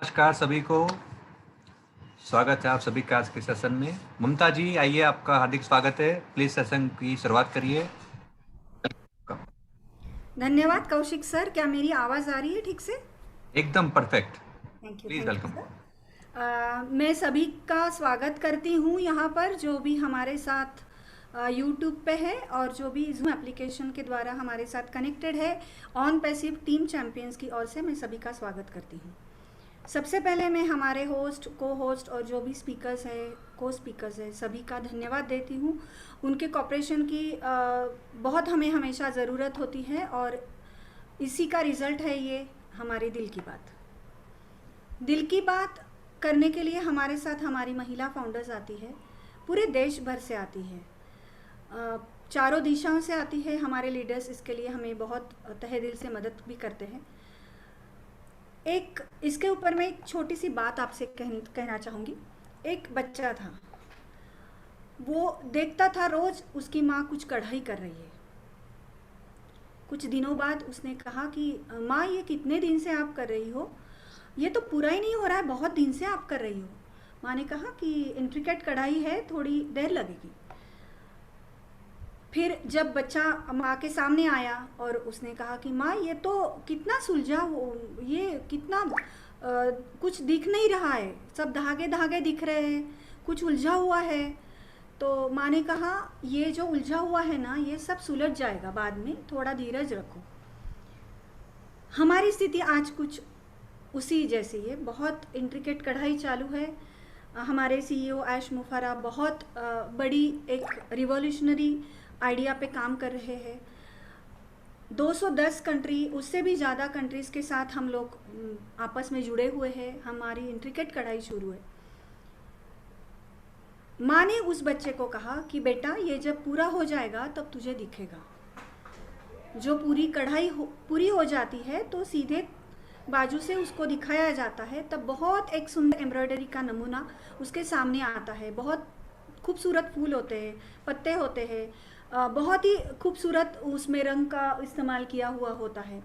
नमस्कार सभी को। स्वागत है आप सभी का आज के सेशन में। ममता जी आइए, आपका हार्दिक स्वागत है। प्लीज सेशन की शुरुआत करिए। धन्यवाद कौशिक सर। क्या मेरी आवाज़ आ रही है ठीक से? एकदम perfect. Please thank you welcome. Sir. मैं सभी का स्वागत करती हूँ यहाँ पर, जो भी हमारे साथ यूट्यूब पे है और जो भी जूम एप्लीकेशन के द्वारा हमारे साथ कनेक्टेड है। ऑन पैसिव टीम चैंपियंस की ओर से मैं सभी का स्वागत करती हूँ। सबसे पहले मैं हमारे होस्ट, को होस्ट और जो भी स्पीकर्स है, को स्पीकर्स है, सभी का धन्यवाद देती हूँ। उनके कॉपरेशन की बहुत हमें हमेशा ज़रूरत होती है और इसी का रिज़ल्ट है ये हमारे दिल की बात। दिल की बात करने के लिए हमारे साथ हमारी महिला फाउंडर्स आती है, पूरे देश भर से आती है, चारों दिशाओं से आती है। हमारे लीडर्स इसके लिए हमें बहुत तहे दिल से मदद भी करते हैं। एक इसके ऊपर मैं एक छोटी सी बात आपसे कहना चाहूँगी। एक बच्चा था, वो देखता था रोज़ उसकी माँ कुछ कढ़ाई कर रही है। कुछ दिनों बाद उसने कहा कि माँ, ये कितने दिन से आप कर रही हो? ये तो पूरा ही नहीं हो रहा है, बहुत दिन से आप कर रही हो। माँ ने कहा कि इंट्रिकेट कढ़ाई है, थोड़ी देर लगेगी। फिर जब बच्चा माँ के सामने आया और उसने कहा कि माँ, ये तो कितना सुलझा हो, ये कितना कुछ दिख नहीं रहा है, सब धागे धागे दिख रहे हैं, कुछ उलझा हुआ है। तो माँ ने कहा, ये जो उलझा हुआ है ना, ये सब सुलझ जाएगा बाद में, थोड़ा धीरज रखो। हमारी स्थिति आज कुछ उसी जैसी है। बहुत इंट्रिकेट कढ़ाई चालू है। हमारे सीईओ ऐश मुफारा बहुत बड़ी एक रिवॉल्यूशनरी आइडिया पे काम कर रहे हैं। 210 कंट्री, उससे भी ज़्यादा कंट्रीज़ के साथ हम लोग आपस में जुड़े हुए हैं। हमारी इंट्रिकेट कढ़ाई शुरू है। माँ ने उस बच्चे को कहा कि बेटा, ये जब पूरा हो जाएगा तब तुझे दिखेगा। जो पूरी कढ़ाई पूरी हो जाती है तो सीधे बाजू से उसको दिखाया जाता है, तब बहुत एक सुंदर एम्ब्रॉयडरी का नमूना उसके सामने आता है। बहुत खूबसूरत फूल होते हैं, पत्ते होते हैं, बहुत ही खूबसूरत उसमें रंग का इस्तेमाल किया हुआ होता है।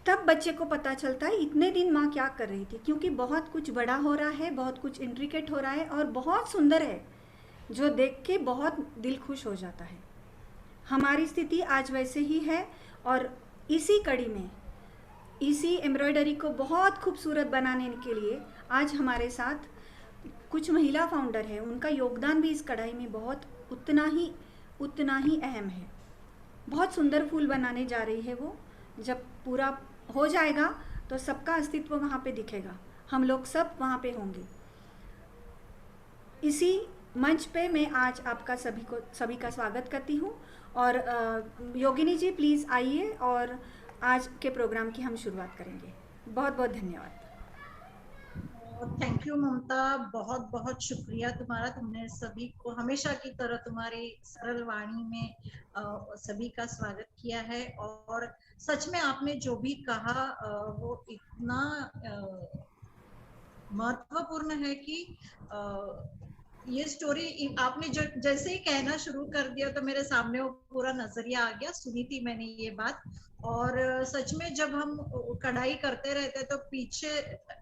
तब बच्चे को पता चलता है इतने दिन माँ क्या कर रही थी, क्योंकि बहुत कुछ बड़ा हो रहा है, बहुत कुछ इंट्रिकेट हो रहा है और बहुत सुंदर है, जो देख के बहुत दिल खुश हो जाता है। हमारी स्थिति आज वैसे ही है और इसी कड़ी में, इसी एम्ब्रॉयडरी को बहुत खूबसूरत बनाने के लिए आज हमारे साथ कुछ महिला फाउंडर हैं। उनका योगदान भी इस कढ़ाई में बहुत उतना ही अहम है। बहुत सुंदर फूल बनाने जा रही है वो। जब पूरा हो जाएगा तो सबका अस्तित्व वहाँ पे दिखेगा, हम लोग सब वहाँ पे होंगे। इसी मंच पे मैं आज आपका सभी का स्वागत करती हूँ और योगिनी जी प्लीज़ आइए और आज के प्रोग्राम की हम शुरुआत करेंगे। बहुत बहुत धन्यवाद। थैंक यू ममता, बहुत बहुत शुक्रिया तुम्हारा। तुमने सभी को हमेशा की तरह तुम्हारी सरल वाणी में सभी का स्वागत किया है। और सच में आपने जो भी कहा वो इतना महत्वपूर्ण है कि ये स्टोरी आपने जो जैसे ही कहना शुरू कर दिया तो मेरे सामने वो पूरा नजरिया आ गया। सुनी थी मैंने ये बात। और सच में जब हम कढ़ाई करते रहते तो पीछे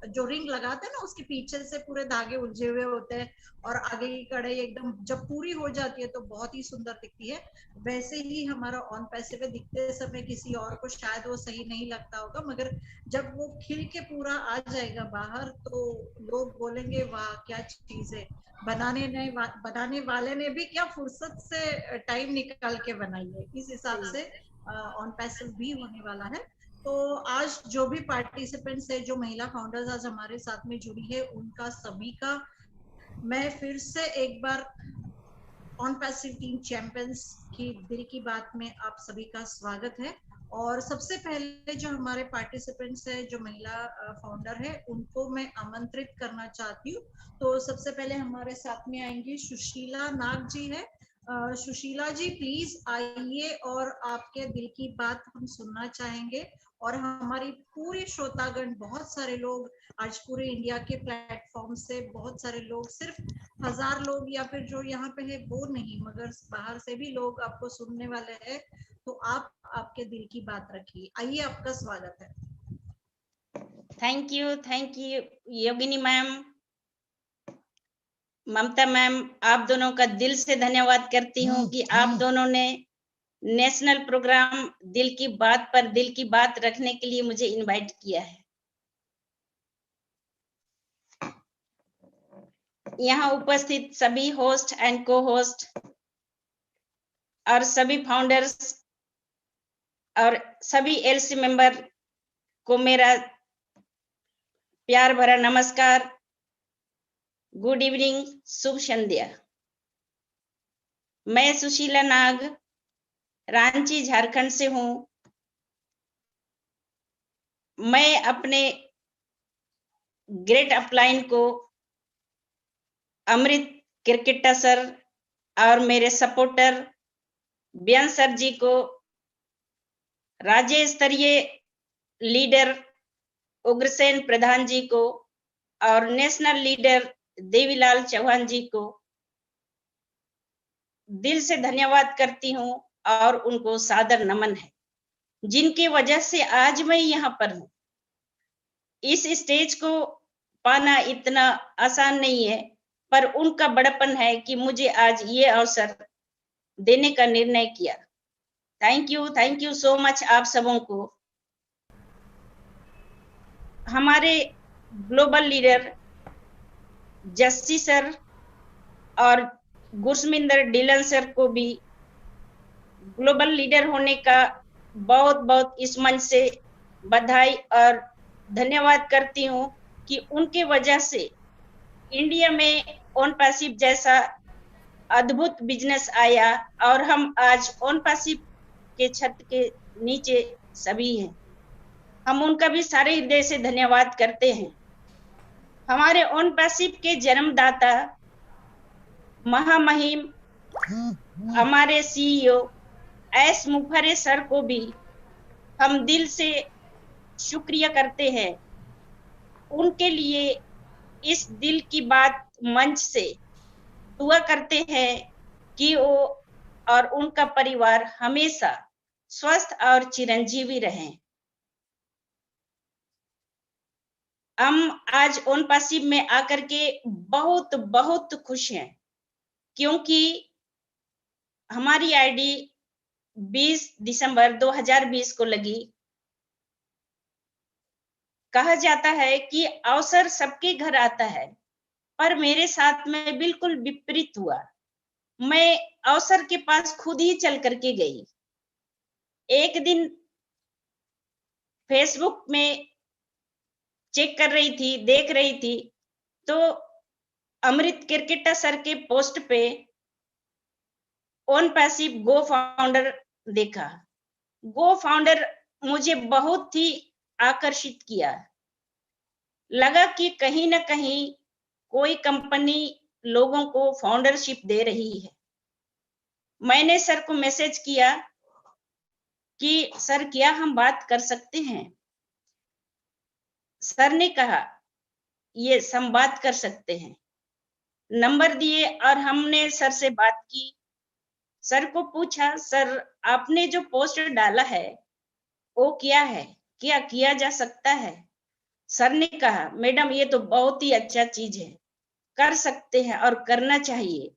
जो रिंग लगाते हैं ना, उसके पीछे से पूरे धागे उलझे हुए होते हैं और आगे की कढ़ाई एकदम जब पूरी हो जाती है तो बहुत ही सुंदर दिखती है। वैसे ही हमारा ऑन पैसे पे दिखते समय किसी और को शायद वो सही नहीं लगता होगा, मगर जब वो खिल के पूरा आ जाएगा बाहर तो लोग बोलेंगे वाह क्या चीज है। बनाने वाले ने भी क्या फुर्सत से टाइम निकाल के बनाई है। इस हिसाब से ऑन पैसिव भी होने वाला है। तो आज जो भी पार्टिसिपेंट्स है, जो महिला फाउंडर्स आज हमारे साथ में जुड़ी है, उनका सभी का मैं फिर से एक बार ऑन पैसिव टीम चैंपियंस की दिल की बात में आप सभी का स्वागत है। और सबसे पहले जो हमारे पार्टिसिपेंट्स है, जो महिला फाउंडर है, उनको मैं आमंत्रित करना चाहती हूँ। तो सबसे पहले हमारे साथ में आएंगी सुशीला नाग जी है। सुशीला जी प्लीज आइए और आपके दिल की बात हम सुनना चाहेंगे। और हमारी पूरी श्रोतागण, बहुत सारे लोग आज पूरे इंडिया के प्लेटफॉर्म से, बहुत सारे लोग, सिर्फ 1000 लोग या फिर जो यहाँ पे है वो नहीं, मगर बाहर से भी लोग आपको सुनने वाले हैं। तो आप आपके दिल की बात रखिए। आइए, आपका स्वागत है। Thank you Yogini ma'am, Mamta ma'am, आप दोनों का दिल से धन्यवाद करती हूँ कि आप दोनों ने नेशनल प्रोग्राम दिल की बात पर दिल की बात रखने के लिए मुझे इनवाइट किया है। यहाँ उपस्थित सभी होस्ट एंड को होस्ट और सभी फाउंडर्स और सभी एलसी मेंबर को मेरा प्यार भरा नमस्कार, गुड इवनिंग, शुभ संध्या। मैं सुशीला नाग रांची झारखंड से हूँ। मैं अपने ग्रेट अपलाइन को अमृत क्रिकेटा सर और मेरे सपोर्टर बेन सर जी को, राज्य स्तरीय लीडर उग्रसेन प्रधान जी को और नेशनल लीडर देवीलाल चौहान जी को दिल से धन्यवाद करती हूँ और उनको सादर नमन है, जिनकी वजह से आज मैं यहाँ पर हूँ। इस स्टेज को पाना इतना आसान नहीं है, पर उनका बड़पन है कि मुझे आज ये अवसर देने का निर्णय किया। थैंक यू सो मच आप सबों को। हमारे ग्लोबल लीडर जस्सी सर और गुरसमिंदर डीलन सर को भी ग्लोबल लीडर होने का बहुत बहुत इस मंच से बधाई और धन्यवाद करती हूँ कि उनके वजह से इंडिया में ऑन पैसिव जैसा अद्भुत बिजनेस आया और हम आज ऑन पैसिव के छत के नीचे सभी हैं। हम उनका भी सारे हृदय से धन्यवाद करते हैं। हमारे ऑन पैसिव के जन्मदाता महामहिम हमारे सीईओ एस मुखर्जी सर को भी हम दिल से शुक्रिया करते हैं। उनके लिए इस दिल की बात मंच से दुआ करते हैं कि वो और उनका परिवार हमेशा स्वस्थ और चिरंजीवी रहें। हम आज ऑन पैसिव में आकर के बहुत बहुत खुश हैं, क्योंकि हमारी आईडी 20 दिसंबर 2020 को लगी। कहा जाता है कि अवसर सबके घर आता है, पर मेरे साथ में बिल्कुल विपरीत हुआ। मैं अवसर के पास खुद ही चल करके गई। एक दिन फेसबुक में चेक कर रही थी, देख रही थी, तो अमृत क्रिकेटा सर के पोस्ट पे ऑन पैसिव गो फाउंडर देखा। गो फाउंडर मुझे बहुत ही आकर्षित किया। लगा कि कहीं ना कहीं कोई कंपनी लोगों को फाउंडरशिप दे रही है। मैंने सर को मैसेज किया कि सर क्या हम बात कर सकते हैं। सर ने कहा ये हम बात कर सकते हैं। नंबर दिए और हमने सर से बात की। सर को पूछा, सर आपने जो पोस्ट डाला है वो क्या है, क्या किया जा सकता है। सर ने कहा मैडम ये तो बहुत ही अच्छा चीज है, कर सकते हैं और करना चाहिए,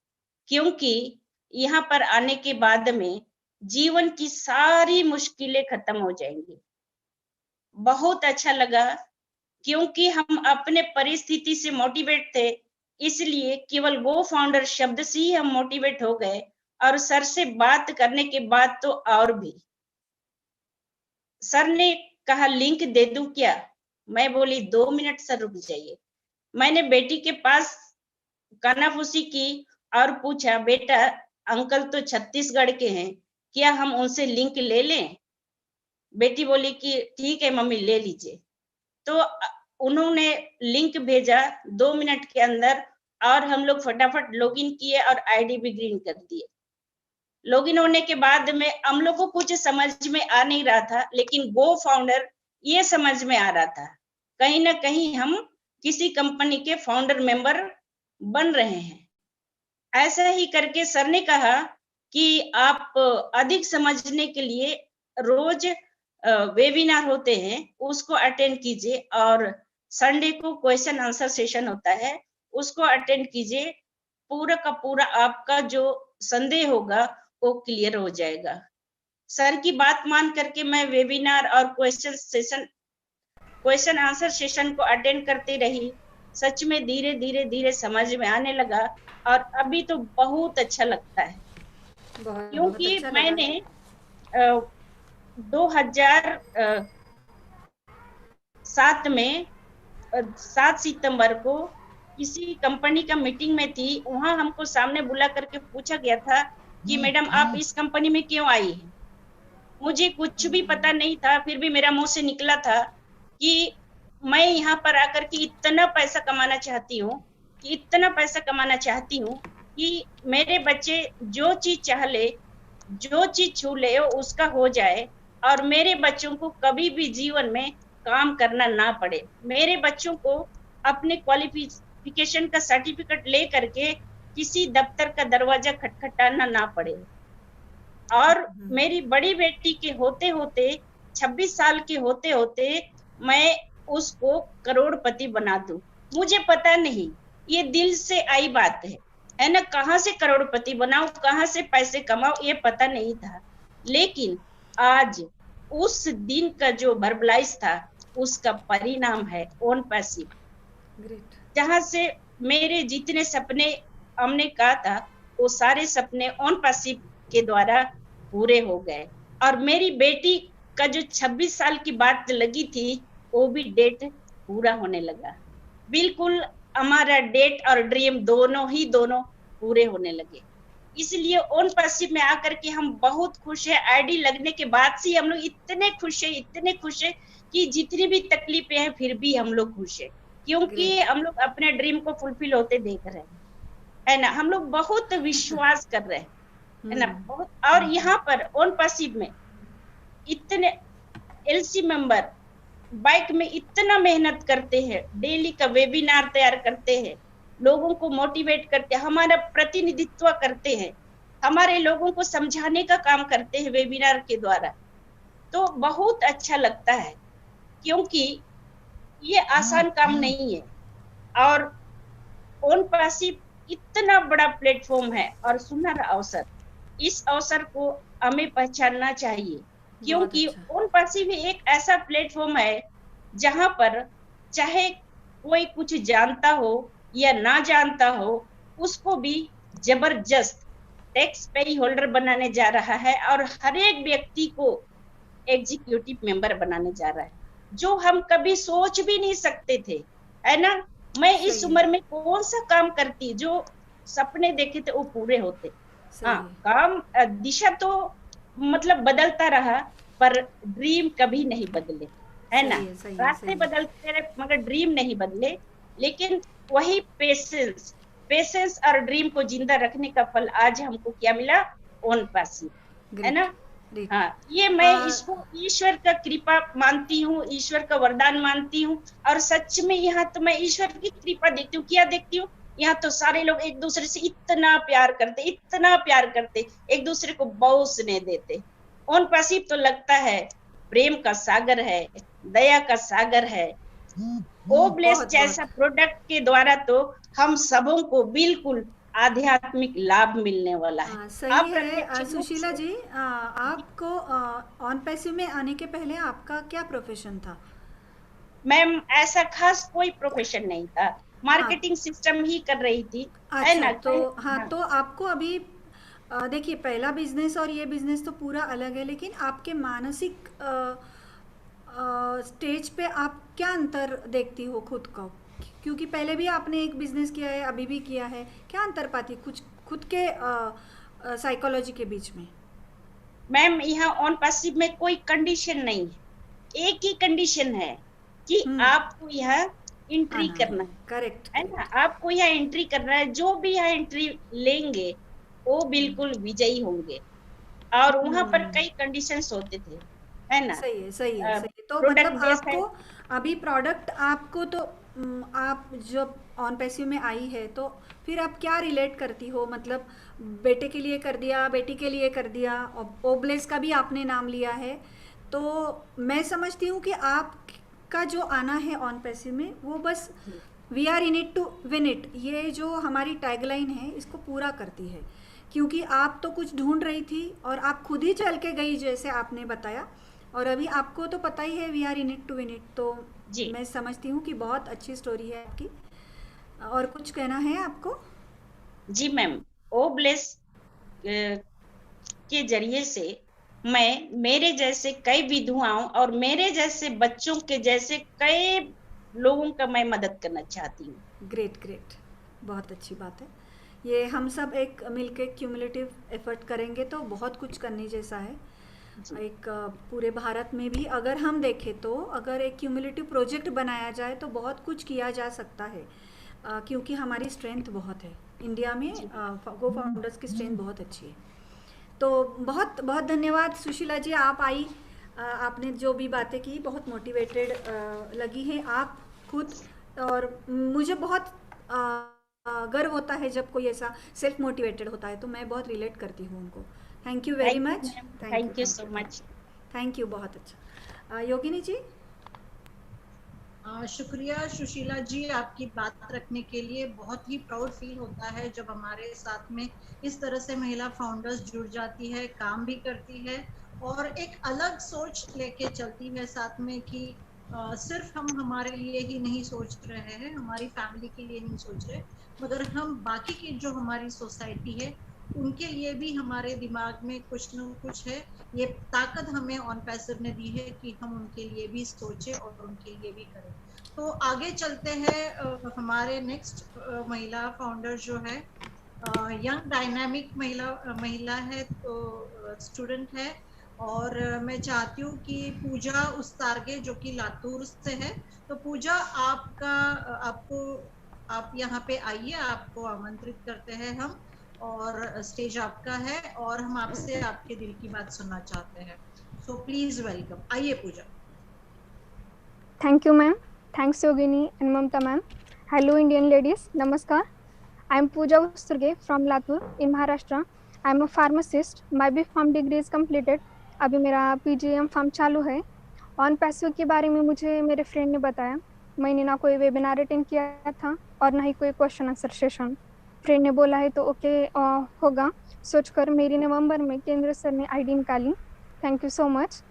क्योंकि यहाँ पर आने के बाद में जीवन की सारी मुश्किलें खत्म हो जाएंगी। बहुत अच्छा लगा, क्योंकि हम अपने परिस्थिति से मोटिवेट थे, इसलिए केवल गो फाउंडर शब्द से ही हम मोटिवेट हो गए। और सर से बात करने के बाद तो और भी। सर ने कहा लिंक दे दूं क्या। मैं बोली 2 मिनट सर रुक जाइए। मैंने बेटी के पास कानाफूसी की और पूछा, बेटा अंकल तो छत्तीसगढ़ के हैं, क्या हम उनसे लिंक ले लें। बेटी बोली कि ठीक है मम्मी ले लीजिए। तो उन्होंने लिंक भेजा 2 मिनट के अंदर और हम लोग फटाफट लॉगिन किए और आईडी भी ग्रीन कर दिए। लॉगिन होने के बाद में हम लोग को कुछ समझ में आ नहीं रहा था, लेकिन गो फाउंडर ये समझ में आ रहा था, कहीं ना कहीं हम किसी कंपनी के फाउंडर मेंबर बन रहे हैं। ऐसा ही करके सर ने कहा कि आप अधिक समझने के लिए रोज वेबिनार होते हैं उसको अटेंड कीजिए, और संडे को क्वेश्चन आंसर सेशन होता है उसको अटेंड कीजिए। पूरा का पूरा आपका जो संदेह होगा वो क्लियर हो जाएगा। सर की बात मान करके मैं वेबिनार और क्वेश्चन आंसर सेशन को अटेंड करती रही। सच में धीरे धीरे धीरे समझ में आने लगा, और अभी तो बहुत अच्छा लगता है, बहुत क्योंकि अच्छा लगा। मैंने 2007 में 7 सितंबर को किसी कंपनी का मीटिंग में थी। वहां हमको सामने बुला करके पूछा गया था कि मैडम आप इस कंपनी में क्यों आई हैं। मुझे कुछ भी पता नहीं था, फिर भी मेरा मुंह से निकला था कि मैं यहाँ पर आकर के इतना पैसा कमाना चाहती हूँ कि मेरे बच्चे जो चीज चाह ले, जो चीज छू ले उसका हो जाए, और मेरे बच्चों को कभी भी जीवन में काम करना ना पड़े। मेरे बच्चों को अपने क्वालिफिकेशन का सर्टिफिकेट ले करके किसी दफ्तर का दरवाजा खटखटाना ना पड़े। और मेरी बड़ी बेटी के होते होते 26 साल के होते होते मैं उसको करोड़पति बना दूं। मुझे पता नहीं, ये दिल से आई बात है ना। कहाँ से करोड़पति बनाऊं, कहाँ से पैसे कमाऊं, ये पता नहीं था। लेकिन आज उस दिन का जो वर्बलाइज था उसका परिणाम है ओन पैसिव, जहां से मेरे जितने सपने हमने कहा था वो सारे सपने ओन पैसिव के द्वारा पूरे हो गए। और मेरी बेटी का जो 26 साल की बात लगी थी वो भी डेट पूरा होने लगा। बिल्कुल हमारा डेट और ड्रीम दोनों पूरे होने लगे। इसलिए ओन पैसिव में आकर के हम बहुत खुश है। आईडी लगने के बाद से हम लोग इतने खुश है कि जितनी भी तकलीफें हैं फिर भी हम लोग खुश है, क्योंकि हम लोग अपने ड्रीम को फुलफिल होते देख रहे हैं, है ना। हम लोग बहुत विश्वास कर रहे हैं, है ना, बहुत। और यहाँ पर ओन पैसिव में इतने एलसी मेंबर बाइक में इतना मेहनत करते हैं, डेली का वेबिनार तैयार करते हैं, लोगों को मोटिवेट करते हैं, हमारा प्रतिनिधित्व करते हैं, हमारे लोगों को समझाने का काम करते हैं वेबिनार के द्वारा। तो बहुत अच्छा लगता है, क्योंकि ये आसान काम नहीं है। और ओन पैसिव इतना बड़ा प्लेटफॉर्म है और सुनहरा अवसर, इस अवसर को हमें पहचानना चाहिए, क्योंकि ओन पैसिव एक ऐसा प्लेटफॉर्म है जहां पर चाहे कोई कुछ जानता हो या ना जानता हो, उसको भी जबरदस्त टैक्स पे होल्डर बनाने जा रहा है और हर एक व्यक्ति को एग्जीक्यूटिव मेंबर बनाने जा रहा है, जो हम कभी सोच भी नहीं सकते थे, है ना। मैं इस उम्र में कौन सा काम करती, जो सपने देखे थे वो पूरे होते। हाँ, काम दिशा तो मतलब बदलता रहा, पर ड्रीम कभी नहीं बदले, है ना। रास्ते बदलते रहे मगर ड्रीम नहीं बदले। लेकिन वही पेशेंस और ड्रीम को जिंदा रखने का फल आज हमको क्या मिला, ओन पैसिव, है ना। हाँ, ये मैं इसको ईश्वर का कृपा मानती हूँ, ईश्वर का वरदान मानती हूँ। और सच में यहाँ तो मैं ईश्वर की कृपा देखती हूँ। क्या देखती हूँ, यहाँ तो सारे लोग एक दूसरे से इतना प्यार करते, एक दूसरे को बहुत स्नेह देते। ओन पैसिव तो लगता है प्रेम का सागर है, दया का सागर है। ओब्लेस जैसा प्रोडक्ट के द्वारा तो हम सबों को बिल्कुल आध्यात्मिक लाभ मिलने वाला है। सही है सुशीला जी। आपको ऑन पैसिव में आने के पहले आपका क्या प्रोफेशन था? मैम, ऐसा खास कोई प्रोफेशन नहीं था, मार्केटिंग सिस्टम ही कर रही थी, है ना। तो तो आपको अभी देखिए, पहला बिजनेस और ये बिजनेस तो पूरा अलग है, लेकिन आपके मानसिक स्टेज पे आप क्या अंतर देखती हो खुद को? क्योंकि पहले भी आपने एक बिजनेस किया है, अभी भी किया है, क्या अंतर पाती कुछ खुद के साइकोलॉजी के बीच में? मैम, यहाँ ऑन पैसिव में कोई कंडीशन नहीं है, एक ही कंडीशन है कि आपको यहाँ एंट्री करना है। करेक्ट है ना, आपको यहाँ एंट्री करना है। जो भी यहाँ एंट्री लेंगे वो बिल्कुल विजयी होंगे। और वहां पर कई कंडीशंस होते थे, है ना। सही है। तो मतलब आपको अभी प्रोडक्ट आपको तो आप जब ऑन पैसिव में आई है तो फिर आप क्या रिलेट करती हो? मतलब बेटे के लिए कर दिया, बेटी के लिए कर दिया, ओब्लेस का भी आपने नाम लिया है, तो मैं समझती हूँ कि आपका जो आना है ऑन पैसिव में वो बस we are in it to win it, ये जो हमारी टैगलाइन है इसको पूरा करती है, क्योंकि आप तो कुछ ढूंढ रही थी और आप खुद ही चल के गई जैसे आपने बताया, और अभी आपको तो पता ही है we are in it to win it. तो जी मैं समझती हूँ कि बहुत अच्छी स्टोरी है आपकी। और कुछ कहना है आपको? जी मैम, ओ ब्लेस के जरिए से मैं मेरे जैसे कई विधवाओं और मेरे जैसे बच्चों के जैसे कई लोगों का मैं मदद करना चाहती हूँ। ग्रेट ग्रेट, बहुत अच्छी बात है। ये हम सब एक मिलके क्यूमुलेटिव एफर्ट करेंगे तो बहुत कुछ करने जैसा है। एक पूरे भारत में भी अगर हम देखें तो अगर एक क्यूमुलेटिव प्रोजेक्ट बनाया जाए तो बहुत कुछ किया जा सकता है, क्योंकि हमारी स्ट्रेंथ बहुत है इंडिया में। गो फाउंडर्स की स्ट्रेंथ बहुत अच्छी है। तो बहुत बहुत धन्यवाद सुशीला जी, आप आई, आपने जो भी बातें की बहुत मोटिवेटेड लगी है आप खुद, और मुझे बहुत गर्व होता है जब कोई ऐसा सेल्फ मोटिवेटेड होता है, तो मैं बहुत रिलेट करती हूँ उनको। Thank you very much. Thank you so much. Thank you, बहुत अच्छा। योगिनी जी। शुक्रिया सुशीला जी आपकी बात रखने के लिए। बहुत ही प्राउड फील होता है जब हमारे साथ में इस तरह से महिला फाउंडर्स जुड़ जाती है, काम भी करती है और एक अलग सोच लेके चलती है साथ में कि सिर्फ हम हमारे लिए ही नहीं सोच रहे हैं, हमारी फैमिली के लिए नहीं सोच रहे, मगर हम बाकी की जो हमारी सोसाइटी है उनके लिए भी हमारे दिमाग में कुछ न कुछ है। ये ताकत हमें ऑन पैसिव ने दी है कि हम उनके लिए भी सोचें और उनके लिए भी करें। तो आगे चलते हैं। हमारे नेक्स्ट महिला फाउंडर जो है यंग डायनामिक महिला है, तो स्टूडेंट है, और मैं चाहती हूँ कि पूजा उस्तारगे जो कि लातूर से है। तो पूजा आप यहाँ पे आइए, आपको आमंत्रित करते हैं हम, और स्टेज आपका है और हम आपसे आपके दिल की बात सुनना चाहते हैं। सो प्लीज वेलकम, आइए पूजा। Thank you, ma'am. Thanks, Yogini and Mamta, ma'am. Hello, Indian ladies. Namaskar. I am Pooja Usturge from Latur in Maharashtra. I am a pharmacist. My B.Pharm degree is completed. अभी मेरा PGM farm चालू है। On passive के बारे में मुझे मेरे friend ने बताया। मैंने ना कोई वेबिनार अटेंड किया था और ना ही कोई क्वेश्चन आंसर सेशन। फ्रेंड ने बोला है तो ओके होगा सोचकर मेरी नवंबर में केंद्र सर ने आईडी निकाली। Thank you so much.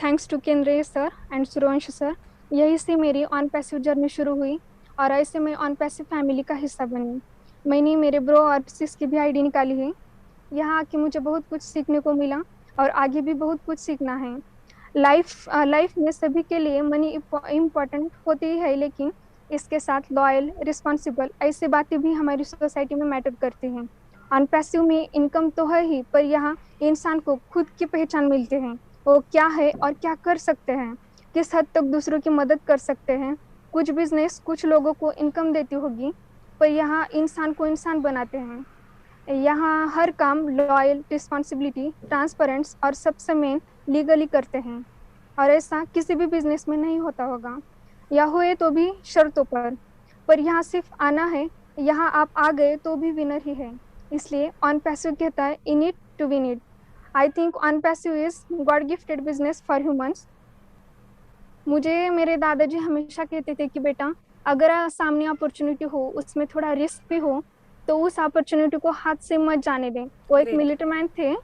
Thanks to Kendriya sir and Suryavansh sir, यही से मेरी ऑन पैसिव जर्नी शुरू हुई और ऐसे मैं ऑन पैसिव फैमिली का हिस्सा बनी। मैंने मेरे ब्रो और सिस की भी आईडी निकाली है। यहाँ आके मुझे बहुत कुछ सीखने को मिला और आगे भी बहुत कुछ सीखना है। लाइफ में सभी के लिए मनी इम्पोर्टेंट होती है, लेकिन इसके साथ लॉयल, रिस्पॉन्सिबल ऐसी बातें भी हमारी सोसाइटी में मैटर करती हैं। ऑन पैसिव में इनकम तो है ही, पर यहाँ इंसान को खुद की पहचान मिलती है, वो क्या है और क्या कर सकते हैं, किस हद तक दूसरों की मदद कर सकते हैं। कुछ बिजनेस कुछ लोगों को इनकम देती होगी, पर यहाँ इंसान को इंसान बनाते हैं। यहाँ हर काम लॉयल, रिस्पॉन्सिबिलिटी, ट्रांसपेरेंस और सबसे मेन लीगली करते हैं, और ऐसा किसी भी बिजनेस में नहीं होता होगा, या हुए तो भी शर्तों पर यहाँ सिर्फ आना है। यहाँ आप आ गए तो भी विनर ही है। इसलिए ऑन पैसिव कहता है in it to win it. I think on passive is God gifted business for humans. मुझे मेरे दादाजी हमेशा कहते थे कि बेटा अगर सामने अपॉर्चुनिटी हो उसमें थोड़ा रिस्क भी हो तो उस अपॉर्चुनिटी को हाथ से मत जाने दें। वो एक मिलिट्री मैन थे।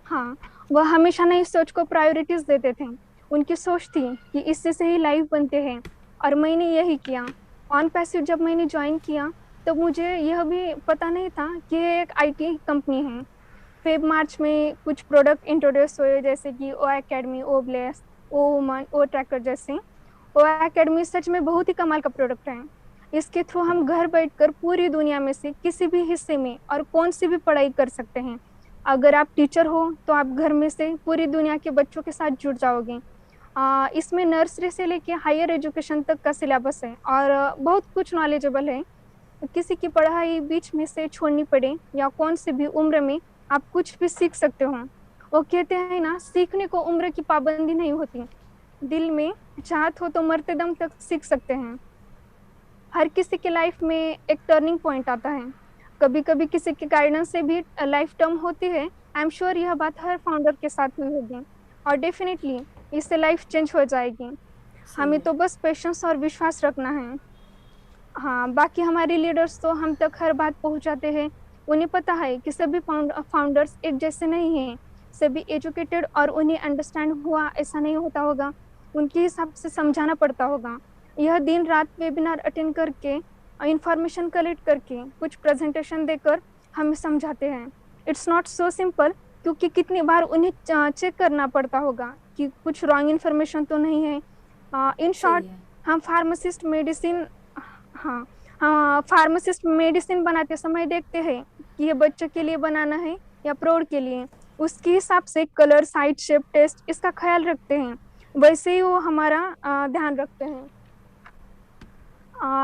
हाँ, वह हमेशा नई सोच को प्रायोरिटीज देते थे। उनकी सोच थी कि इससे से ही लाइफ बनते हैं, और मैंने यही किया। ऑन पैसिव जब मैंने ज्वाइन किया तो मुझे यह भी पता नहीं था कि ये एक IT कंपनी है। फेब मार्च में कुछ प्रोडक्ट इंट्रोड्यूस हुए, जैसे कि ओ एकेडमी, ओ ब्लेस, ओ वुमन, ओ ट्रैकर जैसे। ओ एकेडमी सच में बहुत ही कमाल का प्रोडक्ट है। इसके थ्रू हम घर बैठकर पूरी दुनिया में से किसी भी हिस्से में और कौन सी भी पढ़ाई कर सकते हैं। अगर आप टीचर हो तो आप घर में से पूरी दुनिया के बच्चों के साथ जुड़ जाओगे। इसमें नर्सरी से लेके हायर एजुकेशन तक का सिलेबस है और बहुत कुछ नॉलेजेबल है। किसी की पढ़ाई बीच में से छोड़नी पड़े या कौन सी भी उम्र में आप कुछ भी सीख सकते हो। वो कहते हैं ना, सीखने को उम्र की पाबंदी नहीं होती, दिल में चाहत हो तो मरते दम तक सीख सकते हैं। हर किसी के लाइफ में एक टर्निंग पॉइंट आता है। कभी कभी किसी के गाइडेंस से भी लाइफ टर्म होती है। आई एम श्योर यह बात हर फाउंडर के साथ हुई होगी। और डेफिनेटली इससे लाइफ चेंज हो जाएगी। हमें है। तो बस पेशेंस और विश्वास रखना है। हाँ, बाकी हमारे लीडर्स तो हम तक हर बात पहुंचाते हैं। उन्हें पता है कि सभी फाउंडर्स एक जैसे नहीं हैं, सभी एजुकेटेड और उन्हें अंडरस्टैंड हुआ ऐसा नहीं होता होगा, उनके हिसाब से समझाना पड़ता होगा। यह दिन रात वेबिनार अटेंड करके, इंफॉर्मेशन कलेक्ट करके, कुछ प्रेजेंटेशन देकर हमें समझाते हैं। इट्स नॉट सो सिंपल, क्योंकि कितनी बार उन्हें चेक करना पड़ता होगा कि कुछ रॉन्ग इन्फॉर्मेशन तो नहीं है। इन शॉर्ट, सही है। हम फार्मासिस्ट मेडिसिन हाँ हाँ, फार्मासिस्ट मेडिसिन बनाते समय देखते हैं कि ये बच्चों के लिए बनाना है या प्रौढ़ के लिए। उसके हिसाब से कलर, साइड, शेप, टेस्ट इसका ख्याल रखते हैं। वैसे ही वो हमारा ध्यान रखते हैं।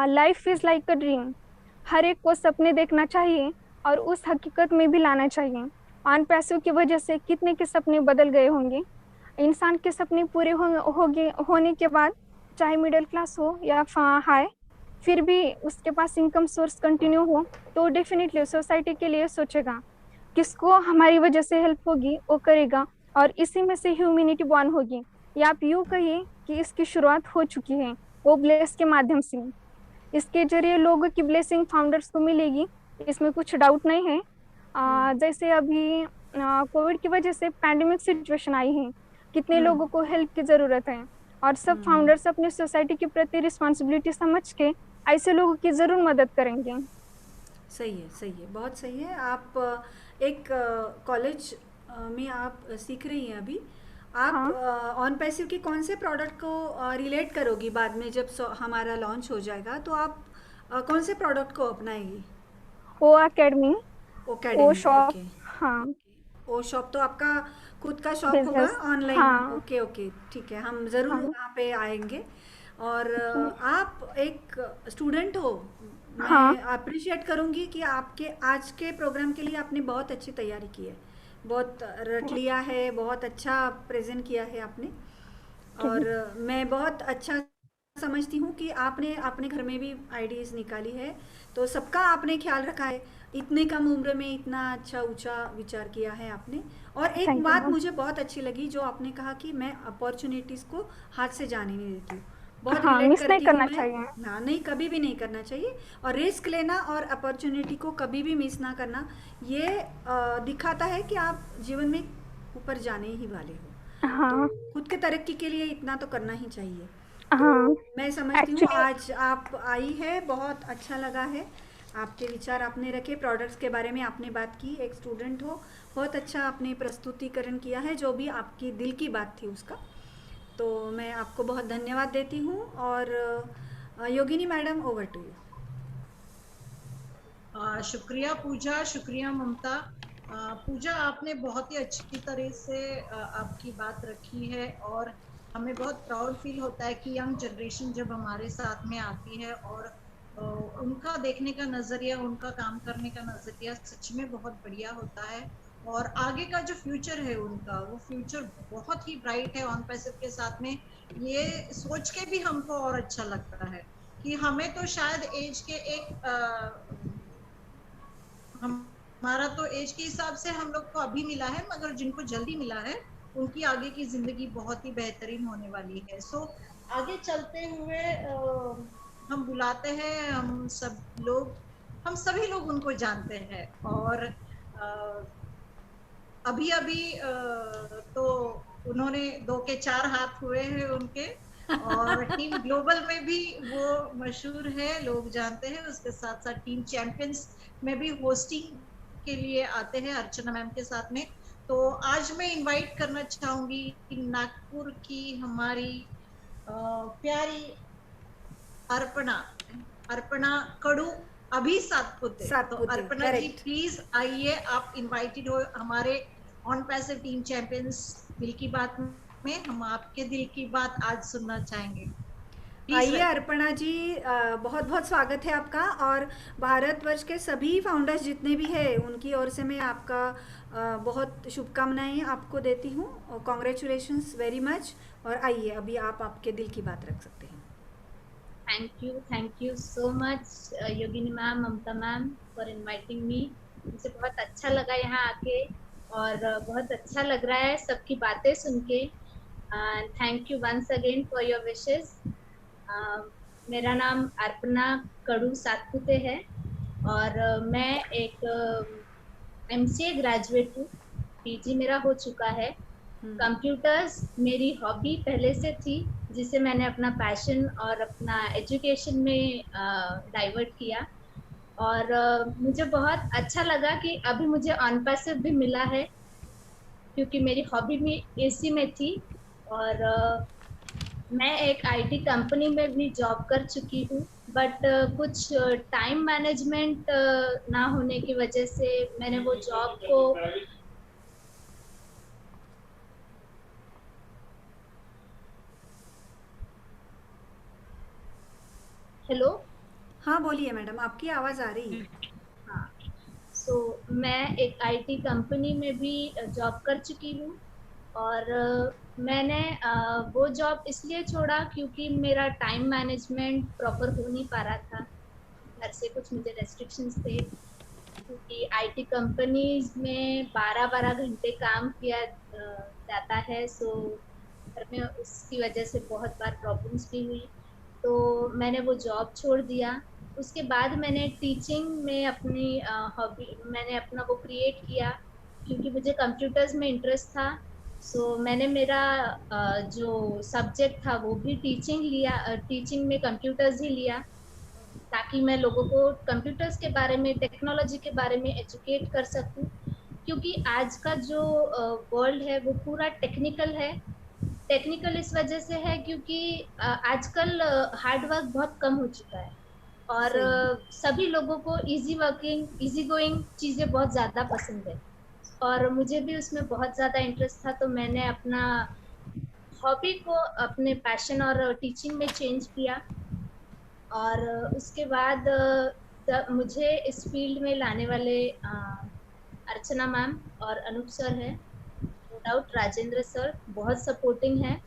Life is like a dream. हर एक को सपने देखना चाहिए और उस हकीकत में भी लाना चाहिए। ऑन पैसों की वजह से कितने के सपने बदल गए होंगे। इंसान के सपने पूरे होने के बाद, चाहे मिडिल क्लास हो या हाई, फिर भी उसके पास इनकम सोर्स कंटिन्यू हो, तो डेफिनेटली सोसाइटी के लिए सोचेगा। किसको हमारी वजह से हेल्प होगी वो करेगा, और इसी में से ह्यूमैनिटी बॉर्न होगी। या आप यूँ कहिए कि इसकी शुरुआत हो चुकी है, वो ब्लेस के माध्यम से। इसके जरिए लोगों की ब्लेसिंग फाउंडर्स को मिलेगी, इसमें कुछ डाउट नहीं है। जैसे अभी कोविड की वजह से पैंडेमिक सिचुएशन आई है, कितने लोगों को हेल्प की जरूरत है, और सब फाउंडर्स अपने सोसाइटी के प्रति रिस्पॉन्सिबिलिटी समझ के ऐसे लोगों की जरूर मदद करेंगे। सही है, सही है, बहुत सही है। आप एक कॉलेज में आप सीख रही हैं अभी। आप हाँ। ऑन पैसिव के कौन से प्रोडक्ट को रिलेट करोगी बाद में जब हमारा लॉन्च हो जाएगा, तो आप कौन से प्रोडक्ट को अपनाएगी? ओ एकेडमी, ओ ओकेडमी, शॉप। ओके। हाँ, ओ शॉप तो आपका खुद का शॉप होगा बिजनेस। ऑनलाइन? हाँ ओके ओके, ठीक है, हम ज़रूर हाँ। वहाँ पे आएंगे। और ठीक। आप एक स्टूडेंट हो, हाँ मैं अप्रिशिएट करूँगी कि आपके आज के प्रोग्राम के लिए आपने बहुत अच्छी तैयारी की है, बहुत रट लिया है, बहुत अच्छा प्रेजेंट किया है आपने। और मैं बहुत अच्छा समझती हूँ कि आपने अपने घर में भी आइडियाज़ निकाली है, तो सबका आपने ख्याल रखा है। इतने कम उम्र में इतना अच्छा ऊंचा विचार किया है आपने। और एक थैंक यू बात मैम। मुझे बहुत अच्छी लगी जो आपने कहा कि मैं अपॉर्चुनिटीज़ को हाथ से जाने नहीं देती हूँ। बहुत हाँ, रिलेट मिस नहीं करती हूँ करना मैं। चाहिए। हाँ, नहीं, कभी भी नहीं करना चाहिए। और रिस्क लेना और अपॉर्चुनिटी को कभी भी मिस ना करना, ये दिखाता है कि आप जीवन में ऊपर जाने ही वाले हो। तो हाँ खुद के तरक्की के लिए इतना तो करना ही चाहिए। तो हाँ। मैं समझती हूँ एक्चुअली आज आप आई है, बहुत अच्छा लगा है। आपके विचार आपने रखे, प्रोडक्ट्स के बारे में आपने बात की, एक स्टूडेंट हो, बहुत अच्छा आपने प्रस्तुतिकरण किया है, जो भी आपकी दिल की बात थी उसका। तो मैं आपको बहुत धन्यवाद देती हूँ। और योगिनी मैडम, ओवर टू यू। शुक्रिया पूजा, शुक्रिया ममता। पूजा, आपने बहुत ही अच्छी तरह से आपकी बात रखी है, और हमें बहुत प्राउड फील होता है कि यंग जनरेशन जब हमारे साथ में आती है, और उनका देखने का नजरिया, उनका काम करने का नजरिया सच में बहुत बढ़िया होता है। और आगे का जो फ्यूचर है उनका, वो फ्यूचर बहुत ही ब्राइट है ऑन पैसिव के साथ में। ये सोच के भी हमको और अच्छा लगता है कि हमें तो शायद एज के हमारा तो एज के हिसाब से हम लोग को अभी मिला है, मगर जिनको जल्दी मिला है उनकी आगे की जिंदगी बहुत ही बेहतरीन होने वाली है। सो आगे चलते हुए हम बुलाते हैं, हम सब लोग, हम सभी लोग उनको जानते हैं। और अभी अभी तो उन्होंने 2 के 4 हाथ हुए हैं उनके, और टीम ग्लोबल में भी वो मशहूर है, लोग जानते हैं। उसके साथ साथ टीम चैंपियंस में भी होस्टिंग के लिए आते हैं अर्चना मैम के साथ में। तो आज मैं इनवाइट करना चाहूंगी नागपुर की हमारी प्यारी अर्पणा, अर्पणा कडू, अभी सातपुते। तो सातपुते, अर्पणा जी करेक्ट। प्लीज आइए, आप इनवाइटेड हो हमारे ऑन पैसिव टीम चैंपियंस दिल की बात में। हम आपके दिल की बात आज सुनना चाहेंगे, प्लीज आइए वेलकम। अर्पणा जी, बहुत बहुत स्वागत है आपका। और भारतवर्ष के सभी फाउंडर्स जितने भी हैं, उनकी ओर से मैं आपका बहुत शुभकामनाएं आपको देती हूँ, और कॉन्ग्रेचुलेशंस वेरी मच। और आइए, अभी आप आपके दिल की बात रख सकते हैं। Thank you so much Yogini ma'am, Mamta ma'am, for inviting me. मुझे बहुत अच्छा लगा यहाँ आके, और बहुत अच्छा लग रहा है सबकी बातें सुन के। Thank you once again for your wishes. मेरा नाम अर्पणा कड़ू सातपुते है और मैं एक एमसीए ग्रेजुएट हूँ। पीजी मेरा हो चुका है। कंप्यूटर्स मेरी हॉबी पहले से थी, जिसे मैंने अपना पैशन और अपना एजुकेशन में डाइवर्ट किया। और मुझे बहुत अच्छा लगा कि अभी मुझे ऑन पैसिव भी मिला है, क्योंकि मेरी हॉबी भी इसी में थी। और मैं एक आईटी कंपनी में भी जॉब कर चुकी हूँ, बट कुछ टाइम मैनेजमेंट ना होने की वजह से मैंने वो जॉब को हेलो। हाँ बोलिए मैडम, आपकी आवाज़ आ रही है। हाँ, सो मैं एक आईटी कंपनी में भी जॉब कर चुकी हूँ। और मैंने वो जॉब इसलिए छोड़ा क्योंकि मेरा टाइम मैनेजमेंट प्रॉपर हो नहीं पा रहा था। घर से कुछ मुझे रेस्ट्रिक्शंस थे, क्योंकि आईटी कंपनीज में 12-12 घंटे काम किया जाता है। सो घर में उसकी वजह से बहुत बार प्रॉब्लम्स भी हुई, तो मैंने वो जॉब छोड़ दिया। उसके बाद मैंने टीचिंग में अपनी हॉबी, मैंने अपना वो क्रिएट किया, क्योंकि मुझे कंप्यूटर्स में इंटरेस्ट था। सो मैंने मेरा जो सब्जेक्ट था वो भी टीचिंग लिया, टीचिंग में कंप्यूटर्स ही लिया, ताकि मैं लोगों को कंप्यूटर्स के बारे में, टेक्नोलॉजी के बारे में एजुकेट कर सकूं। क्योंकि आज का जो वर्ल्ड है वो पूरा टेक्निकल है। टेक्निकल इस वजह से है क्योंकि आजकल हार्ड वर्क बहुत कम हो चुका है, और सभी लोगों को इजी वर्किंग, इजी गोइंग चीज़ें बहुत ज़्यादा पसंद है। और मुझे भी उसमें बहुत ज़्यादा इंटरेस्ट था, तो मैंने अपना हॉबी को अपने पैशन और टीचिंग में चेंज किया। और उसके बाद मुझे इस फील्ड में लाने वाले अर्चना मैम और अनूप सर है, नो डाउट राजेंद्र सर बहुत सपोर्टिंग है।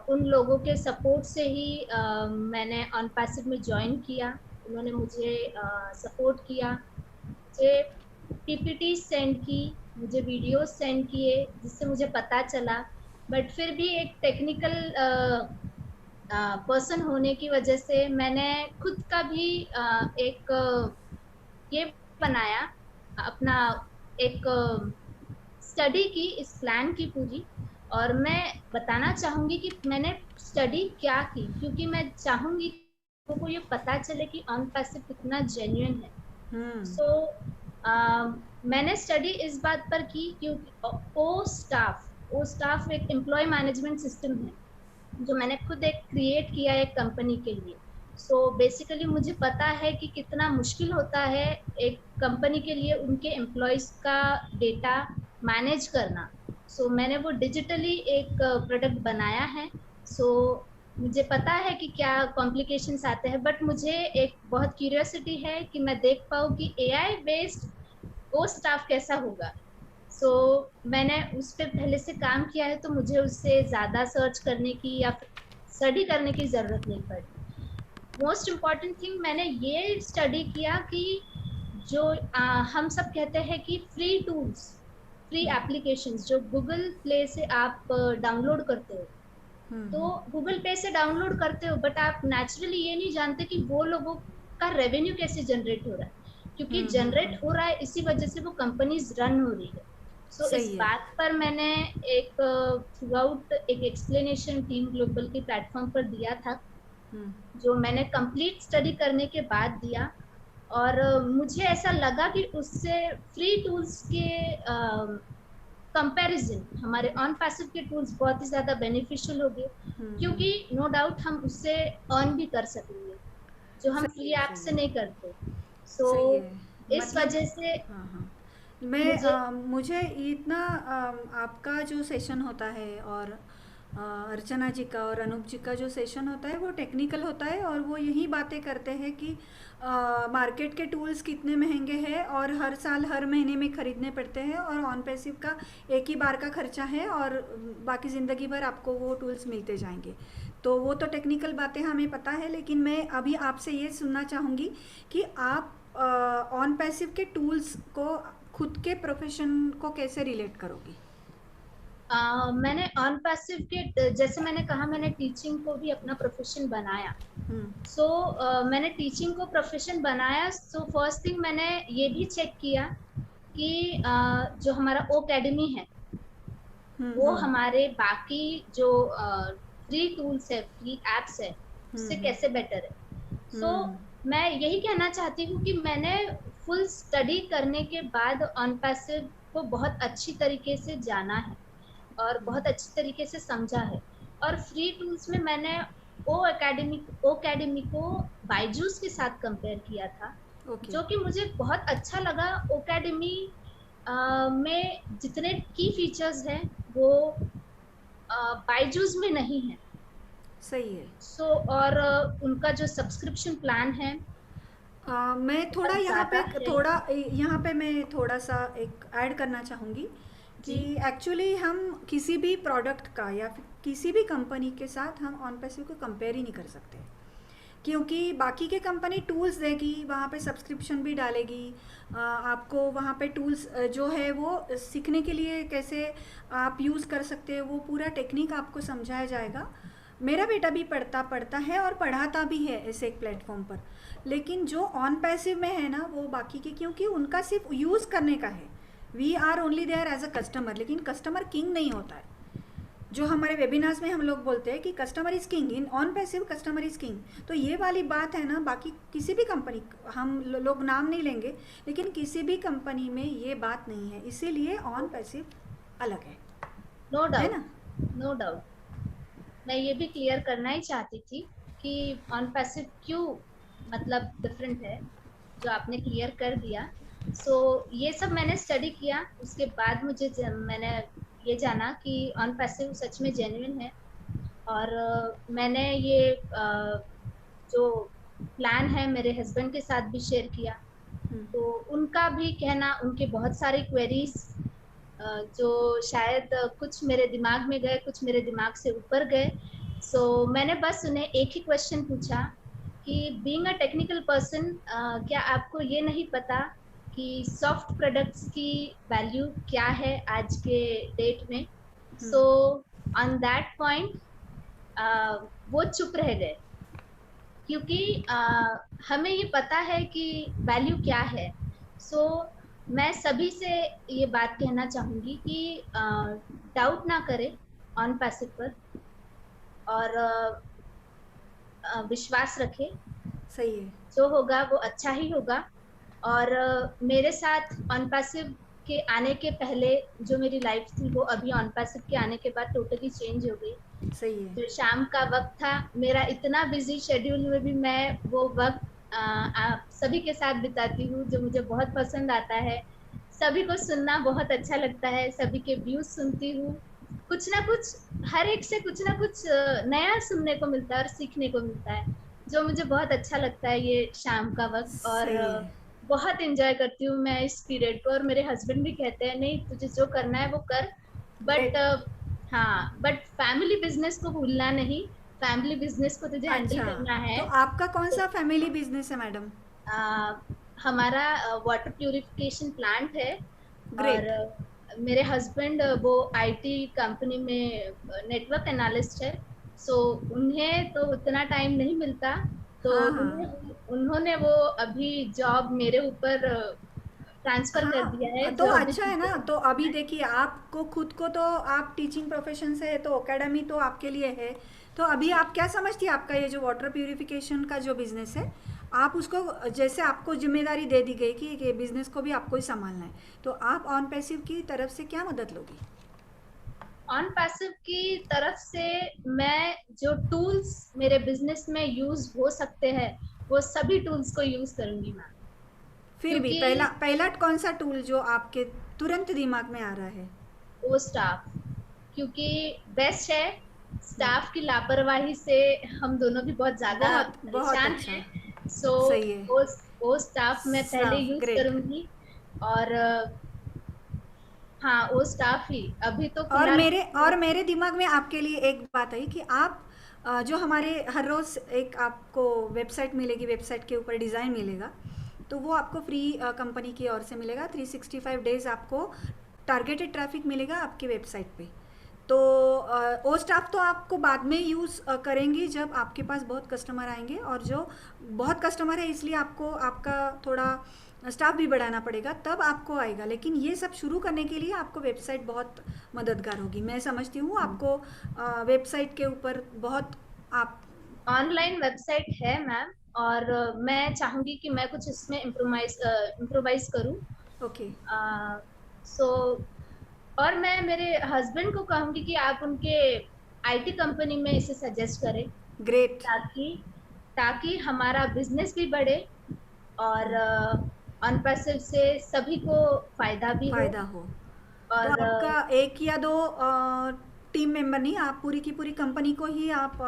उन लोगों के सपोर्ट से ही मैंने ऑन पैसिव में ज्वाइन किया। उन्होंने मुझे सपोर्ट किया, मुझे पीपीटी सेंड की, मुझे वीडियोस सेंड किए, जिससे मुझे पता चला। बट फिर भी एक टेक्निकल पर्सन होने की वजह से मैंने खुद का भी एक ये बनाया, अपना एक स्टडी की, इस प्लान की पूरी। और मैं बताना चाहूँगी कि मैंने स्टडी क्या की, क्योंकि मैं चाहूँगी कि लोगों को ये पता चले कि ऑन पैसिव कितना जेन्युइन है। सो मैंने स्टडी इस बात पर की क्योंकि ओ स्टाफ एक एम्प्लॉय मैनेजमेंट सिस्टम है, जो मैंने खुद एक क्रिएट किया है एक कंपनी के लिए। सो बेसिकली मुझे पता है कि कितना मुश्किल होता है एक कंपनी के लिए उनके एम्प्लॉयज़ का डेटा मैनेज करना। सो मैंने वो डिजिटली एक प्रोडक्ट बनाया है। सो मुझे पता है कि क्या कॉम्प्लिकेशंस आते हैं, बट मुझे एक बहुत क्यूरियोसिटी है कि मैं देख पाऊँ कि एआई बेस्ड वो स्टाफ कैसा होगा। सो मैंने उस पर पहले से काम किया है, तो मुझे उससे ज़्यादा सर्च करने की या स्टडी करने की ज़रूरत नहीं पड़ी। मोस्ट इम्पॉर्टेंट थिंग मैंने ये स्टडी किया कि जो हम सब कहते हैं कि फ्री टूल्स, फ्री एप्लीकेशंस जो गूगल प्ले से आप डाउनलोड करते हो, तो गूगल पे से डाउनलोड करते हो, बट आप नेचुरली ये नहीं जानते कि वो लोगों का रेवेन्यू कैसे जनरेट हो रहा है, क्योंकि जनरेट हो रहा है इसी वजह से वो कंपनीज रन हो रही है। सो इस बात पर मैंने एक थ्रू आउट एक एक्सप्लेनेशन टीम ग्लोबल के प्लेटफॉर्म पर दिया था, जो मैंने कंप्लीट स्टडी करने के बाद दिया। और मुझे ऐसा लगा कि उससे फ्री टूल्स के कंपैरिजन हमारे ऑन पैसिव के टूल्स बहुत ही ज़्यादा बेनिफिशियल हो गए, क्योंकि नो डाउट हम उससे अर्न भी कर सकेंगे, जो हम फ्री ऐप से नहीं करते। सो इस वजह से मुझे इतना आपका जो सेशन होता है और अर्चना जी का और अनूप जी का जो सेशन होता है वो टेक्निकल होता है, और वो यही बातें करते हैं कि मार्केट के टूल्स कितने महंगे हैं और हर साल हर महीने में ख़रीदने पड़ते हैं, और ऑन पैसिव का एक ही बार का खर्चा है और बाकी ज़िंदगी भर आपको वो टूल्स मिलते जाएंगे। तो वो तो टेक्निकल बातें हमें पता है, लेकिन मैं अभी आपसे ये सुनना चाहूँगी कि आप ऑन पैसिव के टूल्स को खुद के प्रोफेशन को कैसे रिलेट करोगी? मैंने ऑन पैसिव के, जैसे मैंने कहा, मैंने टीचिंग को भी अपना प्रोफेशन बनाया। सो मैंने टीचिंग को प्रोफेशन बनाया। सो फर्स्ट थिंग मैंने ये भी चेक किया कि जो हमारा ओकेडमी है वो हमारे बाकी जो फ्री टूल्स है, फ्री एप्स है, उससे कैसे बेटर है। सो मैं यही कहना चाहती हूँ कि मैंने फुल स्टडी करने के बाद ऑन पैसिव को बहुत अच्छी तरीके से जाना है और बहुत अच्छी तरीके से समझा है। और फ्री टूल्स में मैंने ओ एकेडमी को बायजूस के साथ कंपेयर किया था। जो कि मुझे बहुत अच्छा लगा। ओकेडमी में जितने की फीचर्स हैं वो बायजूस में नहीं है। सही है। सो और उनका जो सब्सक्रिप्शन प्लान है, मैं थोड़ा यहाँ पे मैं थोड़ा सा एक ऐड करना चाहूँगी कि एक्चुअली हम किसी भी प्रोडक्ट का या फिर किसी भी कंपनी के साथ हम ऑन पैसिव को कंपेयर ही नहीं कर सकते, क्योंकि बाकी के कंपनी टूल्स देगी, वहाँ पे सब्सक्रिप्शन भी डालेगी, आपको वहाँ पे टूल्स जो है वो सीखने के लिए कैसे आप यूज़ कर सकते हो वो पूरा टेक्निक आपको समझाया जाएगा। मेरा बेटा भी पढ़ता है और पढ़ाता भी है ऐसे एक प्लेटफॉर्म पर, लेकिन जो ऑन पैसिव में है ना वो बाकी के, क्योंकि उनका सिर्फ यूज़ करने का है, we are only there as a customer, लेकिन कस्टमर किंग नहीं होता है। जो हमारे वेबिनार्स में हम लोग बोलते हैं कि customer is king, in on passive customer is king. तो ये वाली बात है ना, बाकी किसी भी कंपनी, हम लोग नाम नहीं लेंगे, लेकिन किसी भी कंपनी में ये बात नहीं है, इसीलिए ऑन पैसिव अलग है। नो डाउट, है ना? No doubt. मैं ये भी क्लियर करना ही चाहती थी कि ऑन पैसिव क्यों मतलब डिफरेंट है, जो आपने क्लियर कर दिया। सो ये सब मैंने स्टडी किया, उसके बाद मैंने ये जाना कि ऑन पैसिव सच में जेन्युइन है। और मैंने ये जो प्लान है मेरे हस्बैंड के साथ भी शेयर किया, तो उनका भी कहना, उनके बहुत सारे क्वेरीज जो शायद कुछ मेरे दिमाग में गए, कुछ मेरे दिमाग से ऊपर गए। सो मैंने बस उन्हें एक ही क्वेश्चन पूछा कि बीइंग अ टेक्निकल पर्सन, क्या आपको ये नहीं पता कि सॉफ्ट प्रोडक्ट्स की वैल्यू क्या है आज के डेट में? सो ऑन दैट पॉइंट वो चुप रह गए, क्योंकि हमें ये पता है कि वैल्यू क्या है। सो मैं सभी से ये बात कहना चाहूँगी कि डाउट ना करें ऑन पैसिव पर, और विश्वास रखें। सही है। जो होगा वो अच्छा ही होगा। और मेरे साथ ऑन पैसिव के आने के पहले जो मेरी लाइफ थी वो अभी ऑन पैसिव के आने के बाद टोटली चेंज हो गई। सही है। जो शाम का वक्त था मेरा, इतना बिजी शेड्यूल में भी मैं वो वक्त आप सभी के साथ बिताती हूँ, जो मुझे बहुत पसंद आता है। सभी को सुनना बहुत अच्छा लगता है, सभी के व्यूज सुनती हूँ, कुछ ना कुछ, हर एक से कुछ ना कुछ नया सुनने को मिलता है और सीखने को मिलता है, जो मुझे बहुत अच्छा लगता है ये शाम का वक्त। और बहुत एंजॉय करती हूँ मैं इस पीरियड को। और मेरे हस्बैंड भी कहते हैं नहीं तुझे जो करना है वो कर, बट हाँ, बट फैमिली बिजनेस को भूलना नहीं, फैमिली बिजनेस को तुझे हैंडल करना है। तो आपका कौन सा फैमिली बिजनेस है मैडम? हमारा वाटर प्यूरिफिकेशन प्लांट है। और मेरे हस्बैंड वो आईटी कंपनी में नेटवर्क एनालिस्ट है। सो उन्हें तो उतना टाइम नहीं मिलता, तो उन्होंने वो अभी जॉब मेरे ऊपर ट्रांसफर कर दिया है। तो अच्छा है ना। तो अभी देखिए, आपको खुद को, तो आप टीचिंग प्रोफेशन से है, तो एकेडमी तो आपके लिए है। तो अभी आप क्या समझती है, आपका ये जो वाटर प्यूरिफिकेशन का जो बिजनेस है, आप उसको, जैसे आपको जिम्मेदारी दे दी गई कि ये बिजनेस को भी आपको ही संभालना है, तो आप ऑन पैसिव की तरफ से क्या मदद लोगी? ऑन पैसिव की तरफ से मैं जो टूल्स मेरे बिजनेस में यूज हो सकते हैं वो सभी टूल्स को यूज करूंगी मैम। फिर भी पहला कौन सा टूल जो आपके तुरंत दिमाग में आ रहा है? वो स्टाफ, क्योंकि बेस्ट है। स्टाफ की लापरवाही से हम दोनों भी बहुत ज्यादा परेशान हैं। सो वो स्टाफ मैं पहले यूज करूंगी। और हाँ, वो स्टाफ ही अभी तो। और मेरे दिमाग में आपके लिए एक बात आई कि आप जो हमारे हर रोज एक आपको वेबसाइट मिलेगी, वेबसाइट के ऊपर डिज़ाइन मिलेगा, तो वो आपको फ्री कंपनी की ओर से मिलेगा। 365 डेज आपको टारगेटेड ट्रैफिक मिलेगा आपके वेबसाइट पे। तो वो स्टाफ तो आपको बाद में यूज़ करेंगे जब आपके पास बहुत कस्टमर आएंगे, और जो बहुत कस्टमर है इसलिए आपको आपका थोड़ा स्टाफ भी बढ़ाना पड़ेगा, तब आपको आएगा। लेकिन ये सब शुरू करने के लिए आपको वेबसाइट बहुत मददगार होगी। मैं समझती हूँ आपको वेबसाइट के ऊपर बहुत आप ऑनलाइन वेबसाइट है मैम, और मैं चाहूंगी कि मैं कुछ इसमें इम्प्रोवाइज करूँ। ओके। सो और मैं मेरे हस्बैंड को कहूंगी कि आप उनके आईटी कंपनी में इसे सजेस्ट करें, ग्रेट। ताकि हमारा बिजनेस भी बढ़े और ऑन पैसिव से सभी को फायदा हो। और तो आपका एक या दो टीम मेंबर नहीं, आप पूरी की पूरी कंपनी को ही आप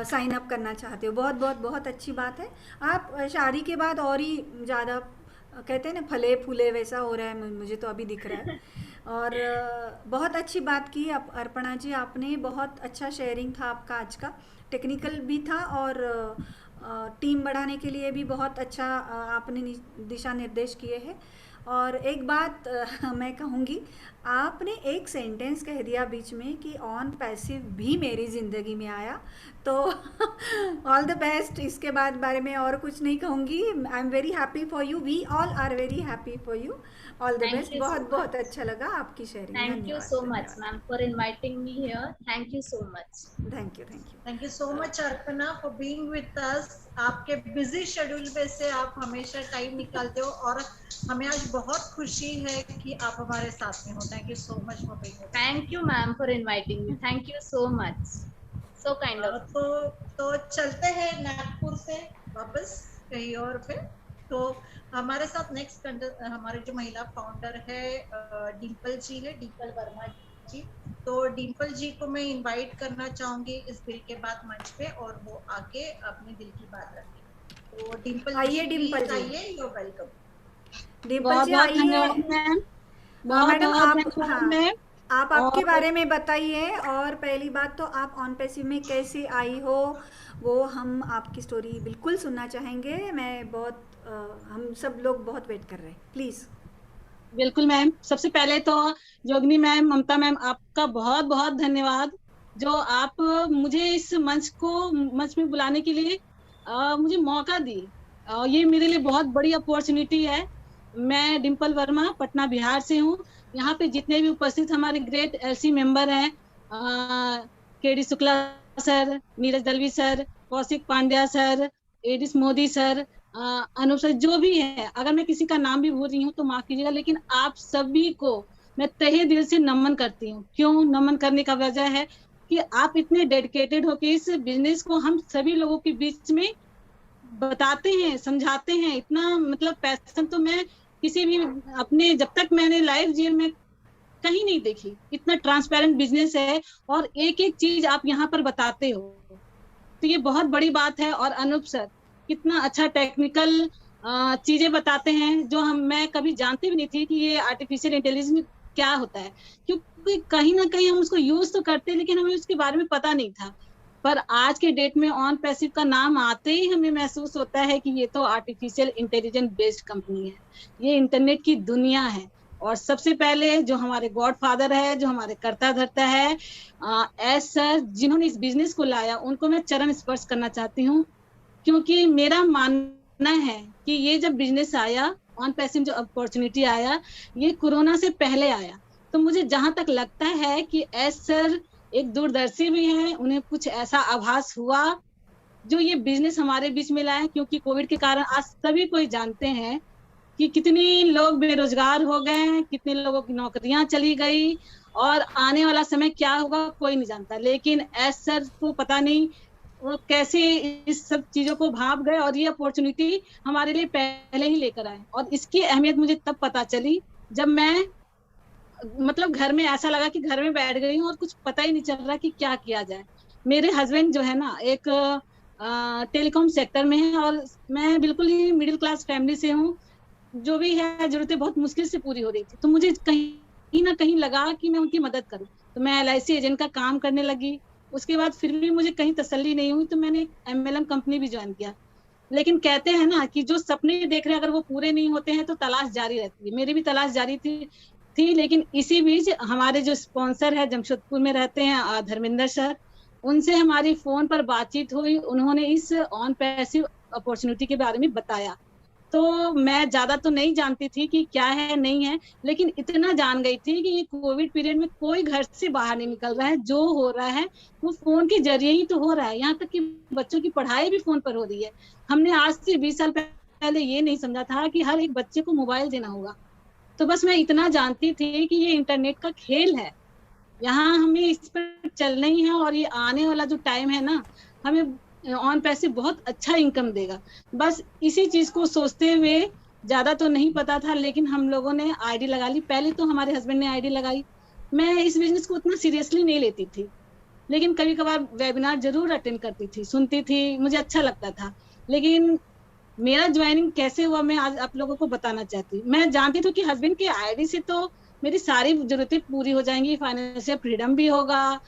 साइन अप करना चाहते हो। बहुत बहुत बहुत अच्छी बात है। आप शादी के बाद और ही ज़्यादा कहते हैं ना फले फूले वैसा हो रहा है, मुझे तो अभी दिख रहा है। और बहुत अच्छी बात की अर्पणा जी आपने, बहुत अच्छा शेयरिंग था आपका आज का, टेक्निकल भी था और टीम बढ़ाने के लिए भी बहुत अच्छा आपने दिशा निर्देश किए हैं। और एक बात मैं कहूँगी, आपने एक सेंटेंस कह दिया बीच में कि ऑन पैसिव भी मेरी ज़िंदगी में आया, तो ऑल द बेस्ट। इसके बाद बारे में और कुछ नहीं कहूँगी। I am very happy for you, we all are very happy for you. All the best. बहुत बहुत अच्छा लगा आपकी sharing. Thank you so much ma'am for inviting me here. Thank you so much. Thank you thank you so much Arpana for being with us. आपके busy schedule में से आप हमेशा टाइम निकालते हो, और हमें आज बहुत खुशी है कि आप हमारे साथ में हो। Thank you so much for being. Thank you ma'am for inviting me. Thank you so much, so kind of. तो चलते हैं नागपुर से वापस कहीं और पे। तो हमारे साथ नेक्स्ट हमारे जो महिला फाउंडर है डिम्पल जी है, डिम्पल वर्मा जी। तो डिम्पल जी को मैं इनवाइट करना चाहूंगी इस बिल के बाद मंच पे, और वो आके अपने दिल की बात रखें। तो डिम्पल आइए, डिम्पल जी आइए, यू वेलकम। डिम्पल जी आइए। मैडम आप आपके बारे में बताइए, और पहली बात तो आप ऑन पैसिव में कैसे आई हो, वो हम आपकी स्टोरी बिल्कुल सुनना चाहेंगे। मैं बहुत हम सब लोग बहुत वेट कर रहे हैं, प्लीज। बिल्कुल मैम। सबसे पहले तो जोगनी मैम, ममता मैम, आपका बहुत बहुत धन्यवाद जो आप मुझे इस मंच में बुलाने के लिए मुझे मौका दी। ये मेरे लिए बहुत बड़ी अपॉर्चुनिटी है। मैं डिम्पल वर्मा पटना बिहार से हूँ। यहाँ पे जितने भी उपस्थित हमारे ग्रेट एलसी मेंबर हैं, KD Shukla sir, Neeraj Dalvi sir, Kaushik Pandya sir, Edis Modi sir, Anoop sir, जो भी है, अगर मैं किसी का नाम भी भूल रही हूँ तो माफ कीजिएगा, लेकिन आप सभी को मैं तहे दिल से नमन करती हूँ। क्यों नमन करने का वजह है कि आप इतने डेडिकेटेड हो कि इस बिजनेस को हम सभी लोगों के बीच में बताते हैं, समझाते हैं। इतना मतलब पैशन तो मैं किसी भी अपने, जब तक मैंने लाइफ जीवन में कहीं नहीं देखी। इतना ट्रांसपेरेंट बिजनेस है और एक एक चीज आप यहाँ पर बताते हो, तो ये बहुत बड़ी बात है। और अनूप सर कितना अच्छा टेक्निकल चीजें बताते हैं जो मैं कभी जानती भी नहीं थी कि ये आर्टिफिशियल इंटेलिजेंस क्या होता है, क्योंकि कहीं ना कहीं हम उसको यूज तो करते हैं लेकिन हमें उसके बारे में पता नहीं था। पर आज के डेट में ऑन पैसिव का नाम आते ही हमें महसूस होता है कि ये तो आर्टिफिशियल इंटेलिजेंस बेस्ड कंपनी है, ये इंटरनेट की दुनिया है। और सबसे पहले जो हमारे गॉडफादर है, जो हमारे कर्ता धर्ता है, एस सर, जिन्होंने इस बिजनेस को लाया, उनको मैं चरण स्पर्श करना चाहती हूँ। क्योंकि मेरा मानना है कि ये जब बिजनेस आया, ऑन पैसिव जो अपॉर्चुनिटी आया, ये कोरोना से पहले आया। तो मुझे जहां तक लगता है कि एस सर एक दूरदर्शी भी हैं, उन्हें कुछ ऐसा आभास हुआ जो ये बिजनेस हमारे बीच में लाए। क्योंकि कोविड के कारण आज सभी कोई जानते हैं कि कितने लोग बेरोजगार हो गए हैं, कितने लोगों की नौकरियां चली गई, और आने वाला समय क्या होगा कोई नहीं जानता। लेकिन एस सर को पता नहीं वो कैसे इस सब चीजों को भाप गए और ये अपॉर्चुनिटी हमारे लिए पहले ही लेकर आए। और इसकी अहमियत मुझे तब पता चली जब मैं मतलब घर में ऐसा लगा कि घर में बैठ गई हूँ और कुछ पता ही नहीं चल रहा कि क्या किया जाए। मेरे हस्बैंड जो है ना एक टेलीकॉम सेक्टर में है और मैं बिल्कुल ही मिडिल क्लास फैमिली से हूँ। जो भी है जरूरतें बहुत मुश्किल से पूरी हो रही थी, तो मुझे कहीं ना कहीं लगा कि मैं उनकी मदद करूँ। तो मैं LIC एजेंट का काम करने लगी। उसके बाद फिर भी मुझे कहीं तसल्ली नहीं हुई, तो मैंने MLM कंपनी भी ज्वाइन किया। लेकिन कहते हैं ना कि जो सपने देख रहे हैं अगर वो पूरे नहीं होते हैं तो तलाश जारी रहती है। मेरी भी तलाश जारी थी लेकिन इसी बीच हमारे जो स्पॉन्सर है जमशेदपुर में रहते हैं धर्मेंद्र सर, उनसे हमारी फोन पर बातचीत हुई। उन्होंने इस ऑन पैसिव अपॉर्चुनिटी के बारे में बताया। तो मैं ज्यादा तो नहीं जानती थी कि क्या है नहीं है, लेकिन इतना जान गई थी कि ये कोविड पीरियड में कोई घर से बाहर नहीं निकल रहा है, जो हो रहा है वो फोन के जरिए ही तो हो रहा है। यहाँ तक कि बच्चों की पढ़ाई भी फोन पर हो रही है। हमने आज से 20 साल पहले ये नहीं समझा था कि हर एक बच्चे को मोबाइल देना होगा। तो बस मैं इतना जानती थी कि ये इंटरनेट का खेल है, यहाँ हमें इस पर चलना ही है और ये आने वाला जो टाइम है ना, हमें ऑन पैसे बहुत अच्छा इनकम देगा। बस इसी चीज को सोचते हुए, ज्यादा तो नहीं पता था लेकिन हम लोगों ने आईडी लगा ली। पहले तो हमारे हस्बैंड ने आईडी लगाई। मैं इस बिजनेस को उतना सीरियसली नहीं लेती थी, लेकिन कभी कभार वेबिनार जरूर अटेंड करती थी, सुनती थी, मुझे अच्छा लगता था। लेकिन मेरा ज्वाइनिंग कैसे हुआ मैं आज आप लोगों को बताना चाहती हूँ। मैं जानती थी कि हस्बैंड के आईडी से तो मेरी सारी जरूरतें पूरी हो जाएंगी, फाइनेंशियल फ्रीडम भी होगा,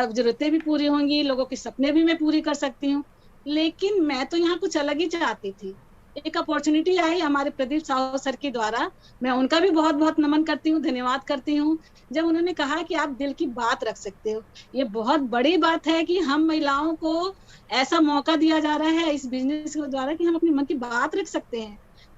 जरूरतें भी पूरी होंगी, लोगों के सपने भी मैं पूरी कर सकती हूँ। लेकिन मैं तो यहाँ कुछ अलग ही चाहती थी। एक अपॉर्चुनिटी आई हमारे प्रदीप साहू सर के द्वारा, मैं उनका भी बहुत बहुत नमन करती हूँ, धन्यवाद करती हूँ। जब उन्होंने कहा कि आप दिल की बात रख सकते हो, ये बहुत बड़ी बात है कि हम महिलाओं को ऐसा मौका दिया जा रहा है इस बिजनेस के द्वारा कि हम अपने मन की बात रख सकते हैं।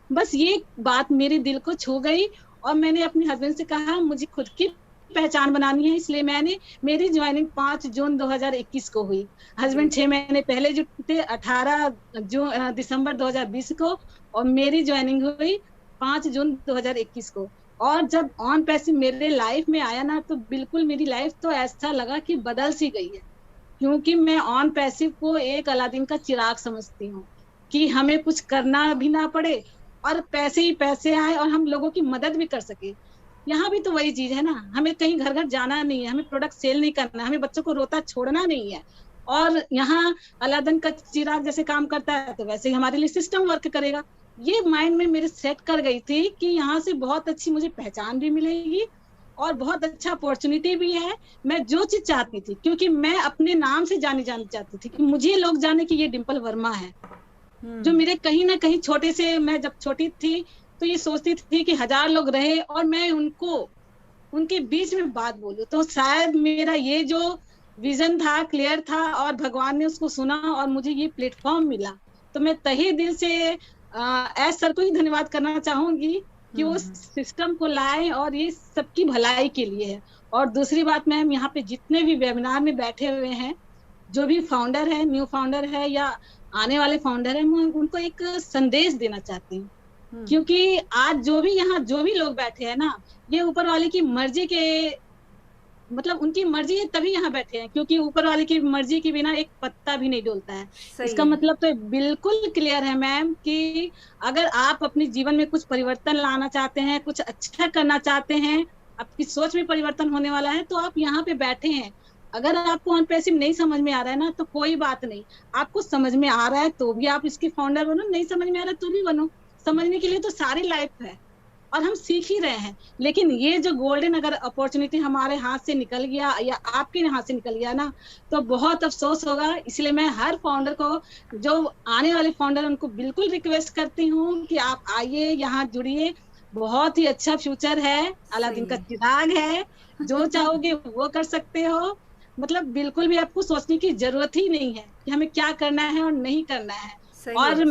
बस ये बात मेरे दिल को छू गई और मैंने अपने हस्बैंड से कहा मुझे खुद की पहचान बनानी है, इसलिए मेरी ज्वाइनिंग 5 जून 2021 को हुई। हस्बैंड 6 महीने पहले जुटे 18 दिसंबर 2020 को, और मेरी ज्वाइनिंग हुई 5 जून 2021 को। और जब ऑन पैसिव मेरे लाइफ में आया ना, तो बिल्कुल मेरी लाइफ तो ऐसा लगा कि बदल सी गई है, क्योंकि मैं ऑन पैसिव को एक अलादीन का चिराग समझती हूँ कि हमें कुछ करना भी ना पड़े और पैसे ही पैसे आए और हम लोगों की मदद भी कर सके। यहाँ भी तो वही चीज है ना, हमें कहीं घर घर जाना नहीं है, हमें प्रोडक्ट सेल नहीं करना, हमें बच्चों को रोता छोड़ना नहीं है। और यहाँ अलादीन का चिराग जैसे काम करता है तो वैसे ही हमारे लिए सिस्टम वर्क करेगा। ये माइंड में मेरे सेट कर गई थी कि यहाँ से बहुत अच्छी मुझे पहचान भी मिलेगी और बहुत अच्छा अपॉर्चुनिटी भी है। मैं जो चीज चाहती थी, क्योंकि मैं अपने नाम से जानी चाहती थी कि मुझे लोग जाने कि ये डिम्पल वर्मा है, जो मेरे कहीं ना कहीं छोटे से, मैं जब छोटी थी तो ये सोचती थी कि 1000 लोग रहे और मैं उनके बीच में बात बोलूं। तो शायद मेरा ये जो विजन था क्लियर था और भगवान ने उसको सुना और मुझे ये प्लेटफॉर्म मिला। तो मैं तहे दिल से एस सर को ही धन्यवाद करना चाहूंगी कि वो सिस्टम को लाए और ये सबकी भलाई के लिए है। और दूसरी बात, मैम यहाँ पे जितने भी वेबिनार में बैठे हुए हैं, जो भी फाउंडर है, न्यू फाउंडर है या आने वाले फाउंडर है, मैं उनको एक संदेश देना चाहती हूँ। क्योंकि आज जो भी लोग बैठे हैं ना, ये ऊपर वाले की मर्जी के, मतलब उनकी मर्जी है तभी यहाँ बैठे हैं, क्योंकि ऊपर वाले की मर्जी के बिना एक पत्ता भी नहीं डोलता है। इसका मतलब तो बिल्कुल क्लियर है मैम कि अगर आप अपने जीवन में कुछ परिवर्तन लाना चाहते हैं, कुछ अच्छा करना चाहते हैं, आपकी सोच में परिवर्तन होने वाला है, तो आप यहाँ पे बैठे हैं। अगर आपको ऑन पैसिव नहीं समझ में आ रहा है ना, तो कोई बात नहीं, आपको समझ में आ रहा है तो भी आप इसके फाउंडर बनो, नहीं समझ में आ रहा है तो भी बनो। समझने के लिए तो सारी लाइफ है और हम सीख ही रहे हैं। लेकिन ये जो गोल्डन अगर अपॉर्चुनिटी हमारे हाथ से निकल गया या आपके हाथ से निकल गया ना, तो बहुत अफसोस होगा। इसलिए मैं हर फाउंडर को, जो आने वाले फाउंडर, उनको बिल्कुल रिक्वेस्ट करती हूँ कि आप आइए, यहाँ जुड़िए। बहुत ही अच्छा फ्यूचर है, अलादीन का चिराग है, जो चाहोगे वो कर सकते हो। मतलब बिल्कुल भी आपको सोचने की जरूरत ही नहीं है कि हमें क्या करना है और नहीं करना है। और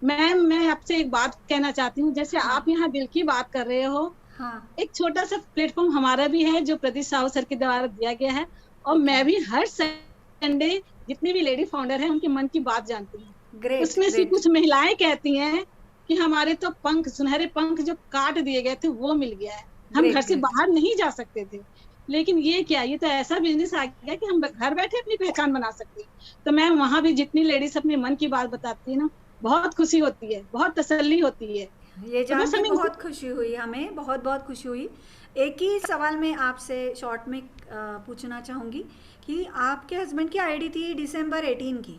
मैम, मैं आपसे एक बात कहना चाहती हूँ, जैसे आप यहाँ दिल की बात कर रहे हो, एक छोटा सा प्लेटफॉर्म हमारा भी है जो प्रदीप साहू सर के द्वारा दिया गया है, और मैं भी हर संडे जितनी भी लेडी फाउंडर है उनके मन की बात जानती हूँ। उसमें से कुछ महिलाएं कहती हैं कि हमारे तो पंख, सुनहरे पंख जो काट दिए गए थे वो मिल गया है, हम घर से बाहर नहीं जा सकते थे। लेकिन ये क्या, ये तो ऐसा बिजनेस आ गया कि हम घर बैठे अपनी पहचान बना सकते हैं। तो मैम, वहाँ भी जितनी लेडीज अपने मन की बात बताती है ना, बहुत खुशी होती है, बहुत तसल्ली होती है। ये जान के बहुत खुशी हुई, हमें बहुत बहुत खुशी हुई। एक ही सवाल मैं आपसे शॉर्ट में पूछना चाहूँगी कि आपके हस्बैंड की आईडी थी दिसंबर 18 की,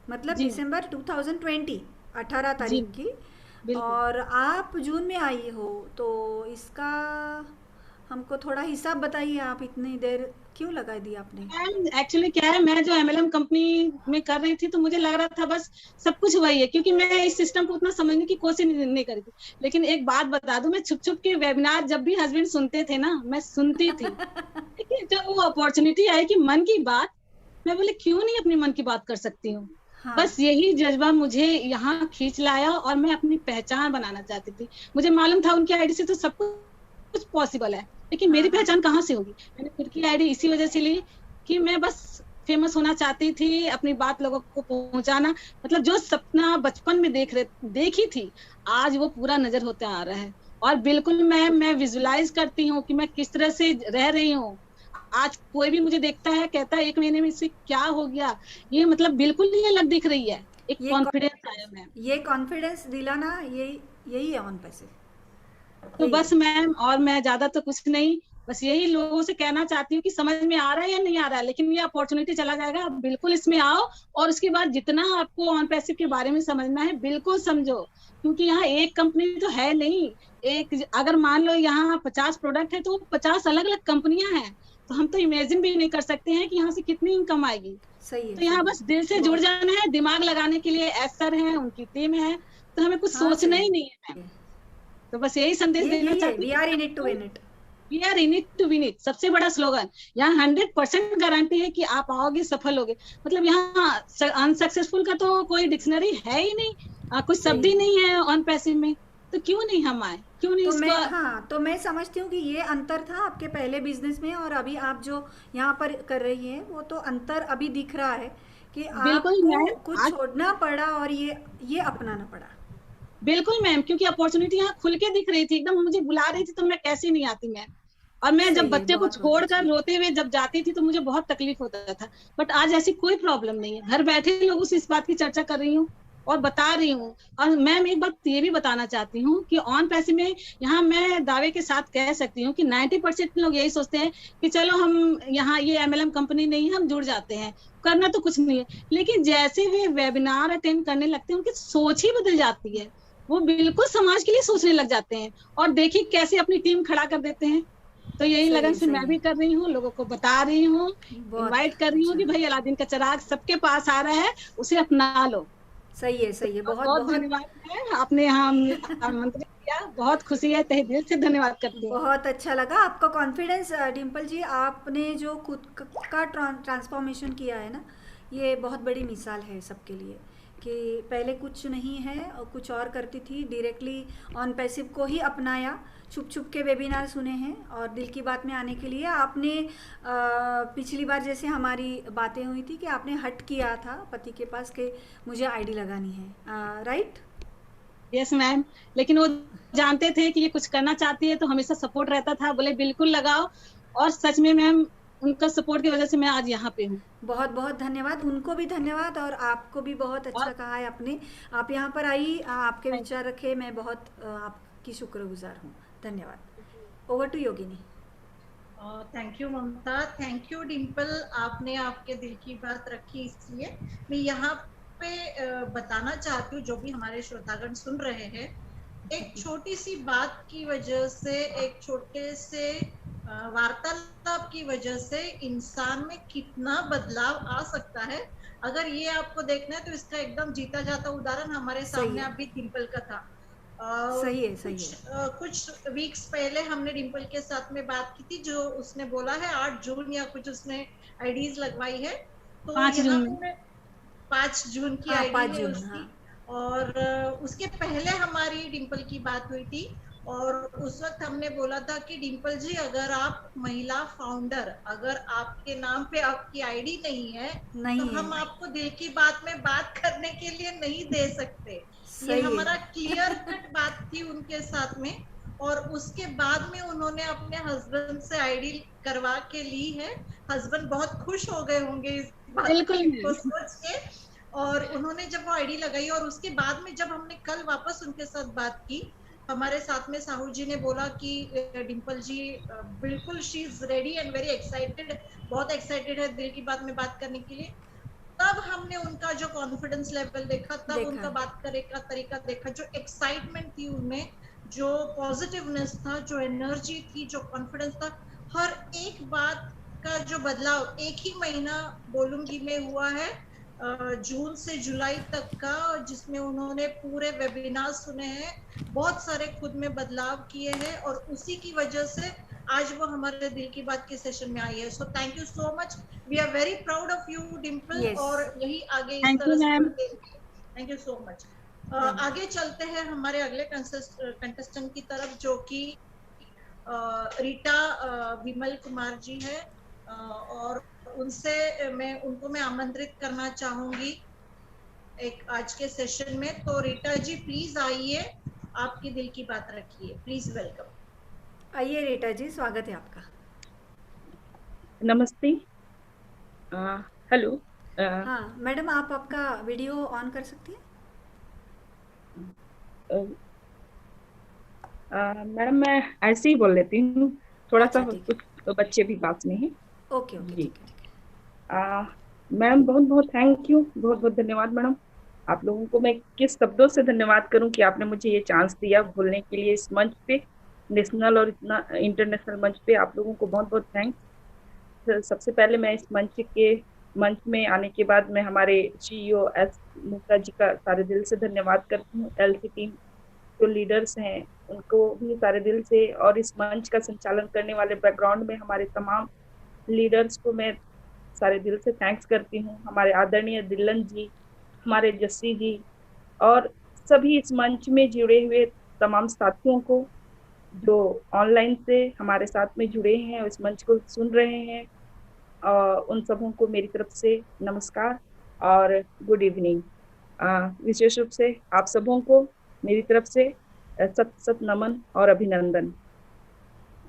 मतलब दिसंबर 2020, 18 तारीख की, और आप जून में आई हो, तो इसका हमको थोड़ा हिसाब बताइए, आप इतनी देर क्यों लगा दी आपने? एक्चुअली क्या है, मैं जो MLM कंपनी में कर रही थी तो मुझे लग रहा था बस सब कुछ वही है, क्योंकि मैं इस सिस्टम को उतना समझने की कोशिश नहीं करी थी। लेकिन एक बात बता दूं, मैं छुप छुप के वेबिनार जब भी हस्बैंड सुनते थे ना, मैं सुनती थी। लेकिन जब वो अपॉर्चुनिटी आई कि मन की बात, मैं बोले क्यों नहीं अपनी मन की बात कर सकती हूँ। हाँ, बस यही जज्बा मुझे यहाँ खींच लाया और मैं अपनी पहचान बनाना चाहती थी। मुझे मालूम था उनकी आईडी से तो सब कुछ पॉसिबल है, लेकिन मेरी हाँ, हाँ, पहचान कहाँ से होगी। मैंने खुद की आईडी इसी वजह से ली कि मैं बस फेमस होना चाहती थी, अपनी बात लोगों को पहुंचाना। मतलब जो सपना बचपन में देखी थी, आज वो पूरा नजर होता आ रहा है। और बिल्कुल मैं विजुलाइज करती हूँ कि मैं किस तरह से रह रही हूँ। आज कोई भी मुझे देखता है, कहता है 1 महीने में इससे क्या हो गया, ये मतलब बिल्कुल नहीं अलग दिख रही है। एक ये कॉन्फिडेंस आया मैम। ये कॉन्फिडेंस दिलाना, यही है ऑन पैसिव। तो यही बस है। मैम, और मैं ज्यादा तो कुछ नहीं, बस यही लोगों से कहना चाहती हूँ कि समझ में आ रहा है या नहीं आ रहा है, लेकिन ये अपॉर्चुनिटी चला जाएगा, आप बिल्कुल इसमें आओ। और उसके बाद जितना आपको ऑन पैसिव के बारे में समझना है बिल्कुल समझो, क्योंकि यहाँ एक कंपनी तो है नहीं। एक अगर मान लो यहाँ 50 प्रोडक्ट है तो 50 अलग अलग कंपनियां हैं, तो हम तो इमेजिन भी नहीं कर सकते हैं कि यहाँ से कितनी इनकम आएगी। सही है, तो यहाँ सही बस दिल से है। जुड़ बहुत जाना है, दिमाग लगाने के लिए सर है, उनकी टीम है, तो हमें कुछ हाँ, सोचना सही ही नहीं है मैम। तो बस यही संदेश देना यही है, चाहती वी हूँ। Are in it to win it. We are in it to win it, सबसे बड़ा स्लोगन। यहाँ 100% गारंटी है कि आप आओगे, सफल होगे। मतलब यहाँ अनसक्सेसफुल का तो कोई डिक्शनरी है ही नहीं, कुछ शब्द ही सही है। नहीं है ऑन पैसिव में। तो क्यों नहीं हम आए, क्यों नहीं इसको। तो मैं समझती हूँ कि ये अंतर था आपके पहले बिजनेस में और अभी आप जो यहाँ पर कर रही हैं, वो तो अंतर अभी दिख रहा है कि बिल्कुल आपको मैम, कुछ छोड़ना पड़ा और ये अपनाना पड़ा। बिल्कुल मैम, क्योंकि अपॉर्चुनिटी यहाँ खुल के दिख रही थी, एकदम मुझे बुला रही थी, तो मैं कैसे नहीं आती मैम। और मैं जब सही है, बच्चे को बहुत बहुत छोड़कर अच्छा। रोते हुए जब जाती थी तो मुझे बहुत तकलीफ होता था। बट आज ऐसी कोई प्रॉब्लम नहीं है, घर बैठे लोगों से इस बात की चर्चा कर रही हूँ और बता रही हूँ। और मैम एक बात ये भी बताना चाहती हूँ कि ऑन पैसे में यहाँ मैं दावे के साथ कह सकती हूँ कि 90% लोग यही सोचते हैं कि चलो हम यहाँ ये MLM कंपनी नहीं है, हम जुड़ जाते हैं, करना तो कुछ नहीं है। लेकिन जैसे वे वेबिनार अटेंड करने लगते हैं, उनकी सोच ही बदल जाती है। वो बिल्कुल समाज के लिए सोचने लग जाते हैं और देखिए कैसे अपनी टीम खड़ा कर देते हैं। तो यही सही लगन है, से सही मैं है। भी कर रही हूँ, लोगों को बता रही हूँ, बहुत इनवाइट कर रही हूँ कि अच्छा। भाई अलादीन का चिराग सबके पास आ रहा है, उसे अपना लो। सही है, सही है। बहुत बहुत बहुत बहुत धन्यवाद है, आपने यहाँ आमंत्रित किया, बहुत खुशी है, तहे दिल से धन्यवाद करती हूँ। बहुत अच्छा लगा आपका कॉन्फिडेंस। डिम्पल जी, आपने जो खुद का ट्रांसफॉर्मेशन किया है ना, ये बहुत बड़ी मिसाल है सबके लिए कि पहले कुछ नहीं है और कुछ और करती थी, डायरेक्टली ऑन पैसिव को ही अपनाया, छुप छुप के वेबिनार सुने हैं और दिल की बात में आने के लिए आपने पिछली बार जैसे हमारी बातें हुई थी कि आपने हट किया था पति के पास कि मुझे आईडी लगानी है, राइट? यस मैम, लेकिन वो जानते थे कि ये कुछ करना चाहती है, तो हमेशा सपोर्ट रहता था, बोले बिल्कुल लगाओ। और सच में मैम, उनका सपोर्ट की वजह से मैं आज यहाँ पे हूँ। बहुत बहुत धन्यवाद, उनको भी धन्यवाद और आपको भी बहुत अच्छा कहा है आपने। आप यहाँ पर आई, आपके विचार रखे, मैं बहुत आपकी शुक्रगुजार हूँ। धन्यवाद। Over to Yogini. Thank you Mamta, thank you Dimple, आपने आपके दिल की बात रखी। इसलिए मैं यहाँ पे बताना चाहती हूँ, जो भी हमारे श्रोतागण सुन रहे हैं, एक छोटी सी बात की वजह से, एक छोटे से वार्तालाप की वजह से इंसान में कितना बदलाव आ सकता है। अगर ये आपको देखना है तो इसका एकदम जीता जाता उदाहरण हमारे सामने अभी डिम्पल का था। सही है, सही है। कुछ वीक्स पहले हमने डिम्पल के साथ में बात की थी, जो उसने बोला है 8 जून या कुछ उसने आईडीज लगवाई है, तो 5 जून 5 जून की हाँ, 5 आईडी है जून, उसकी। हाँ। और उसके पहले हमारी डिम्पल की बात हुई थी और उस वक्त हमने बोला था कि डिम्पल जी, अगर आप महिला फाउंडर, अगर आपके नाम पे आपकी आईडी नहीं है तो हम आपको दिल की बात में बात करने के लिए नहीं दे सकते। ये हमारा क्लियर कट बात थी उनके साथ में। और उसके बाद में उन्होंने अपने हस्बैंड से आईडी करवा के ली है। हस्बैंड बहुत खुश हो गए होंगे इस बात को सोच के। और उन्होंने जब वो आईडी लगाई और उसके बाद में जब हमने कल वापस उनके साथ बात की, हमारे साथ में साहू जी ने बोला कि डिम्पल जी बिल्कुल she is ready and very excited, बहुत एक्साइटेड है दिल की बात में बात करने के लिए। तब हमने उनका जो कॉन्फिडेंस लेवल देखा, तब उनका बात करने का तरीका देखा, जो एक्साइटमेंट थी उनमें, जो पॉजिटिवनेस था, जो एनर्जी थी, जो कॉन्फिडेंस था, हर एक बात का जो बदलाव एक ही महीना बोलूंगी मैं हुआ है, जून से जुलाई तक का, जिसमें उन्होंने पूरे वेबिनार सुने हैं, बहुत सारे खुद में बदलाव किए हैं, और उसी की वजह से आज वो हमारे दिल की बात के सेशन में आई है। So thank you so much, we are very proud of you Dimple, Yes. और यही आगे इस थैंक तरह यू से मैम। बढ़ते रहिए। Thank you so much. आगे चलते हैं हमारे अगले कंटेस्टेंट की तरफ, जो कि रीटा विमल कुमार जी है, और उनको मैं आमंत्रित करना चाहूंगी एक आज के सेशन में। तो रीटा जी प्लीज आइए, आपकी दिल की बात रखिए, प्लीज वेलकम। आइए रीटा जी, स्वागत है आपका। नमस्ते। हेलो। हाँ मैडम, आप आपका वीडियो ऑन कर सकती हैं? मैडम मैं ऐसे ही बोल लेती हूँ, थोड़ा सा अच्छा ठीक है, कुछ बच्चे भी पास में हैं। ओके ओके, जी। ठीक है ठीक है। मैम बहुत बहुत थैंक यू, बहुत बहुत धन्यवाद मैडम। आप लोगों को मैं किस शब्दों से धन्यवाद करूं कि आपने मुझे ये चांस दिया बोलने के लिए इस मंच पे, नेशनल और इतना इंटरनेशनल मंच पे। आप लोगों को बहुत बहुत थैंक्स। सबसे पहले मैं इस मंच में आने के बाद मैं हमारे CEO एस मुक्ता जी का सारे दिल से धन्यवाद करती हूँ। LC टीम जो लीडर्स हैं उनको भी सारे दिल से, और इस मंच का संचालन करने वाले बैकग्राउंड में हमारे तमाम लीडर्स को मैं सारे दिल से थैंक्स करती हूँ। हमारे आदरणीय दिल्लन जी, हमारे जस्सी जी, और सभी इस मंच में जुड़े हुए तमाम साथियों को जो ऑनलाइन से हमारे साथ में जुड़े हैं और इस मंच को सुन रहे हैं, उन सबों को मेरी तरफ से नमस्कार और गुड इवनिंग। विशेष रूप से आप सबों को मेरी तरफ से सत सत नमन और अभिनंदन।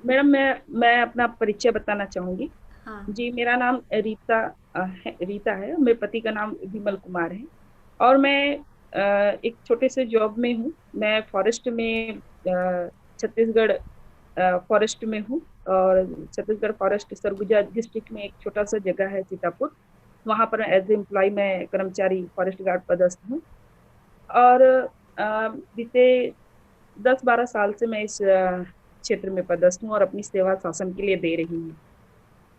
मैडम मैं अपना परिचय बताना चाहूंगी। हाँ जी, मेरा नाम रीता है। मेरे पति का नाम विमल कुमार है, और मैं एक छोटे से जॉब में हूँ। मैं फॉरेस्ट में छत्तीसगढ़ फॉरेस्ट में हूँ, और छत्तीसगढ़ फॉरेस्ट सरगुजा डिस्ट्रिक्ट में एक छोटा सा जगह है सीतापुर, वहाँ पर एज ए एम्प्लॉय मैं कर्मचारी फॉरेस्ट गार्ड पदस्थ हूँ। और बीते 10-12 साल से मैं इस क्षेत्र में पदस्थ हूँ और अपनी सेवा शासन के लिए दे रही हूँ।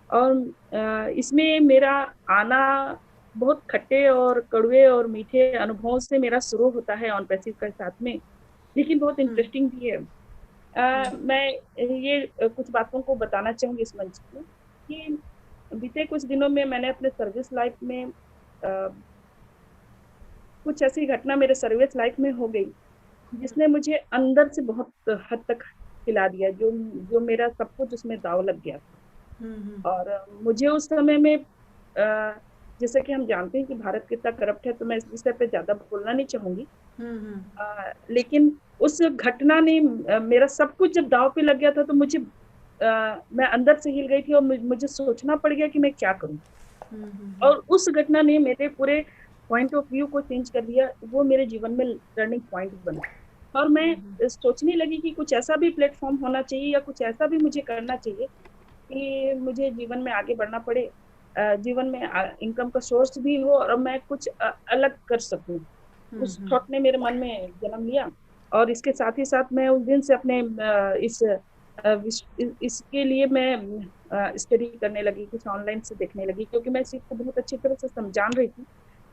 और इसमें मेरा आना बहुत खट्टे और कड़वे और मीठे अनुभवों से मेरा शुरू होता है ऑन पैसिव के साथ में, लेकिन बहुत इंटरेस्टिंग भी है। मैं ये कुछ बातों को बताना चाहूंगी इस मंच में कि बीते कुछ दिनों में मैंने अपने सर्विस लाइफ में कुछ ऐसी घटना मेरे सर्विस लाइफ में हो गई जिसने मुझे अंदर से बहुत हद तक हिला दिया, जो मेरा सब कुछ उसमें दाव लग गया था। और मुझे उस समय में जैसे कि हम जानते हैं कि भारत कितना करप्ट है, तो मैं इस विषय पे ज्यादा बोलना नहीं चाहूंगी। लेकिन उस घटना ने मेरा सब कुछ जब दाव पे लग गया था, तो मुझे मैं अंदर से हिल गई थी और मुझे सोचना पड़ गया कि मैं क्या करूं। और उस घटना ने मेरे पूरे पॉइंट ऑफ व्यू को चेंज कर दिया। वो मेरे जीवन में टर्निंग पॉइंट बना, और मैं सोचने लगी कि कुछ ऐसा भी प्लेटफॉर्म होना चाहिए या कुछ ऐसा भी मुझे करना चाहिए कि मुझे जीवन में आगे बढ़ना पड़े, जीवन में इनकम का सोर्स भी हो और मैं कुछ अलग कर सकूं। उस थॉट ने मेरे मन में जन्म लिया, और इसके साथ ही साथ मैं उस दिन से अपने इसके लिए मैं स्टडी करने लगी, कुछ ऑनलाइन से देखने लगी, क्योंकि मैं इस चीज को बहुत अच्छी तरह से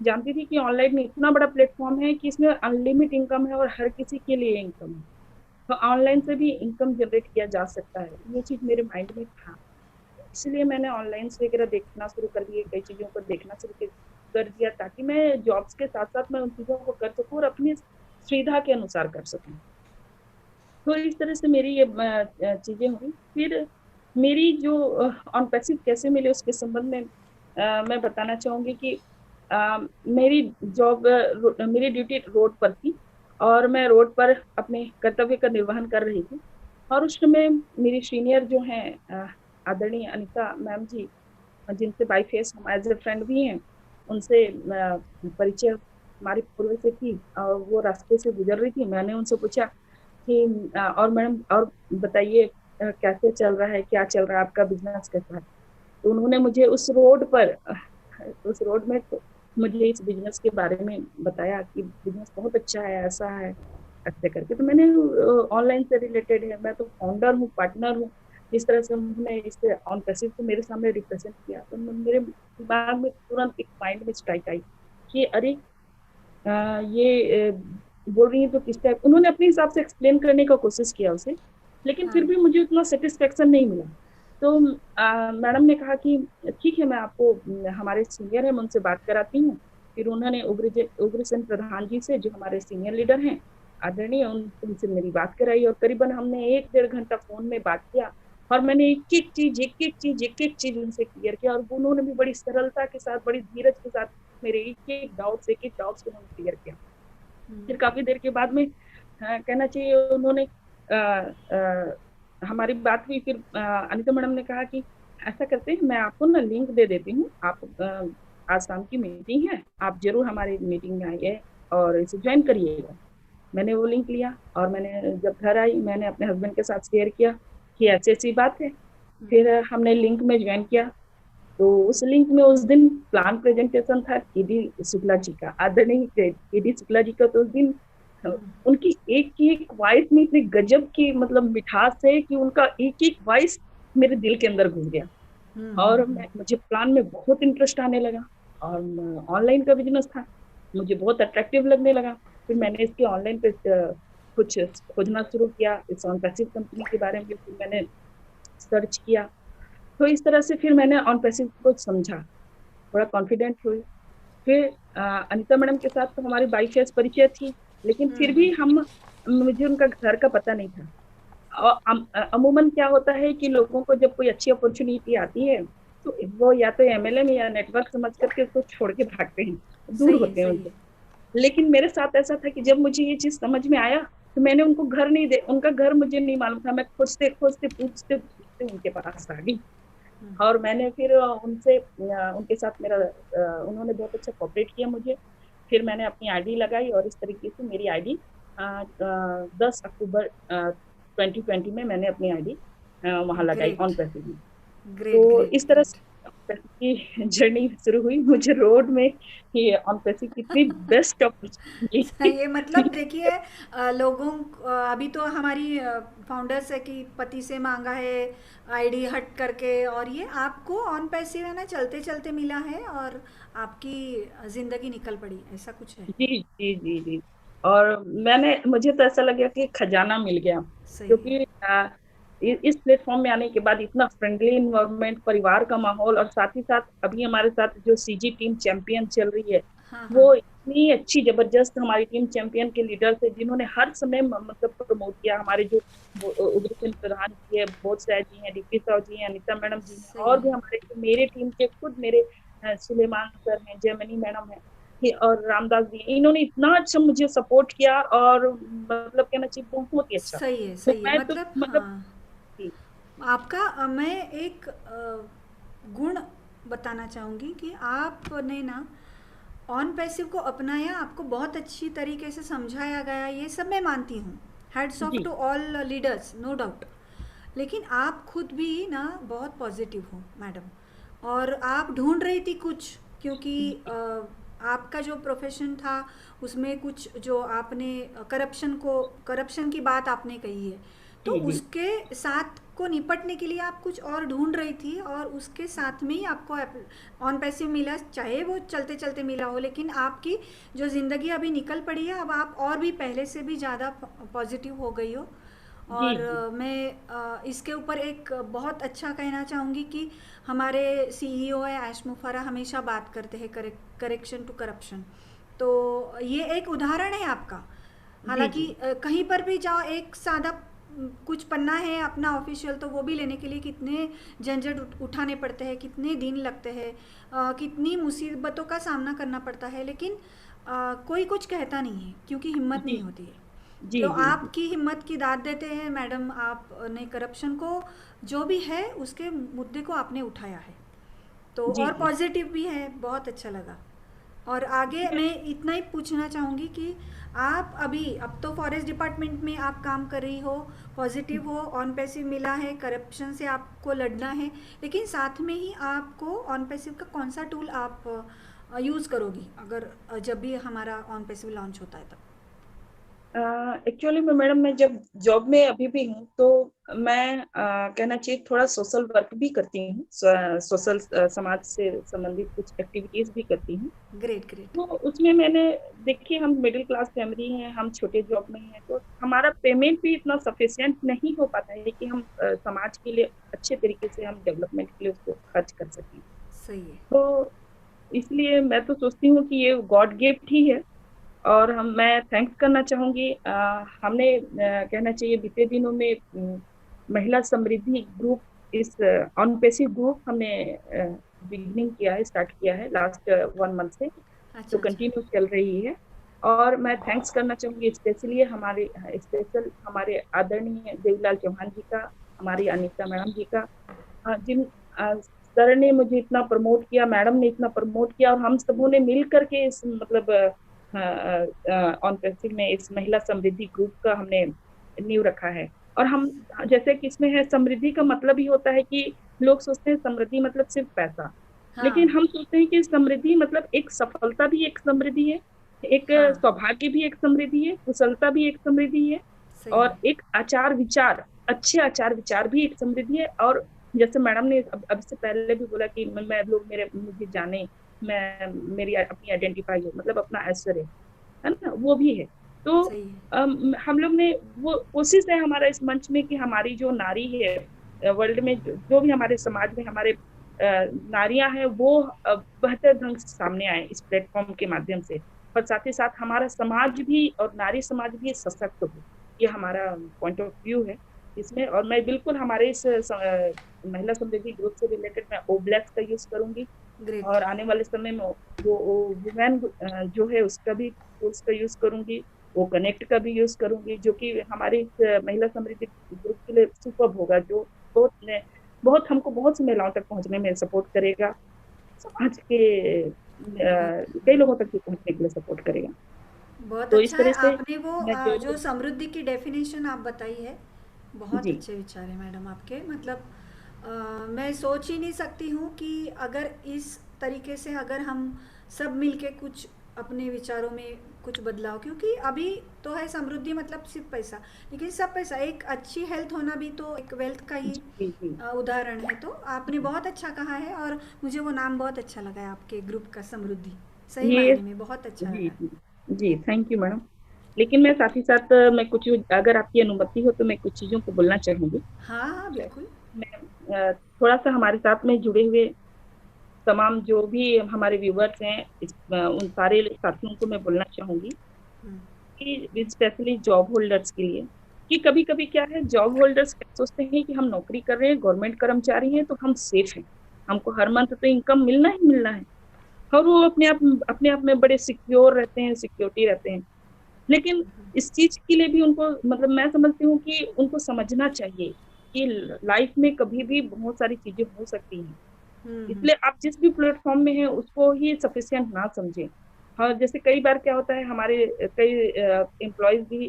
जानती थी कि ऑनलाइन में इतना बड़ा प्लेटफॉर्म है कि इसमें अनलिमिटेड इनकम है और हर किसी के लिए इनकम है, तो ऑनलाइन से भी इनकम जनरेट किया जा सकता है। ये चीज मेरे माइंड में था, इसलिए मैंने ऑनलाइन वगैरह देखना शुरू कर दिए, कई चीजों को देखना शुरू कर दिया, ताकि मैं जॉब्स के साथ साथ मैं उन चीजों को कर सकूं और अपनी सुविधा के अनुसार कर सकूं। तो इस तरह से मेरी ये चीजें हुई। फिर मेरी जो ऑन पैसिव कैसे मिले उसके संबंध में मैं बताना चाहूंगी कि मेरी ड्यूटी रोड पर थी, और मैं रोड पर अपने कर्तव्य का निर्वहन कर रही थी। और उस समय मेरी सीनियर जो हैं आदरणीय अनिता मैम जी, जिनसे बाई फेस हम एज ए फ्रेंड भी हैं, उनसे परिचय हमारी पूर्व से थी, और वो रास्ते से गुजर रही थी। मैंने उनसे पूछा कि और मैडम और बताइए कैसे चल रहा है, क्या चल रहा है, आपका बिजनेस कैसा है। तो उन्होंने मुझे उस रोड में मुझे इस बिजनेस के बारे में बताया कि बिजनेस बहुत अच्छा है, ऐसा है ऐसे करके। तो मैंने ऑनलाइन से रिलेटेड है, मैं तो फाउंडर हूँ, पार्टनर हूँ, इस तरह से उन्होंने इस ऑन पैसिव को मेरे सामने रिप्रेजेंट किया। तो मेरे दिमाग में तुरंत एक माइंड में स्ट्राइक आई कि अरे ये बोल रही है तो किस टाइप, उन्होंने अपने हिसाब से एक्सप्लेन करने का कोशिश किया उसे, लेकिन फिर हाँ। भी मुझे उतना सेटिस्फेक्शन नहीं मिला। तो मैडम ने कहा कि ठीक है, मैं आपको हमारे सीनियर है, मैं उनसे बात कराती हूँ। फिर उन्होंने उग्रसेन प्रधान जी से, जो हमारे सीनियर लीडर हैं आदरणीय, उनसे मेरी बात कराई और करीबन हमने 1-1.5 घंटा फोन में बात किया और मैंने एक एक चीज उनसे क्लियर किया और उन्होंने भी बड़ी सरलता के साथ, बड़ी धीरज के साथ मेरे एक एक डाउट्स उन्होंने क्लियर किया। फिर काफी देर के बाद में कहना चाहिए उन्होंने हमारी बात हुई। फिर अनीता मैडम ने कहा कि ऐसा करते हैं, मैं आपको ना लिंक दे देती हूँ, आप आज शाम की मीटिंग है, आप जरूर हमारी मीटिंग में आइए और इसे ज्वाइन करिएगा। मैंने वो लिंक लिया और मैंने जब घर आई, मैंने अपने हस्बैंड के साथ शेयर किया कि ऐसी ऐसी बात है। फिर हमने लिंक में ज्वाइन किया। तो उस लिंक में उस दिन प्लान प्रेजेंटेशन था केडी शुक्ला जी का, आदरणीय केडी शुक्ला जी का। तो उस दिन उनकी एक वॉइस में इतनी गजब की मतलब मिठास है कि उनका एक वॉइस मेरे दिल के अंदर घुस गया और मुझे प्लान में बहुत इंटरेस्ट आने लगा और ऑनलाइन का बिजनेस था, मुझे बहुत अट्रैक्टिव लगने लगा। फिर मैंने इसके ऑनलाइन पे कुछ खोजना शुरू किया, इस ऑन पैसिव कंपनी के बारे में फिर मैंने सर्च किया। तो इस तरह से फिर मैंने ऑन पैसिव को समझा, थोड़ा कॉन्फिडेंट हुई। फिर अनीता मैडम के साथ तो हमारी 22 ईयर्स परिचय थी, लेकिन फिर भी मुझे उनका घर का पता नहीं था। और अमूमन क्या होता है कि लोगों को जब कोई अच्छी अपॉर्चुनिटी आती है तो वो या तो एमएलएम या नेटवर्क समझ करके उसको छोड़ के भागते हैं, दूर होते हैं उनसे। लेकिन मेरे साथ ऐसा था कि जब मुझे ये चीज समझ में आया तो मैंने उनको घर नहीं दे, उनका घर मुझे नहीं मालूम था, मैं खोजते पूछते उनके पास आ गई और मैंने फिर उनसे उनके साथ मेरा उन्होंने बहुत अच्छा कोऑपरेट किया मुझे। फिर मैंने अपनी आईडी लगाई और इस तरीके से मेरी आईडी 10 अक्टूबर 2020 में मैंने अपनी आईडी वहां लगाई ऑन पैसिव में। तो इस तरह से की जर्नी शुरू हुई। मुझे रोड में ये ऑन पैसिव कितनी बेस्ट अपॉर्चुनिटी। ये मतलब देखिए लोगों अभी तो हमारी फाउंडर्स है कि पति से मांगा है आईडी हट करके, और ये आपको ऑन पैसिव है ना चलते चलते मिला है और आपकी जिंदगी निकल पड़ी, ऐसा कुछ है। जी जी जी जी। और मुझे तो ऐसा लगा कि खजाना मिल गया, क्योंकि इस प्लेटफॉर्म में आने के बाद इतना फ्रेंडली इन्वायरमेंट, परिवार का माहौल, और साथ ही साथ अभी हमारे साथ जो सीजी टीम चैंपियन चल रही है, वो इतनी अच्छी जबरदस्त हमारी टीम चैंपियन के लीडर थे जिन्होंने हर समय मतलब प्रमोट किया। हमारे जो उग्रसेन प्रधान जी है, बोध साहब जी हैं, डीपी साहब जी हैं, अनीता मैडम जी हैं, और भी हमारे मेरे टीम के खुद मेरे सुलेमान सर हैं, जयमनी मैडम है और रामदास जी, इन्होंने इतना अच्छा मुझे सपोर्ट किया और मतलब कहना चाहिए बहुत ही अच्छा। सही है, सही है। मतलब आपका मैं एक गुण बताना चाहूँगी कि आपने ना ऑन पैसिव को अपनाया, आपको बहुत अच्छी तरीके से समझाया गया, ये सब मैं मानती हूँ, heads off to all leaders, no doubt. लेकिन आप खुद भी ना बहुत पॉजिटिव हो मैडम, और आप ढूंढ रही थी कुछ, क्योंकि आपका जो प्रोफेशन था उसमें कुछ जो आपने करप्शन की बात आपने कही है, तो उसके साथ को निपटने के लिए आप कुछ और ढूंढ रही थी और उसके साथ में ही आपको ऑन पैसिव मिला, चाहे वो चलते चलते मिला हो, लेकिन आपकी जो ज़िंदगी अभी निकल पड़ी है, अब आप और भी पहले से भी ज़्यादा पॉजिटिव हो गई हो। और मैं इसके ऊपर एक बहुत अच्छा कहना चाहूँगी कि हमारे सीईओ है ऐश मुफारा हमेशा बात करते हैं करेक्शन टू करप्शन, तो ये एक उदाहरण है आपका। हालांकि कहीं पर भी जाओ, एक सादा कुछ पन्ना है अपना ऑफिशियल, तो वो भी लेने के लिए कितने झंझट उठाने पड़ते हैं, कितने दिन लगते हैं, कितनी मुसीबतों का सामना करना पड़ता है, लेकिन कोई कुछ कहता नहीं है क्योंकि हिम्मत नहीं होती है। तो आपकी हिम्मत की दाद देते हैं मैडम, आपने करप्शन को जो भी है उसके मुद्दे को आपने उठाया है, तो और पॉजिटिव भी है, बहुत अच्छा लगा। और आगे मैं इतना ही पूछना चाहूँगी कि आप अब तो फॉरेस्ट डिपार्टमेंट में आप काम कर रही हो, पॉजिटिव हो, ऑन पैसिव मिला है, करप्शन से आपको लड़ना है, लेकिन साथ में ही आपको ऑन पैसिव का कौन सा टूल आप यूज़ करोगी अगर जब भी हमारा ऑन पैसिव लॉन्च होता है तब? एक्चुअली मैं मैडम, मैं जब जॉब में अभी भी हूँ तो मैं कहना चाहिए थोड़ा सोशल वर्क भी करती हूँ, सोशल समाज से संबंधित कुछ एक्टिविटीज भी करती हूँ। Great great. तो उसमें मैंने, देखिए हम मिडिल क्लास फैमिली हैं, हम छोटे जॉब में हैं, तो हमारा पेमेंट भी इतना सफिशिएंट नहीं हो पाता है कि हम समाज के लिए अच्छे तरीके से हम डेवलपमेंट के लिए उसको खर्च कर सकें। सही है। तो इसलिए मैं तो सोचती हूँ कि ये गॉड गिफ्ट ही है, और मैं थैंक्स करना चाहूंगी। हमने कहना चाहिए बीते दिनों में महिला समृद्धि ग्रुप, इस ऑन पैसिव ग्रुप हमने बिगनिंग किया है, स्टार्ट किया है लास्ट 1 मंथ से, तो अच्छा अच्छा। कंटिन्यू चल रही है। और मैं थैंक्स करना चाहूंगी स्पेशली हमारे आदरणीय देवीलाल चौहान जी का, हमारी अनीता मैडम जी का, जिन सर ने मुझे इतना प्रमोट किया, मैडम ने इतना प्रमोट किया, और हम सबों ने मिल करके इस मतलब ऑन पैसिव में इस महिला समृद्धि ग्रुप का हमने नींव रखा है। और हम, जैसे कि इसमें है, समृद्धि का मतलब ही होता है कि लोग सोचते हैं समृद्धि मतलब सिर्फ पैसा, लेकिन हाँ हम सोचते हैं कि समृद्धि मतलब एक सफलता भी एक समृद्धि है, एक हाँ। सौभाग्य भी एक समृद्धि है, कुशलता भी एक समृद्धि है, सही और है। एक आचार विचार, अच्छे आचार विचार भी एक समृद्धि है। और जैसे मैडम ने अब से पहले भी बोला कि मैं लोग मुझे जाने, मैं मेरी अपनी आइडेंटिफाई हो, मतलब अपना ऐश्वर्य है ना, वो भी है। तो सही है। हम लोग ने, वो कोशिश है हमारा इस मंच में कि हमारी जो नारी है वर्ल्ड में, जो भी हमारे समाज में हमारे नारियां हैं, वो बेहतर ढंग से सामने आए इस प्लेटफॉर्म के माध्यम से, और साथ ही साथ हमारा समाज भी और नारी समाज भी सशक्त हो। ये हमारा पॉइंट ऑफ व्यू है इसमें। और मैं बिल्कुल हमारे इस महिला समृद्धि ग्रुप से रिलेटेड मैं ओब्लेक्स का यूज करूंगी, ग्रेट। और आने वाले समय में वो वुमेन जो है उसका भी टूल्स का यूज करूंगी, वो कनेक्ट का भी यूज करूंगी, जो कि हमारे इस महिला समृद्धि ग्रुप के लिए सुपर होगा, जो बहुत हमको बहुत सी महिलाओं तक पहुंचने में सपोर्ट करेगा, समाज के कई लोगों तक भी पहुंचने के लिए सपोर्ट करेगा। बहुत तो इस अच्छा है। तरह से आपने वो मैं जो समृद्धि की डेफिनेशन आप बताई है, बहुत जी अच्छे विचार है मैडम आपके। मतलब मैं सोच ही नहीं सकती हूँ कि अगर इस तरीके से अगर हम सब मिलके कुछ अपने विचारों में कुछ बदलाव, क्योंकि अभी तो है समृद्धि मतलब सिर्फ पैसा, लेकिन सब पैसा, एक अच्छी हेल्थ होना भी तो एक वेल्थ का ही जी जी उदाहरण है। तो आपने बहुत अच्छा कहा है, और मुझे वो नाम बहुत अच्छा लगा है आपके ग्रुप का, समृद्धि। सही ये मायने में बहुत अच्छा जी लगा। जी जी, थैंक यू मैडम। लेकिन मैं साथ ही साथ मैं कुछ, अगर आपकी अनुमति हो तो मैं कुछ चीजों को बोलना चाहूंगी। हाँ हाँ बिल्कुल। मैं थोड़ा सा हमारे साथ में जुड़े हुए तमाम जो भी हमारे व्यूवर्स हैं, उन सारे साथियों को मैं बोलना चाहूंगी हम्म, कि स्पेशली जॉब होल्डर्स के लिए, कि कभी कभी क्या है, जॉब होल्डर्स सोचते हैं कि हम नौकरी कर रहे हैं, गवर्नमेंट कर्मचारी हैं, तो हम सेफ हैं, हमको हर मंथ तो इनकम मिलना ही मिलना है, और वो अपने आप में बड़े सिक्योर रहते हैं, सिक्योरिटी रहते हैं। लेकिन इस चीज के लिए भी उनको, मतलब मैं समझती हूँ कि उनको समझना चाहिए कि लाइफ में कभी भी बहुत सारी चीजें हो सकती हैं, हम्म, इसलिए आप जिस भी प्लेटफॉर्म में हैं उसको ही सफिशिएंट ना समझें। हाँ, जैसे कई बार क्या होता है, हमारे कई एम्प्लॉयज भी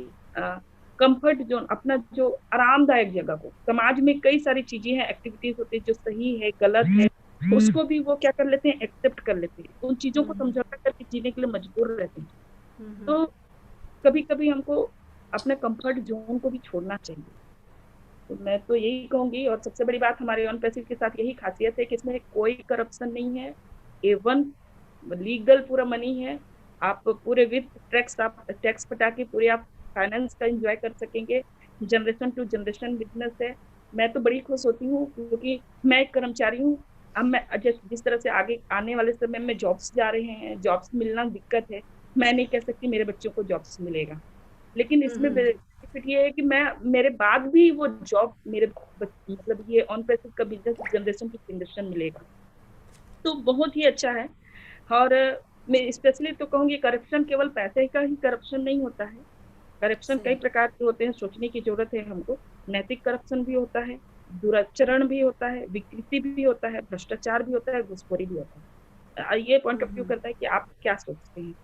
कंफर्ट जोन, अपना जो आरामदायक जगह को, समाज में कई सारी चीजें हैं, एक्टिविटीज होती है जो सही है गलत है, उसको भी वो क्या कर लेते हैं, एक्सेप्ट कर लेते हैं, उन चीजों को हम्म, समझौता करके जीने के लिए मजबूर रहते हैं। हम्म, तो कभी कभी हमको अपने कंफर्ट जोन को भी छोड़ना चाहिए। तो मैं तो यही कहूंगी, और सबसे बड़ी बात हमारे ऑन पैसिव के साथ यही खासियत है कि इसमें कोई करप्शन नहीं है, एवन लीगल पूरा मनी है। आप पूरे विथ टैक्स, आप टैक्स पटा के पूरे आप फाइनेंस का एंजॉय कर सकेंगे। जनरेशन टू जनरेशन बिजनेस है। मैं तो बड़ी खुश होती हूँ क्योंकि मैं एक कर्मचारी हूँ। अब मैं जिस तरह से आगे आने वाले समय में जॉब्स जा रहे हैं, जॉब्स मिलना दिक्कत है, मैं नहीं कह सकती मेरे बच्चों को जॉब्स मिलेगा, लेकिन इसमें बेनिफिट ये है कि मैं, मेरे बाद भी वो जॉब मेरे मतलब ये ऑन पैसिव का बिजनेस जनरेशन टू जनरेशन मिलेगा, तो बहुत ही अच्छा है। और मैं स्पेशली तो कहूंगी, करप्शन केवल पैसे का ही करप्शन नहीं होता है, करप्शन सही। कई प्रकार के होते हैं, सोचने की जरूरत है हमको। नैतिक करप्शन भी होता है, दुराचरण भी होता है, विकृति भी होता है, भ्रष्टाचार भी होता है, घुसखोरी भी होता है। ये पॉइंट ऑफ व्यू करता है कि आप क्या सोचते हैं।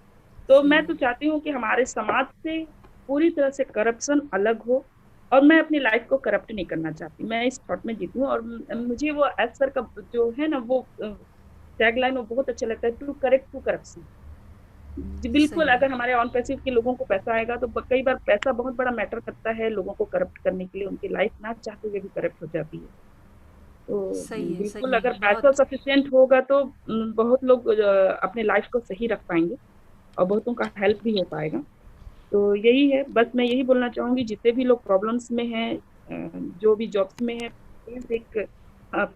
तो सही मैं है। तो चाहती हूँ कि हमारे समाज से पूरी तरह से करप्शन अलग हो, और मैं अपनी लाइफ को करप्ट नहीं करना चाहती, मैं इस थॉट में जीती हूँ। और मुझे वो एस सर का जो है ना, वो टैगलाइन वो बहुत अच्छा लगता है, टू करेक्ट टू करप्शन। जी, बिल्कुल, सही है। अगर हमारे ऑन पैसिव के लोगों को पैसा आएगा तो कई बार पैसा बहुत बड़ा मैटर करता है लोगों को करप्ट करने के लिए, उनकी लाइफ ना चाहते हुए भी करप्ट हो जाती है। तो बिल्कुल सही अगर है, पैसा बहुत सफिशिएंट होगा तो बहुत लोग अपने लाइफ को सही रख पाएंगे और बहुतों का हेल्प भी हो पाएगा। तो यही है, बस मैं यही बोलना चाहूंगी जितने भी लोग प्रॉब्लम्स में हैं, जो भी जॉब्स में है, प्लीज एक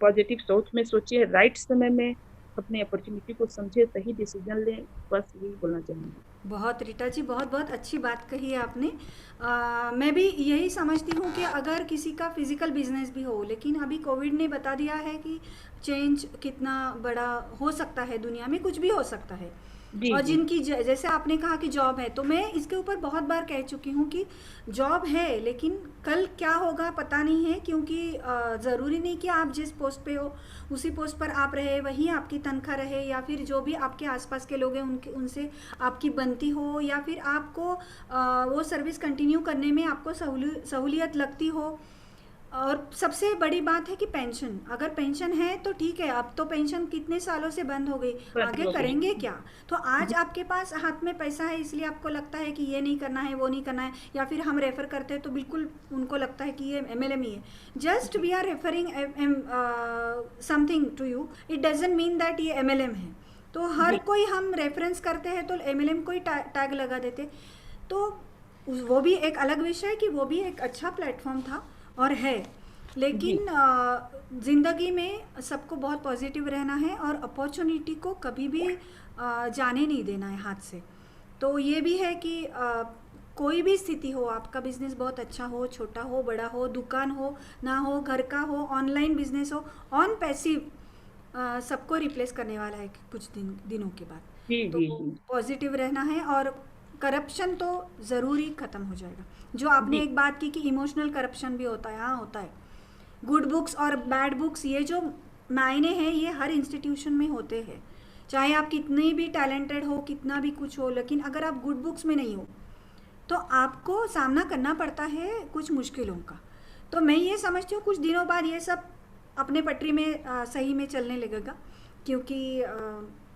पॉजिटिव सोच में सोचिए, राइट समय में अपने अपॉर्चुनिटी को समझे, सही डिसीजन लें, बस यही बोलना चाहूंगी। बहुत रीटा जी, बहुत बहुत अच्छी बात कही है आपने। मैं भी यही समझती हूँ कि अगर किसी का फिजिकल बिजनेस भी हो, लेकिन अभी कोविड ने बता दिया है कि चेंज कितना बड़ा हो सकता है, दुनिया में कुछ भी हो सकता है। जी और जी जिनकी जैसे आपने कहा कि जॉब है, तो मैं इसके ऊपर बहुत बार कह चुकी हूँ कि जॉब है लेकिन कल क्या होगा पता नहीं है, क्योंकि ज़रूरी नहीं कि आप जिस पोस्ट पे हो उसी पोस्ट पर आप रहे, वहीं आपकी तनख्वाह रहे, या फिर जो भी आपके आसपास के लोग हैं उनके उनसे आपकी बनती हो, या फिर आपको वो सर्विस कंटिन्यू करने में आपको सहूलियत लगती हो। और सबसे बड़ी बात है कि पेंशन, अगर पेंशन है तो ठीक है, अब तो पेंशन कितने सालों से बंद हो गई, बंद आगे हो गई। करेंगे क्या? तो आज आपके पास हाथ में पैसा है, इसलिए आपको लगता है कि ये नहीं करना है, वो नहीं करना है, या फिर हम रेफर करते हैं तो बिल्कुल उनको लगता है कि ये MLM ही है। Just we are referring something to you, it doesn't mean that ये MLM है। तो हर जी कोई हम रेफरेंस करते हैं तो MLM को ही टैग लगा देते। तो वो भी एक अलग विषय है कि वो भी एक अच्छा प्लेटफॉर्म था और है, जी लेकिन ज़िंदगी में सबको बहुत पॉजिटिव रहना है और अपॉर्चुनिटी को कभी भी जाने नहीं देना है हाथ से। तो ये भी है कि कोई भी स्थिति हो, आपका बिजनेस बहुत अच्छा हो, छोटा हो, बड़ा हो, दुकान हो ना हो, घर का हो, ऑनलाइन बिजनेस हो, ऑन पैसिव सबको रिप्लेस करने वाला है कुछ दिनों के बाद। जी तो जी जी पॉजिटिव रहना है, और करप्शन तो ज़रूरी ख़त्म हो जाएगा। जो आपने जी एक बात की कि इमोशनल करप्शन भी होता है, हाँ होता है। गुड बुक्स और बैड बुक्स, ये जो मायने हैं ये हर इंस्टीट्यूशन में होते हैं, चाहे आप कितने भी टैलेंटेड हो, कितना भी कुछ हो, लेकिन अगर आप गुड बुक्स में नहीं हो तो आपको सामना करना पड़ता है कुछ मुश्किलों का। तो मैं ये समझती हूँ कुछ दिनों बाद ये सब अपने पटरी में सही में चलने लगेगा, क्योंकि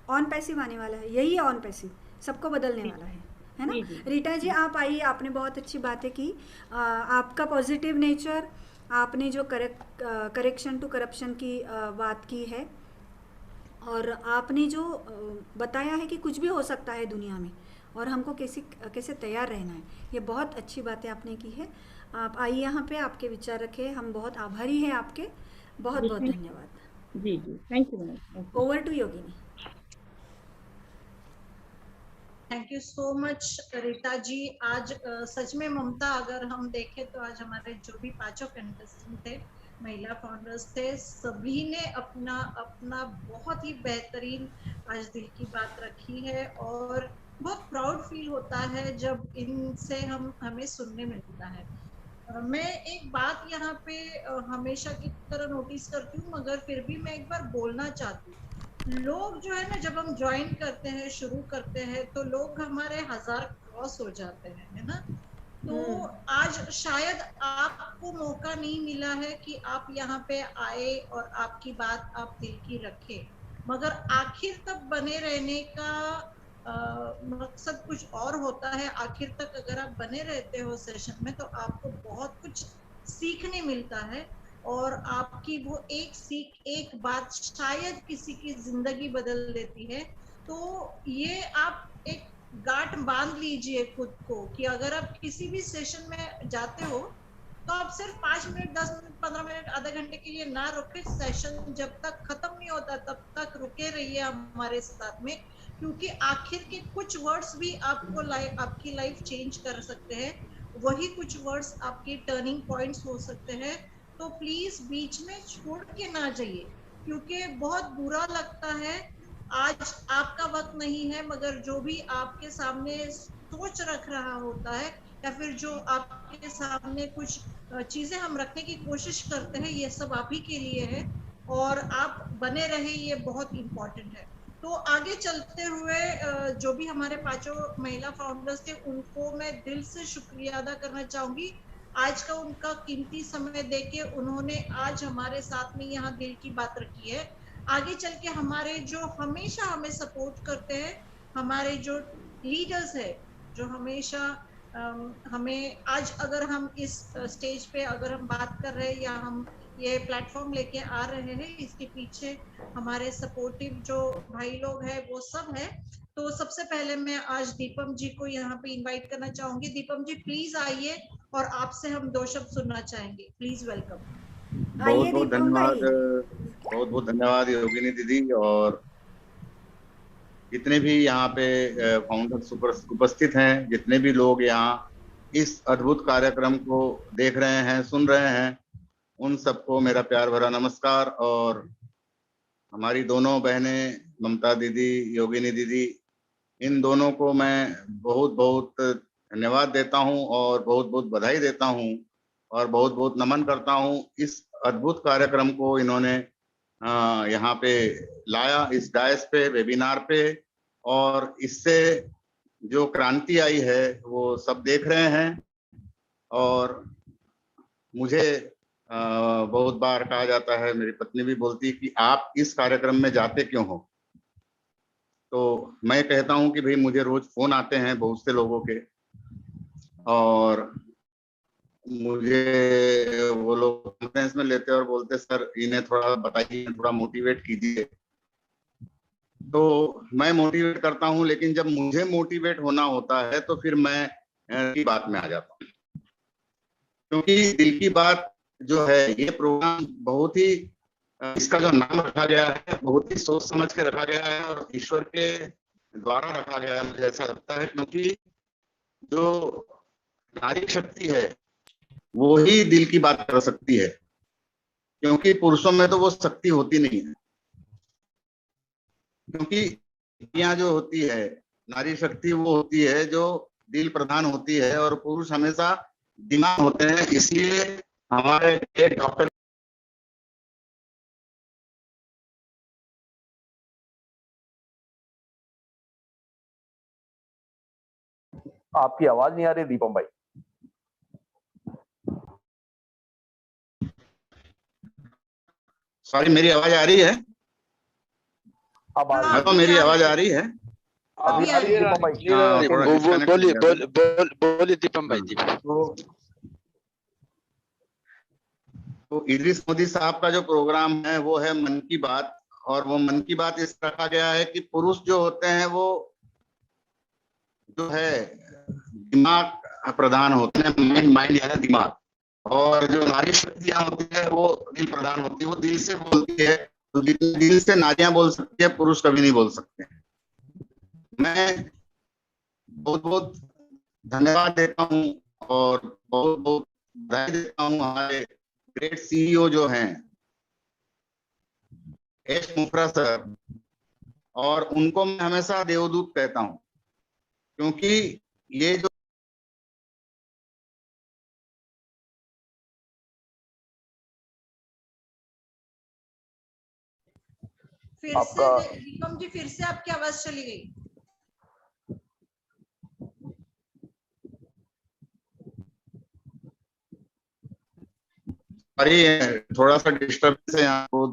ऑन पैसिव आने वाला है, यही ऑन पैसिव सबको बदलने जी वाला है ना। जी जी रीटा जी आप आइए, आपने बहुत अच्छी बातें की। आपका पॉजिटिव नेचर, आपने जो करेक्शन टू करप्शन की बात की है, और आपने जो बताया है कि कुछ भी हो सकता है दुनिया में और हमको कैसे तैयार रहना है, ये बहुत अच्छी बातें आपने की है। आप आइए यहाँ पे, आपके विचार रखे, हम बहुत आभारी हैं आपके। बहुत जी बहुत थैंक धन्यवाद। जी जी thank you ma'am, thank you. Over to Yogini. Thank you so much Rita ji. आज सच में ममता, अगर हम देखें तो आज हमारे जो भी पांचों कंटेस्टेंट थे, महिला फाउंडर्स थे, सभी ने अपना अपना बहुत ही बेहतरीन आज दिल की बात रखी है, और बहुत प्राउड फील होता है जब इनसे हमें सुनने मिलता है। मैं एक बात यहाँ पे हमेशा की तरह नोटिस करती हूँ, मगर फिर भी मैं एक बार बोलना चाहती हूँ। लोग जो है ना, जब हम ज्वाइन करते हैं, शुरू करते हैं, तो लोग हमारे 1000 क्रॉस हो जाते हैं, है ना। तो आज शायद आपको मौका नहीं मिला है कि आप यहाँ पे आए और आपकी बात आप दिल की रखें, मगर आखिर तक बने रहने का मकसद कुछ और होता है। आखिर तक अगर आप बने रहते हो सेशन में, तो आपको बहुत कुछ सीखने मिलता है, और आपकी वो एक सीख, एक बात शायद किसी की जिंदगी बदल देती है। तो ये आप एक गांठ बांध लीजिए खुद को, कि अगर आप किसी भी सेशन में जाते हो तो आप सिर्फ 5 मिनट, 10 मिनट, 15 मिनट, आधे घंटे के लिए ना रुके। सेशन जब तक खत्म नहीं होता तब तक रुके रहिए हमारे साथ में, क्योंकि आखिर के कुछ वर्ड्स भी आपको आपकी लाइफ चेंज कर सकते हैं। वही कुछ वर्ड्स आपके टर्निंग पॉइंट्स हो सकते हैं। तो प्लीज बीच में छोड़ के ना जाइए, क्योंकि बहुत बुरा लगता है। आज आपका वक्त नहीं है, मगर जो भी आपके सामने सोच रख रहा होता है, या फिर जो आपके सामने कुछ चीजें हम रखने की कोशिश करते हैं, ये सब आप ही के लिए है, और आप बने रहे, ये बहुत इम्पोर्टेंट है। तो आगे चलते हुए जो भी हमारे पांचों महिला फाउंडर्स थे, उनको मैं दिल से शुक्रिया अदा करना चाहूंगी। आज का उनका कीमती समय देके उन्होंने आज हमारे साथ में यहाँ दिल की बात रखी है। आगे चल के हमारे जो हमेशा हमें सपोर्ट करते हैं, हमारे जो लीडर्स है जो हमेशा हमें आज अगर हम इस स्टेज पे अगर हम बात कर रहे हैं या हम ये प्लेटफॉर्म लेके आ रहे हैं, इसके पीछे हमारे सपोर्टिव जो भाई लोग हैं वो सब है। तो सबसे पहले मैं आज दीपम जी को यहाँ पे इनवाइट करना चाहूंगी। दीपम जी प्लीज आइए और आपसे हम 2 शब्द सुनना चाहेंगे। Please welcome. आइए बहुत दीपम भाई। बहुत धन्यवाद योगिनी दीदी, और जितने भी यहाँ पे फाउंडर्स उपस्थित हैं, जितने भी लोग यहाँ इस अद्भुत कार्यक्रम को देख रहे हैं, सुन रहे हैं, उन सबको मेरा प्यार भरा नमस्कार। और हमारी दोनों बहनें ममता दीदी, योगिनी दीदी, इन दोनों को मैं बहुत बहुत धन्यवाद देता हूं और बहुत बहुत बधाई देता हूं और बहुत बहुत नमन करता हूं। इस अद्भुत कार्यक्रम को इन्होंने यहाँ पे लाया, इस डायस पे, वेबिनार पे, और इससे जो क्रांति आई है वो सब देख रहे हैं। और मुझे बहुत बार कहा जाता है, मेरी पत्नी भी बोलती है कि आप इस कार्यक्रम में जाते क्यों हो। तो मैं कहता हूं कि भाई मुझे रोज फोन आते हैं बहुत से लोगों के, और मुझे वो लोग कॉन्फ्रेंस में लेते और बोलते सर इन्हें थोड़ा बताइए, थोड़ा मोटिवेट कीजिए। तो मैं मोटिवेट करता हूं, लेकिन जब मुझे मोटिवेट होना होता है तो फिर मैं की बात में आ जाता हूं, क्योंकि दिल की बात जो है ये प्रोग्राम बहुत ही, इसका जो नाम रखा गया है बहुत ही सोच समझ के रखा गया है और ईश्वर के द्वारा रखा गया है, मुझे ऐसा लगता है। क्योंकि जो नारी शक्ति है वो ही दिल की बात कर सकती है, क्योंकि पुरुषों में तो वो शक्ति होती नहीं है। क्योंकि यहाँ जो होती है नारी शक्ति वो होती है जो दिल प्रधान होती है, और पुरुष हमेशा दिमाग होते हैं। इसलिए हमारे एक डॉक्टर आपकी आवाज नहीं आ रही दीपम भाई। सॉरी, मेरी आवाज आ रही है? अब आ रही तो मेरी आवाज आ रही है? अभी आ रही है दीपम भाई। बोलिए दीपम भाई जी। तो इदरीस मोदी साहब का जो प्रोग्राम है वो है मन की बात, और वो मन की बात इस रखा गया है कि पुरुष जो होते हैं वो जो है दिमाग प्रधान होते हैं, माइंड यानी दिमाग, और जो नारी शक्तियां होती है वो दिल प्रधान होती है, वो दिल से बोलती है। तो जितने दिल से नारियां बोल सकती है पुरुष कभी नहीं बोल सकते। मैं बहुत बहुत धन्यवाद देता हूं और बहुत बहुत बधाई देता हूं हमारे ग्रेट सीईओ जो हैं एस मुफ्रा सर, और उनको मैं हमेशा देवदूत कहता हूं, क्योंकि ये जो फिर से दीपम जी, फिर से आपकी आवाज चली गई। अरे थोड़ा सा डिस्टर्बेंस है यहाँ को,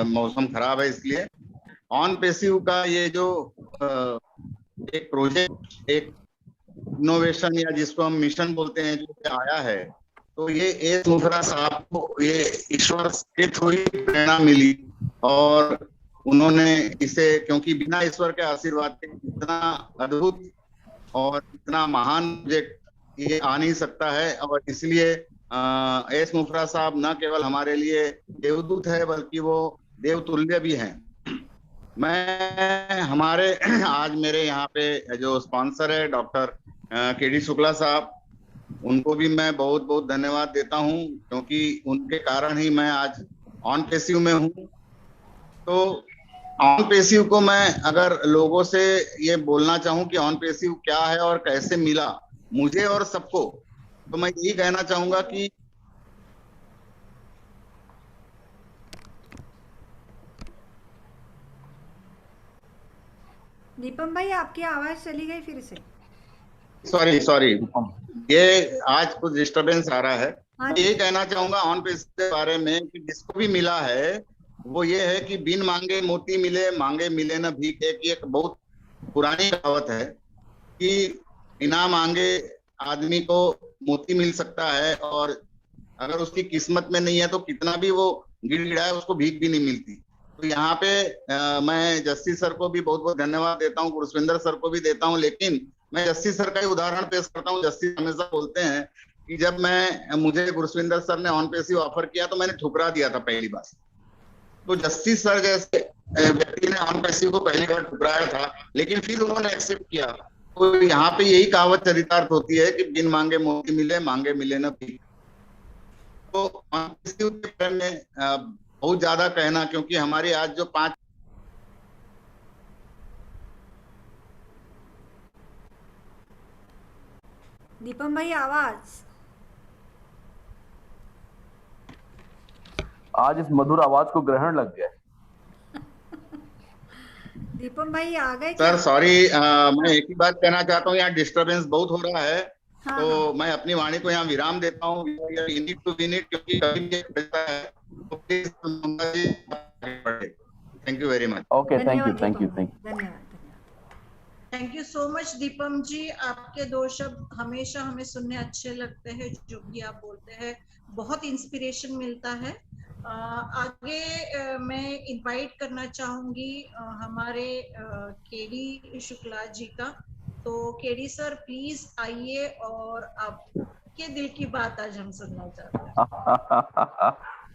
मौसम खराब है इसलिए। ऑन पेसिव का ये जो एक प्रोजेक्ट, एक इनोवेशन या जिसको हम मिशन बोलते हैं, जो आया है, तो ये एस मुफ्रा साहब को ये ईश्वर के थ्रू ही प्रेरणा मिली, और उन्होंने इसे, क्योंकि बिना ईश्वर के आशीर्वाद के इतना अद्भुत और इतना महान प्रोजेक्ट ये आ नहीं सकता है। और इसलिए एस मुफ्रा साहब न केवल हमारे लिए देवदूत है बल्कि वो देवतुल्य भी हैं। मैं हमारे आज मेरे यहाँ पे जो स्पॉन्सर है डॉक्टर केडी शुक्ला साहब, उनको भी मैं बहुत बहुत धन्यवाद देता हूँ, क्योंकि उनके कारण ही मैं आज ऑन पेसिव में हूँ। तो ऑन पेसिव को मैं अगर लोगों से ये बोलना चाहूँ कि ऑन पेसिव क्या है और कैसे मिला मुझे और सबको, तो मैं यही कहना चाहूंगा कि दीपम भाई आपकी आवाज चली गई फिर से। सॉरी ये आज कुछ डिस्टरबेंस आ रहा है। यही कहना चाहूंगा ऑन पेसिव के बारे में कि जिसको भी मिला है वो ये है कि बिन मांगे मोती मिले, मांगे मिले न भीख। एक बहुत पुरानी कहावत है, कि बिना मांगे आदमी को मोती मिल सकता है, और अगर उसकी किस्मत में नहीं है तो कितना भी वो गिड़गिड़ाए उसको भीख भी नहीं मिलती। तो यहाँ पे मैं जस्सी सर को भी बहुत बहुत धन्यवाद देता हूँ, गुरस्विंदर सर को भी देता हूँ, लेकिन मैं जस्सी सर का ही उदाहरण पेश करता हूँ। जस्सी हमेशा बोलते हैं कि जब मुझे गुरस्विंदर सर ने ऑन पैसिव ऑफर किया तो मैंने ठुकरा दिया था पहली बार। तो जस्सी सर जैसे व्यक्ति ने ऑन पैसिव को पहली बार ठुकराया था, लेकिन फिर उन्होंने एक्सेप्ट किया। तो यहाँ पे यही कहावत चरितार्थ होती है कि बिन मांगे मोती मिले, मांगे मिले न भीख। तो ऑन पैसिव के बारे में बहुत ज्यादा कहना, क्योंकि हमारी आज जो 5 दीपम भाई आवाज, आज इस मधुर आवाज को ग्रहण लग गया। दीपम भाई आ गए सर सॉरी, मैं एक ही बात कहना चाहता हूँ, यहाँ डिस्टरबेंस बहुत हो रहा है। हाँ, तो हाँ। मैं अपनी वाणी को यहाँ विराम देता हूँ, क्योंकि कभी भी बचता है। तो please thank you very much. Okay, thank you, धन्यवाद थैंक यू, दीपम थैंक भाई, धन्यवाद। Thank you so much Deepam ji, आपके 2 शब्द हमेशा हमें सुनने अच्छे लगते हैं। जो भी आप बोलते हैं बहुत इंस्पिरेशन मिलता है। आगे मैं इनवाइट करना चाहूंगी हमारे केडी शुक्ला जी का। तो केडी सर प्लीज आइए और आपके दिल की बात आज हम सुनना चाहते हैं।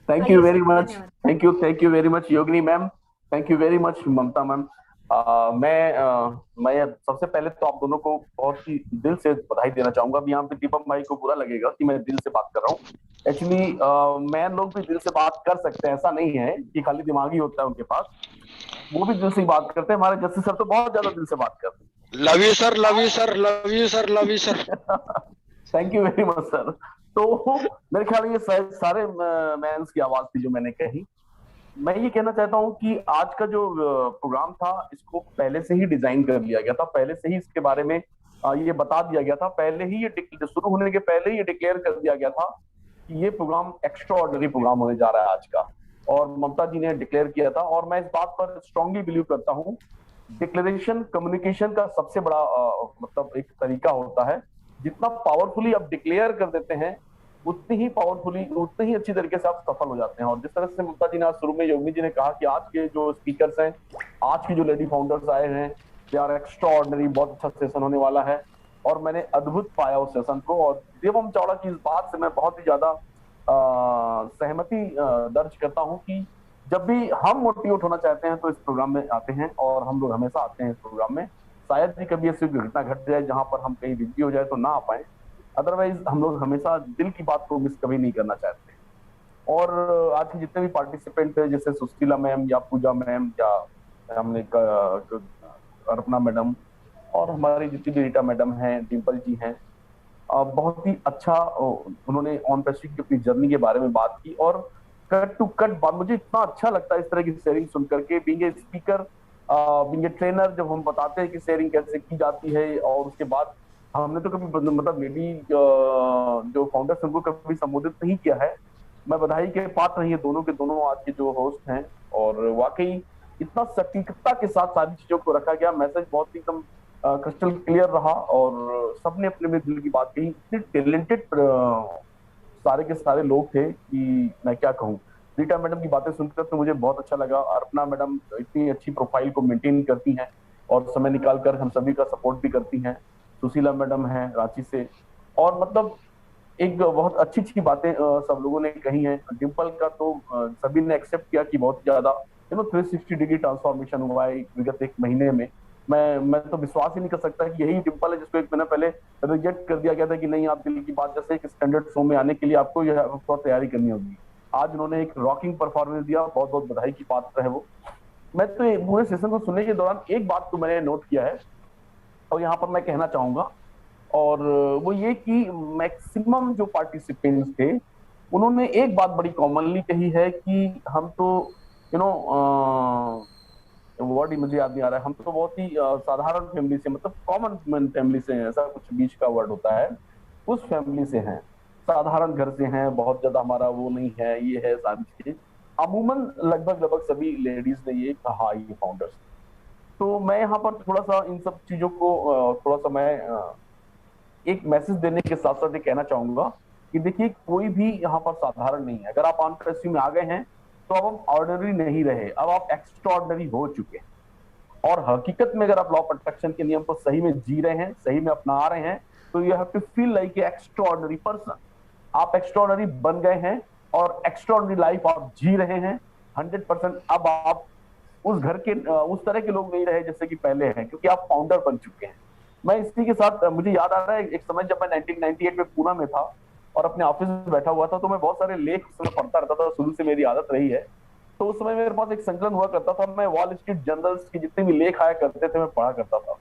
थैंक यू आइए वेरी सर, मच, धन्यवाद। Thank you very much Yogini ma'am, thank you very much Mamta ma'am. मैं सबसे पहले तो आप दोनों को बहुत ही दिल से बधाई देना चाहूंगा। अब यहाँ पे दीपक भाई को बुरा लगेगा कि मैं दिल से बात कर रहा हूँ। एक्चुअली मैन लोग भी दिल से बात कर सकते हैं, ऐसा नहीं है कि खाली दिमागी होता है उनके पास, वो भी दिल से बात करते हैं। हमारे जस्सी सर तो बहुत ज्यादा दिल से बात करते हैं। Love you sir, love you sir, love you sir, love you sir. Thank you very much sir. तो मेरे ख्याल में ये सारे मैंस की आवाज थी जो मैंने कही। मैं ये कहना चाहता हूँ कि आज का जो प्रोग्राम था इसको पहले से ही डिजाइन कर लिया गया था, पहले से ही इसके बारे में ये बता दिया गया था, पहले ही ये शुरू होने के पहले ही ये डिक्लेयर कर दिया गया था कि ये प्रोग्राम एक्स्ट्राऑर्डिनरी प्रोग्राम होने जा रहा है आज का, और ममता जी ने डिक्लेयर किया था। और मैं इस बात पर स्ट्रांगली बिलीव करता हूँ, डिक्लेरेशन कम्युनिकेशन का सबसे बड़ा मतलब एक तरीका होता है। जितना पावरफुली आप डिक्लेयर कर देते हैं उतनी ही पावरफुली, उतनी ही अच्छी तरीके से आप सफल हो जाते हैं। और जिस तरह से ममता जी ने आज शुरू में योगिनी जी ने कहा कि आज के जो स्पीकर्स हैं, आज की जो लेडी फाउंडर्स आए हैं, दे आर एक्स्ट्राऑर्डिनरी, बहुत अच्छा सेशन होने वाला है। और मैंने अद्भुत पाया उस सेशन को, और देवम चावड़ा की इस बात से मैं बहुत ही ज्यादा सहमति दर्ज करता हूँ कि जब भी हम मोटिवेट होना चाहते हैं तो इस प्रोग्राम में आते हैं, और हम लोग हमेशा आते हैं इस प्रोग्राम में। शायद ही कभी ऐसी घटना घट जाए जहां पर हम कहीं बिजी हो जाए तो ना आ पाए, अदरवाइज हम लोग हमेशा दिल की बात को मिस कभी नहीं करना चाहते। और आज के जितने भी पार्टिसिपेंट हैं, जैसे सुशीला मैम या पूजा मैम या हमने अर्पणा मैडम और हमारी जितनी भी रीटा मैडम हैं, डिम्पल जी हैं, बहुत ही अच्छा उन्होंने ऑन पैसिव की अपनी जर्नी के बारे में बात की। और कट टू कट बात, मुझे इतना अच्छा लगता है इस तरह की शेयरिंग सुन करके। Being a speaker, being a trainer, जब हम बताते हैं कि शेयरिंग कैसे की जाती है, और उसके बाद हमने तो कभी मतलब लेडी जो फाउंडर्स उनको कभी संबोधित नहीं किया है। मैं बधाई के पात्र हैं ये दोनों के दोनों आज के जो होस्ट हैं, और वाकई इतना सटीकता के साथ सारी चीजों को रखा गया, मैसेज बहुत एकदम क्रिस्टल क्लियर रहा, और सबने अपने में दिल की बात कही। इतने टैलेंटेड सारे के सारे लोग थे कि मैं क्या कहूँ। रीटा मैडम की बातें सुनकर तो मुझे बहुत अच्छा लगा। अर्पणा मैडम इतनी अच्छी प्रोफाइल को मेंटेन करती हैं और समय निकालकर हम सभी का सपोर्ट भी करती हैं। सुशीला मैडम हैं रांची से, और मतलब एक बहुत अच्छी अच्छी बातें सब लोगों ने कही हैं। डिम्पल का तो सभी ने एक्सेप्ट किया कि बहुत ज्यादा 360 डिग्री ट्रांसफॉर्मेशन हुआ है विगत 1 महीने में। मैं तो विश्वास ही नहीं कर सकता कि यही डिम्पल है जिसको 1 महीना पहले रिजेक्ट कर दिया गया था कि नहीं, आप दिल की बात जैसे एक स्टैंडर्ड शो में आने के लिए आपको यह तैयारी करनी होगी। आज उन्होंने एक रॉकिंग परफॉर्मेंस दिया, बहुत बहुत बधाई की पात्र है वो। मैं तो पूरे सेशन को सुनने के दौरान एक बात तो मैंने नोट किया है और यहाँ पर मैं कहना चाहूंगा, और वो ये कि मैक्सिमम जो पार्टिसिपेंट्स थे उन्होंने एक बात बड़ी कॉमनली कही है कि हम तो वर्ड ही मुझे याद नहीं आ रहा है, हम तो बहुत ही साधारण फैमिली से, मतलब कॉमन फैमिली से हैं, ऐसा कुछ बीच का वर्ड होता है, उस फैमिली से हैं, साधारण घर से हैं, बहुत ज्यादा हमारा वो नहीं है, ये है सारी चीजें। अमूमन लगभग सभी लेडीज ने ये कहा, ये फाउंडर्स। तो मैं यहाँ पर थोड़ा सा इन सब चीजों को थोड़ा सा मैं एक मैसेज देने के साथ साथ ये कहना चाहूंगा कि देखिए कोई भी यहाँ पर साधारण नहीं है। अगर आप ऑन प्रेस्यू में आ गए हैं तो अब आप ऑर्डिनरी नहीं रहे, अब आप एक्स्ट्रा ऑर्डिनरी हो चुके हैं। और हकीकत में अगर आप लॉ प्रोटेक्शन के नियम को सही में जी रहे हैं, सही में अपना रहे हैं, तो you have to feel like a extraordinary person. आप एक्स्ट्रा ऑर्डिनरी बन गए हैं और एक्स्ट्रा ऑर्डिनरी लाइफ आप जी रहे हैं 100%। अब आप उस घर के उस तरह के लोग नहीं रहे जैसे कि पहले हैं, क्योंकि आप फाउंडर बन चुके हैं। मैं इसी के साथ मुझे याद आ रहा है एक समय जब मैं 1998 में पूना में था और अपने ऑफिस में बैठा हुआ था, तो मैं बहुत सारे लेख उसमें पढ़ता रहता था, शुरू से मेरी आदत रही है। तो उस समय मेरे पास एक संकलन हुआ करता था, मैं वॉल स्ट्रीट जर्नल्स के जितने भी लेख आया करते थे मैं पढ़ा करता था।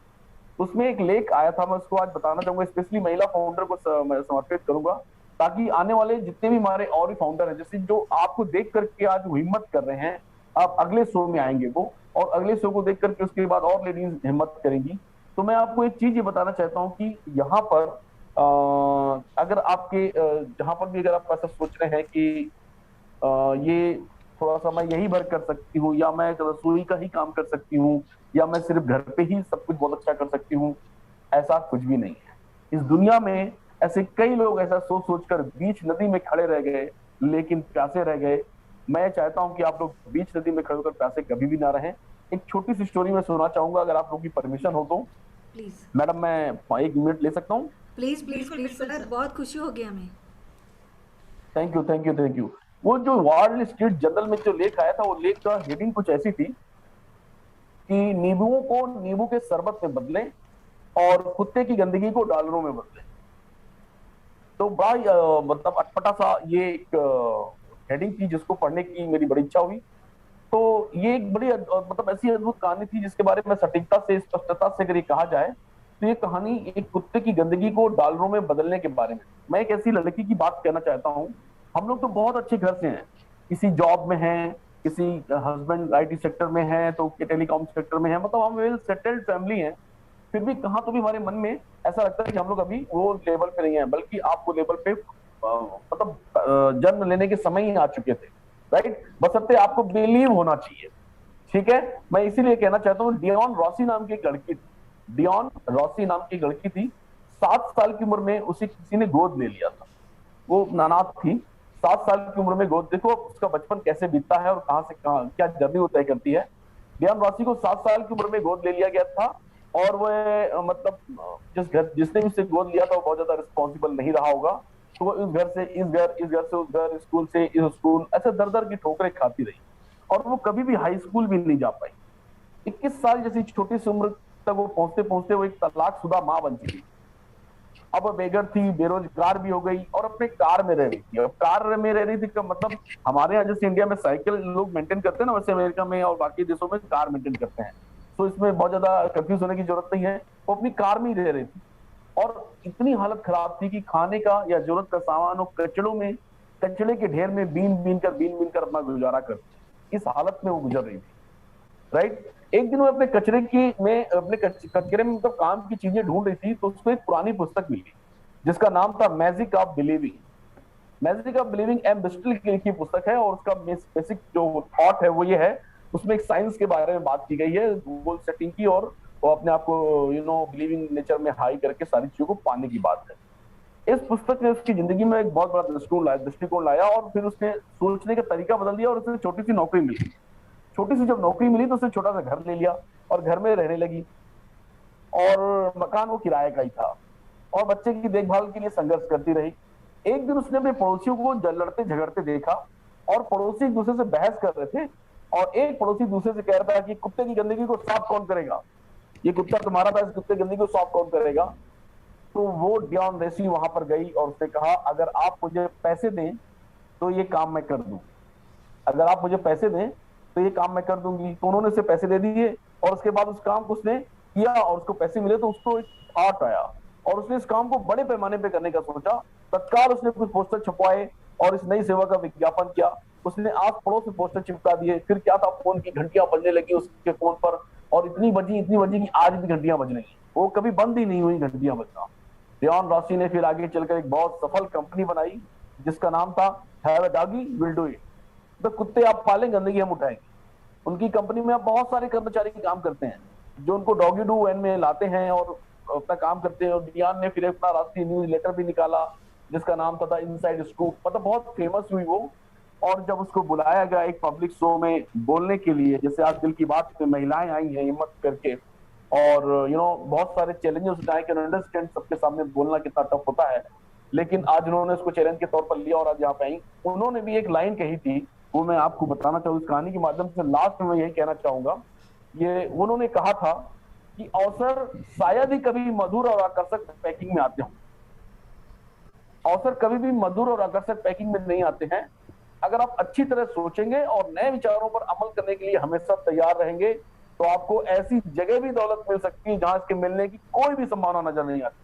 उसमें एक लेख आया था, मैं उसको आज बताना चाहूंगा, स्पेशली महिला फाउंडर को मैं समर्पित करूंगा, ताकि आने वाले जितने भी हमारे और भी फाउंडर हैं, जैसे जो आपको देख करके आज हिम्मत कर रहे हैं, आप अगले शो में आएंगे वो, और अगले शो को देख करके उसके बाद और लेडीज हिम्मत करेंगी। तो मैं आपको एक चीज ये बताना चाहता हूँ कि यहाँ पर अगर आपके जहां पर भी अगर आप ऐसा सोच रहे हैं कि ये थोड़ा सा मैं यही भर कर सकती हूँ, या मैं रसोई का ही काम कर सकती हूँ, या मैं सिर्फ घर पे ही सब कुछ बहुत अच्छा कर सकती हूँ, ऐसा कुछ भी नहीं है। इस दुनिया में ऐसे कई लोग ऐसा सोच सोचकर बीच नदी में खड़े रह गए लेकिन प्यासे रह गए। मैं चाहता हूं कि आप लोग बीच नदी में खड़े होकर प्यासे कभी भी ना रहें। एक छोटी सी स्टोरी मैं सुनाना चाहूंगा, अगर आप लोगों की परमिशन हो तो। प्लीज मैडम, मैं 1 मिनट ले सकता हूँ? प्लीज प्लीज प्लीज सर, बहुत खुशी होगी हमें। Thank you thank you thank you. वो जो वॉल स्ट्रीट जर्नल में जो लेख आया था, वो लेख का हेडिंग कुछ ऐसी थी कि नींबुओं को नींबू के शरबत में बदलें और कुत्ते की गंदगी को डॉलरों में बदलें। तो बड़ा मतलब अटपटा सा ये एक हेडिंग थी जिसको पढ़ने की मेरी बड़ी इच्छा हुई। तो ये एक बड़ी मतलब ऐसी अद्भुत कहानी थी जिसके बारे में सटीकता से, स्पष्टता से अगर ये कहा जाए तो ये कहानी एक कुत्ते की गंदगी को डॉलरों में बदलने के बारे में। मैं एक ऐसी लड़की की बात कहना चाहता हूँ। हम लोग तो बहुत अच्छे घर से हैं, किसी जॉब में हैं, किसी हस्बैंड आईटी सेक्टर में है, तो टेलीकॉम सेक्टर में है, मतलब हम वेल सेटल्ड फैमिली हैं। फिर भी कहाँ तो भी हमारे मन में ऐसा लगता है कि हम लोग अभी वो लेवल पे नहीं है, बल्कि आप वो लेवल पे मतलब जन्म लेने के समय ही आ चुके थे, राइट? बशर्ते आपको बिलीव होना चाहिए, ठीक है? मैं इसीलिए कहना चाहता हूँ, डियॉन रॉसी नाम की एक लड़की थी, डियॉन रॉसी नाम की लड़की थी। 7 साल की उम्र में उसे किसी ने गोद ले लिया था। वो नानाथ थी, 7 साल की उम्र में गोद। देखो उसका बचपन कैसे बीतता है और कहाँ से कहाँ क्या जर्नी वो तय करती है। डियॉन रॉसी को 7 साल की उम्र में गोद ले लिया गया था, और वो मतलब जिसने भी उसे गोद लिया था वो बहुत ज्यादा रिस्पॉन्सिबल नहीं रहा होगा। तो वो इस घर से इस घर, इस घर से उस घर, स्कूल से इस स्कूल, ऐसे दर दर की ठोकरें खाती रही, और वो कभी भी हाई स्कूल भी नहीं जा पाई। 21 साल जैसी छोटी सी उम्र तक वो पहुंचते पहुंचते वो एक तलाकशुदा माँ बन चुकी। अब बेघर थी, बेरोजगार भी हो गई, और अपने कार में रह रही थी। अब कार में रह रही थी का मतलब हमारे यहाँ जैसे इंडिया में साइकिल लोग मेंटेन करते हैं ना, वैसे अमेरिका में और बाकी देशों में कार मेंटेन करते हैं। तो इसमें बहुत ज्यादा कंफ्यूज होने की जरूरत नहीं है। वो अपनी कार में ही रह रही थी, और इतनी हालत खराब थी कि खाने का या जरूरत का सामान वो कचड़ों में, कचड़े के ढेर में बीन बीन कर अपना गुजारा करती। इस हालत में वो गुजर रही थी, राइट? एक दिन वो अपने कचरे में मतलब काम की चीजें ढूंढ रही थी, तो उसको एक पुरानी पुस्तक मिली जिसका नाम था magic of believing. Magic of believing M Bristol की लिखी पुस्तक है, और उसका बेसिक जो थॉट है वो ये है, उसमें एक साइंस के बारे में बात की गई है, गोल सेटिंग की, और वो अपने आप को बिलीविंग नेचर में हाई करके सारी चीजों को पाने की बात है। इस पुस्तक ने उसकी जिंदगी में एक बहुत बड़ा दृष्टिकोण लाया, और फिर उसने सोचने का तरीका बदल दिया, और उसे छोटी सी नौकरी मिली। छोटी सी जब नौकरी मिली तो उसने छोटा सा घर ले लिया और घर में रहने लगी, और मकान वो किराए का ही था, और बच्चे की देखभाल के लिए संघर्ष करती रही। एक दिन उसने अपने पड़ोसियों को लड़ते झगड़ते देखा, और पड़ोसी एक दूसरे से बहस कर रहे थे, और एक पड़ोसी दूसरे से कह रहा था कि कुत्ते की गंदगी को साफ कौन करेगा, ये कुत्ता तुम्हारा था, इस कुत्ते की गंदगी को साफ कौन करेगा? तो वो डियॉन रॉसी वहां पर गई और उसने कहा, अगर आप मुझे पैसे दें तो ये काम मैं कर दूं, अगर आप मुझे पैसे दें तो ये काम मैं कर दूंगी। तो उन्होंने उसे पैसे दे दिए, और उसके बाद उस काम को उसने किया, और उसको पैसे मिले तो उसको एक थॉट आया, और उसने इस काम को बड़े पैमाने पे करने का सोचा। तत्काल उसने कुछ पोस्टर छपवाए और इस नई सेवा का विज्ञापन किया। उसने आस पड़ोस में पोस्टर चिपका दिए। फिर क्या था, फोन की घंटियां बजने लगी उसके फोन पर, और इतनी बजी कि आज भी घंटियां बज रही, वो कभी बंद ही नहीं हुई घंटियां बजना। डियॉन रॉसी ने फिर आगे चलकर एक बहुत सफल कंपनी बनाई जिसका नाम था have a doggy will do it. तो कुत्ते आप पालें, गंदगी हम उठाएंगे। उनकी कंपनी में अब बहुत सारे कर्मचारी काम करते हैं, जो उनको डॉगी डू वैन में लाते हैं और अपना काम करते हैं। और डियान ने फिर अपना राष्ट्रीय न्यूज लेटर भी निकाला जिसका नाम था इनसाइड स्कूप, मतलब बहुत फेमस हुई वो। और जब उसको बुलाया गया एक पब्लिक शो में बोलने के लिए, जैसे आज दिल की बात में महिलाएं आई हैं हिम्मत करके, और बहुत सारे चैलेंजेस उठाए कि अंडरस्टैंड सबके सामने बोलना कितना टफ होता है, लेकिन आज उन्होंने उसको चैलेंज के तौर पर लिया और आज यहाँ पे आई। उन्होंने भी एक लाइन कही थी, वो मैं आपको बताना चाहूँ इस कहानी के माध्यम से। लास्ट में मैं यही कहना चाहूंगा, ये उन्होंने कहा था कि अवसर शायद ही कभी मधुर और आकर्षक पैकिंग में आते हों। अवसर कभी भी मधुर और आकर्षक पैकिंग में नहीं आते हैं। अगर आप अच्छी तरह सोचेंगे और नए विचारों पर अमल करने के लिए हमेशा तैयार रहेंगे तो आपको ऐसी जगह भी दौलत मिल सकती है जहां इसके मिलने की कोई भी संभावना नजर नहीं आती।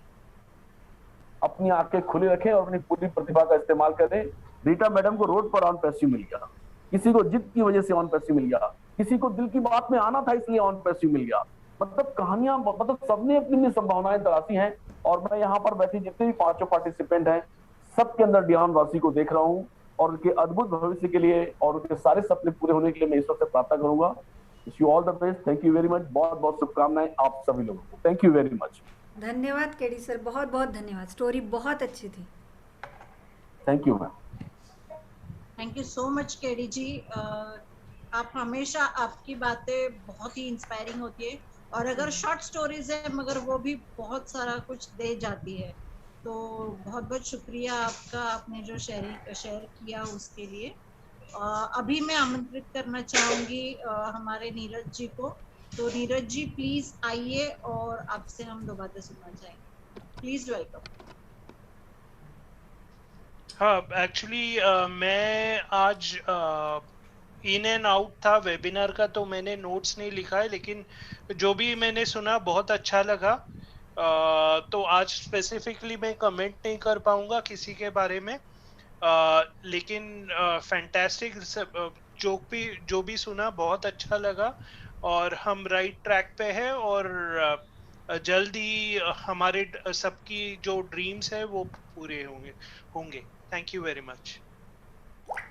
अपनी आंखें खुली रखें और अपनी पूरी प्रतिभा का इस्तेमाल करें। रीटा मैडम को रोड पर ऑन पैसिव मिल गया, किसी को जिद की वजह से ऑन पैसिव मिल गया, किसी को दिल की बात में आना था इसलिए ऑन पैसिव मिल गया। मतलब कहानियां, मतलब सबने अपनी अपनी संभावनाएं तलाशी हैं। और मैं यहाँ पर बैठे जितने भी 5 पार्टिसिपेंट हैं सबके अंदर डियान वासी को देख रहा हूँ और उनके अद्भुत भविष्य के लिए और उनके सारे सपने पूरे होने के लिए मैं ईश्वर से प्रार्थना करूंगा। Wish you all the best. Thank you very much. बहुत बहुत शुभकामनाएं आप सभी लोगों को। Thank you very much. धन्यवाद केडी सर, बहुत बहुत धन्यवाद। स्टोरी बहुत अच्छी थी। Thank you ma'am. Thank you so much KD ji. आप हमेशा, आपकी बातें बहुत ही इंस्पायरिंग होती है और अगर शॉर्ट स्टोरीज है मगर वो भी बहुत सारा कुछ दे जाती है। तो बहुत बहुत शुक्रिया आपका, आपने जो शेयर किया उसके लिए। अभी मैं आमंत्रित करना चाहूंगी हमारे नीरज जी को। तो नीरज जी प्लीज आइए और आपसे हम 2 बातें सुनना चाहेंगे। Please welcome. हाँ, एक्चुअली मैं आज इन एंड आउट था वेबिनार का, तो मैंने नोट्स नहीं लिखा है, लेकिन जो भी मैंने सुना बहुत अच्छा लगा। तो आज स्पेसिफिकली मैं कमेंट नहीं कर पाऊंगा किसी के बारे में, लेकिन फैंटास्टिक जो भी सुना बहुत अच्छा लगा और हम राइट ट्रैक पे हैं और जल्दी हमारे सबकी जो ड्रीम्स है वो पूरे होंगे। Thank you very much.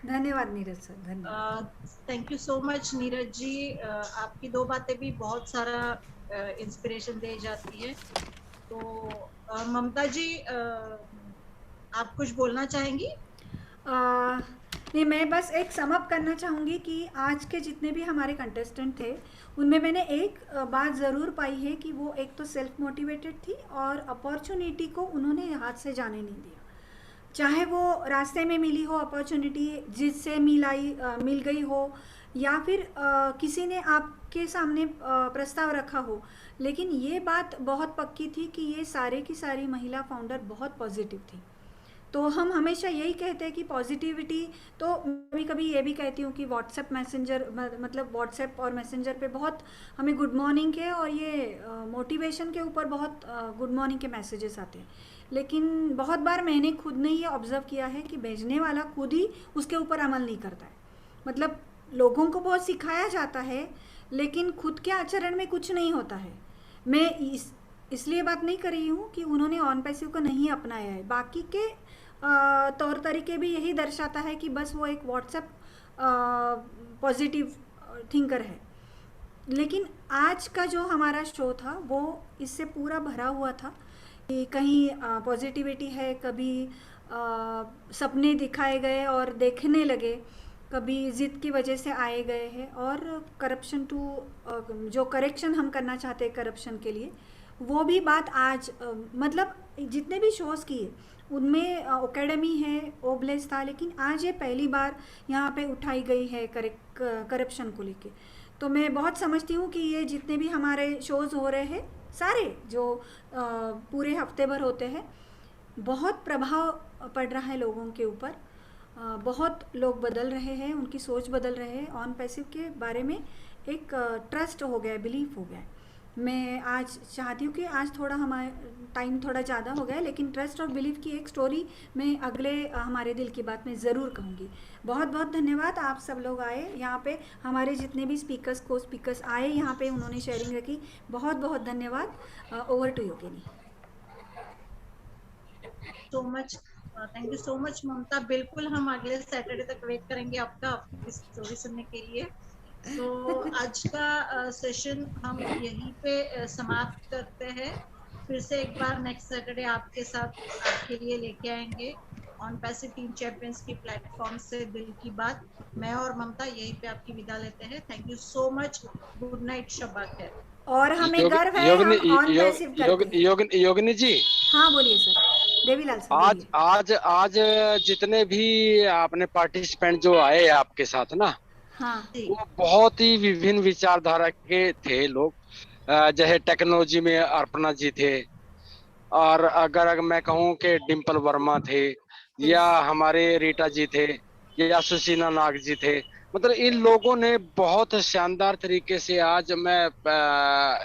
धन्यवाद नीरज सर, धन्यवाद। Thank you so much Neeraj ji. आपकी 2 बातें भी बहुत सारा इंस्पिरेशन दे जाती है। तो ममता जी आप कुछ बोलना चाहेंगी? नहीं, मैं बस एक सम अप करना चाहूँगी कि आज के जितने भी हमारे कंटेस्टेंट थे उनमें मैंने एक बात ज़रूर पाई है कि वो एक तो सेल्फ मोटिवेटेड थी और अपॉर्चुनिटी को उन्होंने हाथ से जाने नहीं दिया। चाहे वो रास्ते में मिली हो अपॉर्चुनिटी, जिससे मिल गई हो, या फिर किसी ने आपके सामने प्रस्ताव रखा हो, लेकिन ये बात बहुत पक्की थी कि ये सारे की सारी महिला फाउंडर बहुत पॉजिटिव थी। तो हम हमेशा यही कहते हैं कि पॉजिटिविटी, तो कभी कभी ये भी कहती हूँ कि व्हाट्सएप मैसेंजर, मतलब व्हाट्सएप और मैसेंजर पे बहुत हमें गुड मॉर्निंग के और ये मोटिवेशन के ऊपर बहुत गुड मॉर्निंग के मैसेजेस आते हैं, लेकिन बहुत बार मैंने खुद ने ये ऑब्ज़र्व किया है कि भेजने वाला खुद ही उसके ऊपर अमल नहीं करता है। मतलब लोगों को बहुत सिखाया जाता है लेकिन खुद के आचरण में कुछ नहीं होता है। मैं इसलिए बात नहीं कर रही हूँ कि उन्होंने ऑन पैसिव को नहीं अपनाया है, बाकी के तौर तरीके भी यही दर्शाता है कि बस वो एक व्हाट्सएप पॉजिटिव थिंकर है। लेकिन आज का जो हमारा शो था वो इससे पूरा भरा हुआ था कि कहीं पॉजिटिविटी है, कभी सपने दिखाए गए और देखने लगे, कभी ज़िद की वजह से आए गए हैं, और करप्शन जो करेक्शन हम करना चाहते हैं करप्शन के लिए, वो भी बात आज मतलब जितने भी शोज़ किए उनमें एकेडमी है, ओब्लेस था, लेकिन आज ये पहली बार यहाँ पे उठाई गई है करप्शन को लेके। तो मैं बहुत समझती हूँ कि ये जितने भी हमारे शोज़ हो रहे हैं सारे जो पूरे हफ्ते भर होते हैं, बहुत प्रभाव पड़ रहा है लोगों के ऊपर। बहुत लोग बदल रहे हैं, उनकी सोच बदल रहे हैं, ऑन पैसिव के बारे में एक ट्रस्ट हो गया, बिलीफ हो गया। मैं आज चाहती हूँ कि आज थोड़ा हमारा टाइम थोड़ा ज़्यादा हो गया, लेकिन ट्रस्ट और बिलीफ की एक स्टोरी मैं अगले हमारे दिल की बात में ज़रूर कहूँगी। बहुत बहुत धन्यवाद, आप सब लोग आए यहाँ पे, हमारे जितने भी को स्पीकर्स आए यहाँ पे, उन्होंने शेयरिंग रखी, बहुत बहुत धन्यवाद। Over to you Kenny. So much, thank you so much Mamta. बिल्कुल हम अगले सैटरडे तक वेट करेंगे आपका, आपकी स्टोरी सुनने के लिए। तो आज का सेशन हम यहीं पे समाप्त करते हैं। फिर से एक बार नेक्स्ट सैटरडे आपके साथ आपके लिए लेके आएंगे ऑन पैसिव टीम चैंपियंस की प्लेटफॉर्म से दिल की बात। मैं और ममता यहीं पे आपकी विदा लेते हैं। Thank you so much. Good night, शब्बा खैर। और हमें गर्व है हम ऑन पैसिव करते हैं। योगिनी जी, हाँ बोलिए सर, देवीलाल सर आज बोलिए। आज आज जितने भी आपने पार्टिसिपेंट जो आए आपके साथ ना, हाँ वो बहुत ही विभिन्न विचारधारा के थे लोग। जैसे टेक्नोलॉजी में अर्पणा जी थे, और अगर मैं कहूँ कि डिम्पल वर्मा थे, या हमारे रीटा जी थे, या सुशीला नाग जी थे। मतलब इन लोगों ने बहुत शानदार तरीके से आज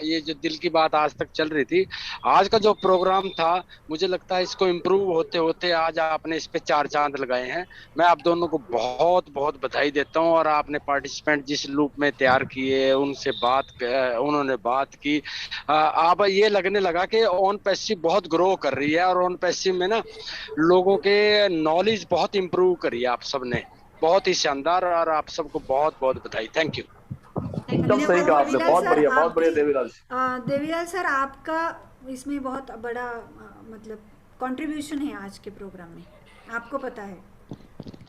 ये जो दिल की बात आज तक चल रही थी, आज का जो प्रोग्राम था, मुझे लगता है इसको इम्प्रूव होते होते आज आपने इस पे 4 चांद लगाए हैं। मैं आप दोनों को बहुत बहुत बधाई देता हूँ। और आपने पार्टिसिपेंट जिस लूप में तैयार किए, उनसे उन्होंने बात की, अब ये लगने लगा कि ऑन पैसिव बहुत ग्रो कर रही है, और ऑन पैसिव में ना लोगों के नॉलेज बहुत इम्प्रूव करी है आप सबने, बहुत ही शानदार। और आप सबको बहुत बहुत बधाई। Thank you. एकदम सही कहा आपने, बहुत बढ़िया देवीलाल। देवीलाल सर, आपका इसमें बहुत बड़ा मतलब कंट्रीब्यूशन है आज के प्रोग्राम में, आपको पता है।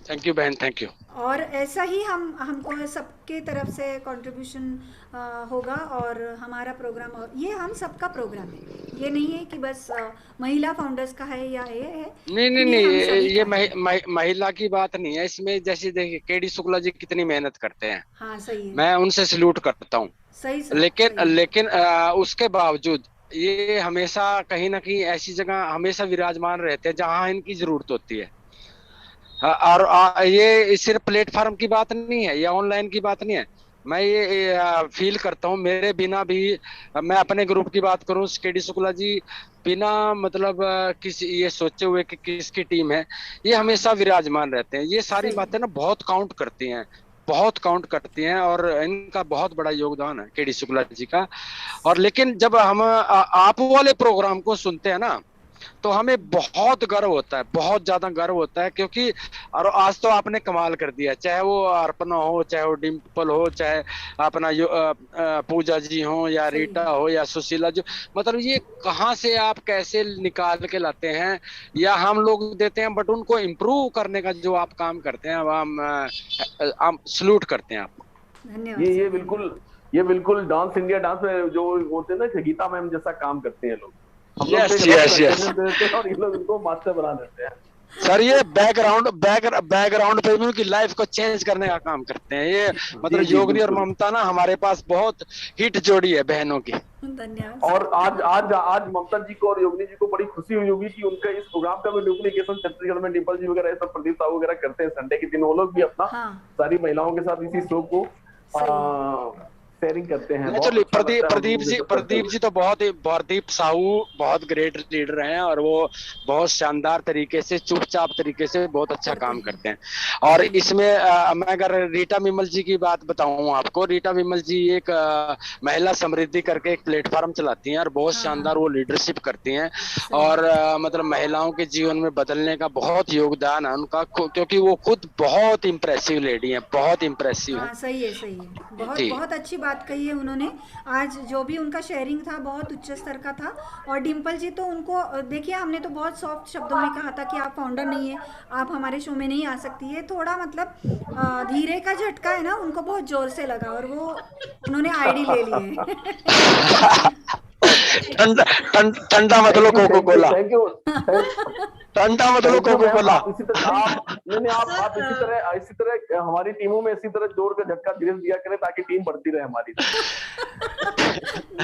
थैंक यू बहन, थैंक यू। और ऐसा ही हमको सबके तरफ से कंट्रीब्यूशन होगा, और हमारा प्रोग्राम, ये हम सबका प्रोग्राम है, ये नहीं है कि बस महिला फाउंडर्स का है या ये है। नहीं, ये महिला की बात नहीं है इसमें। जैसे देखिए केडी शुक्ला जी कितनी मेहनत करते हैं, हाँ सही है, मैं उनसे सल्यूट करता हूँ। लेकिन उसके बावजूद ये हमेशा कहीं ना कहीं ऐसी जगह हमेशा विराजमान रहते हैं जहाँ इनकी जरूरत होती है। और ये सिर्फ प्लेटफॉर्म की बात नहीं है या ऑनलाइन की बात नहीं है। मैं ये फील करता हूँ, मेरे बिना भी, मैं अपने ग्रुप की बात करूँ, केडी शुक्ला जी बिना मतलब किसी ये सोचे हुए कि किसकी टीम है, ये हमेशा विराजमान रहते हैं। ये सारी बातें ना बहुत काउंट करती हैं, बहुत काउंट करती हैं, और इनका बहुत बड़ा योगदान है केडी शुक्ला जी का। और लेकिन जब हम आप वाले प्रोग्राम को सुनते हैं ना, तो हमें बहुत गर्व होता है, बहुत ज्यादा गर्व होता है। क्योंकि और आज तो आपने कमाल कर दिया, चाहे वो अर्पणा हो, चाहे वो डिम्पल हो, चाहे अपना पूजा जी हो, या रीटा हो, या सुशीला जो, मतलब ये कहाँ से आप कैसे निकाल के लाते हैं, या हम लोग देते हैं, बट उनको इम्प्रूव करने का जो आप काम करते हैं, हम सल्यूट करते हैं आपको। धन्यवाद। ये बिल्कुल डांस इंडिया डांस में जो होते हैं ना, गीता मैम जैसा काम करते हैं लोग। यस। और ये लोग इनको मास्टर बना देते हैं। सर ये बैकग्राउंड पे भी उनकी लाइफ को चेंज करने का काम करते हैं। ये मतलब योगिनी और ममता ना हमारे पास बहुत हिट जोड़ी है बहनों की। धन्यवाद। और आज ममता जी को और योगिनी जी को बड़ी खुशी हुई होगी कि उनका इस प्रोग्राम का भी डुप्लीकेशन छत्तीसगढ़ में डिम्पल जी वगैरह सब प्रदीप साहू वगैरह करते हैं संडे के दिन। वो लोग भी अपना सारी महिलाओं के साथ इसी शो को शेयरिंग करते हैं। प्रदीप जी तो प्रदीप साहू बहुत ग्रेट लीडर हैं, और वो बहुत शानदार तरीके से, चुपचाप तरीके से बहुत अच्छा काम करते हैं। और इसमें मैं अगर रीटा विमल जी की बात बताऊं आपको, रीटा विमल जी एक महिला समृद्धि करके एक प्लेटफॉर्म चलाती हैं, और बहुत शानदार वो लीडरशिप करती हैं। और मतलब महिलाओं के जीवन में बदलने का बहुत योगदान है उनका, क्योंकि वो खुद बहुत इम्प्रेसिव लेडी है, बहुत इम्प्रेसिव है। सही है, बहुत अच्छी बात कही है उन्होंने। आज जो भी उनका शेयरिंग था बहुत उच्च स्तर का था। और डिम्पल जी तो उनको देखिए, हमने तो बहुत सॉफ्ट शब्दों में कहा था कि आप फाउंडर नहीं है, आप हमारे शो में नहीं आ सकती है। थोड़ा मतलब धीरे का झटका है ना, उनको बहुत जोर से लगा, और वो उन्होंने आईडी ले ली है। ठंडा मतलब कोको कोला, ठंडा मतलब कोको कोला। आप इसी तरह हमारी टीमों में इसी तरह जोर का झटका धीरे दिया करें ताकि टीम बढ़ती रहे हमारी।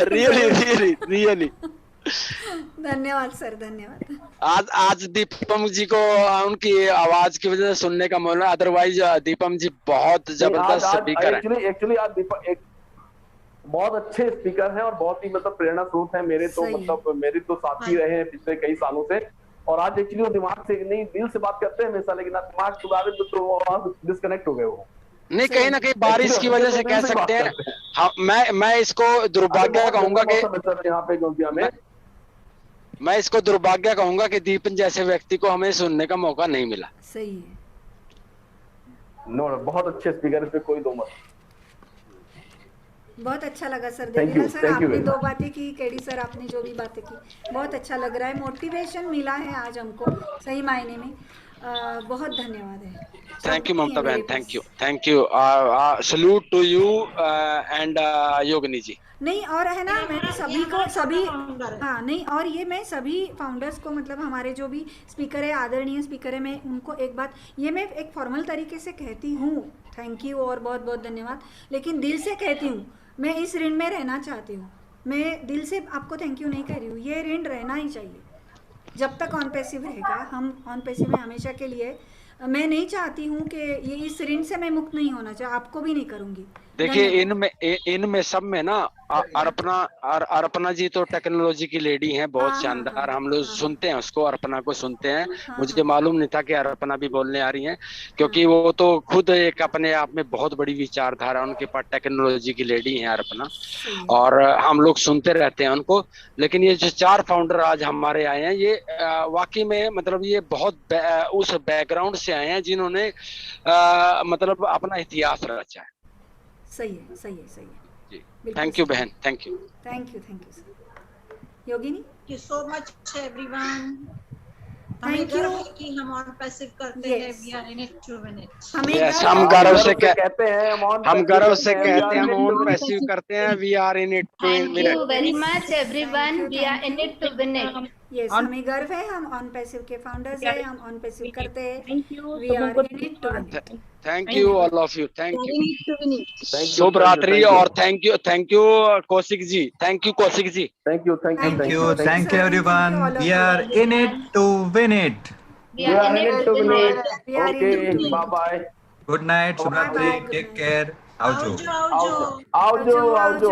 रियली धन्यवाद सर, धन्यवाद। आज दीपम जी को उनकी आवाज की वजह से सुनने का मौका, अदरवाइज दीपम जी बहुत जबरदस्त स्पीकर है। एक्चुअली आज दीपम एक बहुत अच्छे स्पीकर हैं और बहुत ही मतलब प्रेरणा स्रोत है मेरे तो, मतलब मेरे तो साथी रहे हैं पिछले कई सालों से। और आज एक्चुअली वो दिमाग से नहीं, दिल से बात करते हैं हमेशा, लेकिन दिमाग के बारे में तो डिस्कनेक्ट हो गए वो। नहीं, कहीं ना कहीं बारिश की वजह से कह सकते हैं। हाँ, मैं इसको दुर्भाग्य कहूंगा कि यहाँ पे गोंदिया में, मैं इसको दुर्भाग्य कहूंगा कि दीपन जैसे व्यक्ति को हमें सुनने का मौका नहीं मिला। सही है। नो, बहुत अच्छे स्पीकर, इस पे कोई दो मत। बहुत अच्छा लगा sir. Thank you, Devilal sir, thank you आपने very दो much. बातें की, केडी सर आपने जो भी बातें की, बहुत अच्छा लग रहा है, मोटिवेशन मिला है आज हमको सही मायने में। बहुत धन्यवाद है। थैंक यू शब्द नहीं ममता है मेरे बहन, पास। Thank you salute to you and Yogini ji. नहीं, और है ना, मैंने सभी को सभी फाउंडर है। हाँ नहीं, और ये मैं सभी फाउंडर्स को, मतलब हमारे जो भी स्पीकर है, आदरणीय स्पीकर है, मैं उनको एक बात ये मैं एक फॉर्मल तरीके से कहती हूँ, थैंक यू और बहुत बहुत धन्यवाद, लेकिन दिल से कहती हूँ, मैं इस ऋण में रहना चाहती हूँ। मैं दिल से आपको थैंक यू नहीं कह रही हूँ, ये ऋण रहना ही चाहिए जब तक ऑन पैसिव रहेगा। हम ऑन पैसिव में हमेशा के लिए, मैं नहीं चाहती हूँ कि ये इस ऋण से मैं मुक्त नहीं होना चाहिए, आपको भी नहीं करूँगी। देखिए इनमें सब में ना अर्पणा जी तो टेक्नोलॉजी की लेडी हैं, बहुत शानदार। हम लोग सुनते हैं उसको, अर्पणा को सुनते हैं। मुझे मालूम नहीं था कि अर्पणा भी बोलने आ रही हैं, क्योंकि वो तो खुद एक अपने आप में बहुत बड़ी विचारधारा, उनके पास टेक्नोलॉजी की लेडी हैं अर्पणा, और हम लोग सुनते रहते हैं उनको। लेकिन ये जो 4 फाउंडर आज हमारे आए हैं, ये वाकई में मतलब ये बहुत उस बैकग्राउंड से आए हैं जिन्होंने मतलब अपना इतिहास रचा है। सही है, सही है, सही है जी। थैंक यू बहन, thank you sir. Yogini, thank you so much everyone. Thank you कि हम ऑन पैसिव करते हैं, we are in it to win it. Yes, हम गर्व से कहते हैं, हम ऑन पैसिव करते हैं, we are in it to win it. Thank you very much everyone, we are in it to win it. Yes, हमें गर्व है, हम ऑन पैसिव के फाउंडर्स हैं, हम ऑन पैसिव करते हैं, thank you, we are in it to win it. Thank you all of you, thank you, Thank you, शुभ रात्रि, और thank you Kaushik ji, thank you Kaushik ji, Thank you everyone. We are in it to win it. We are in it to win it. Okay, bye bye. Good night, Shubhratri, take care. Aujo. आओ जो Aujo.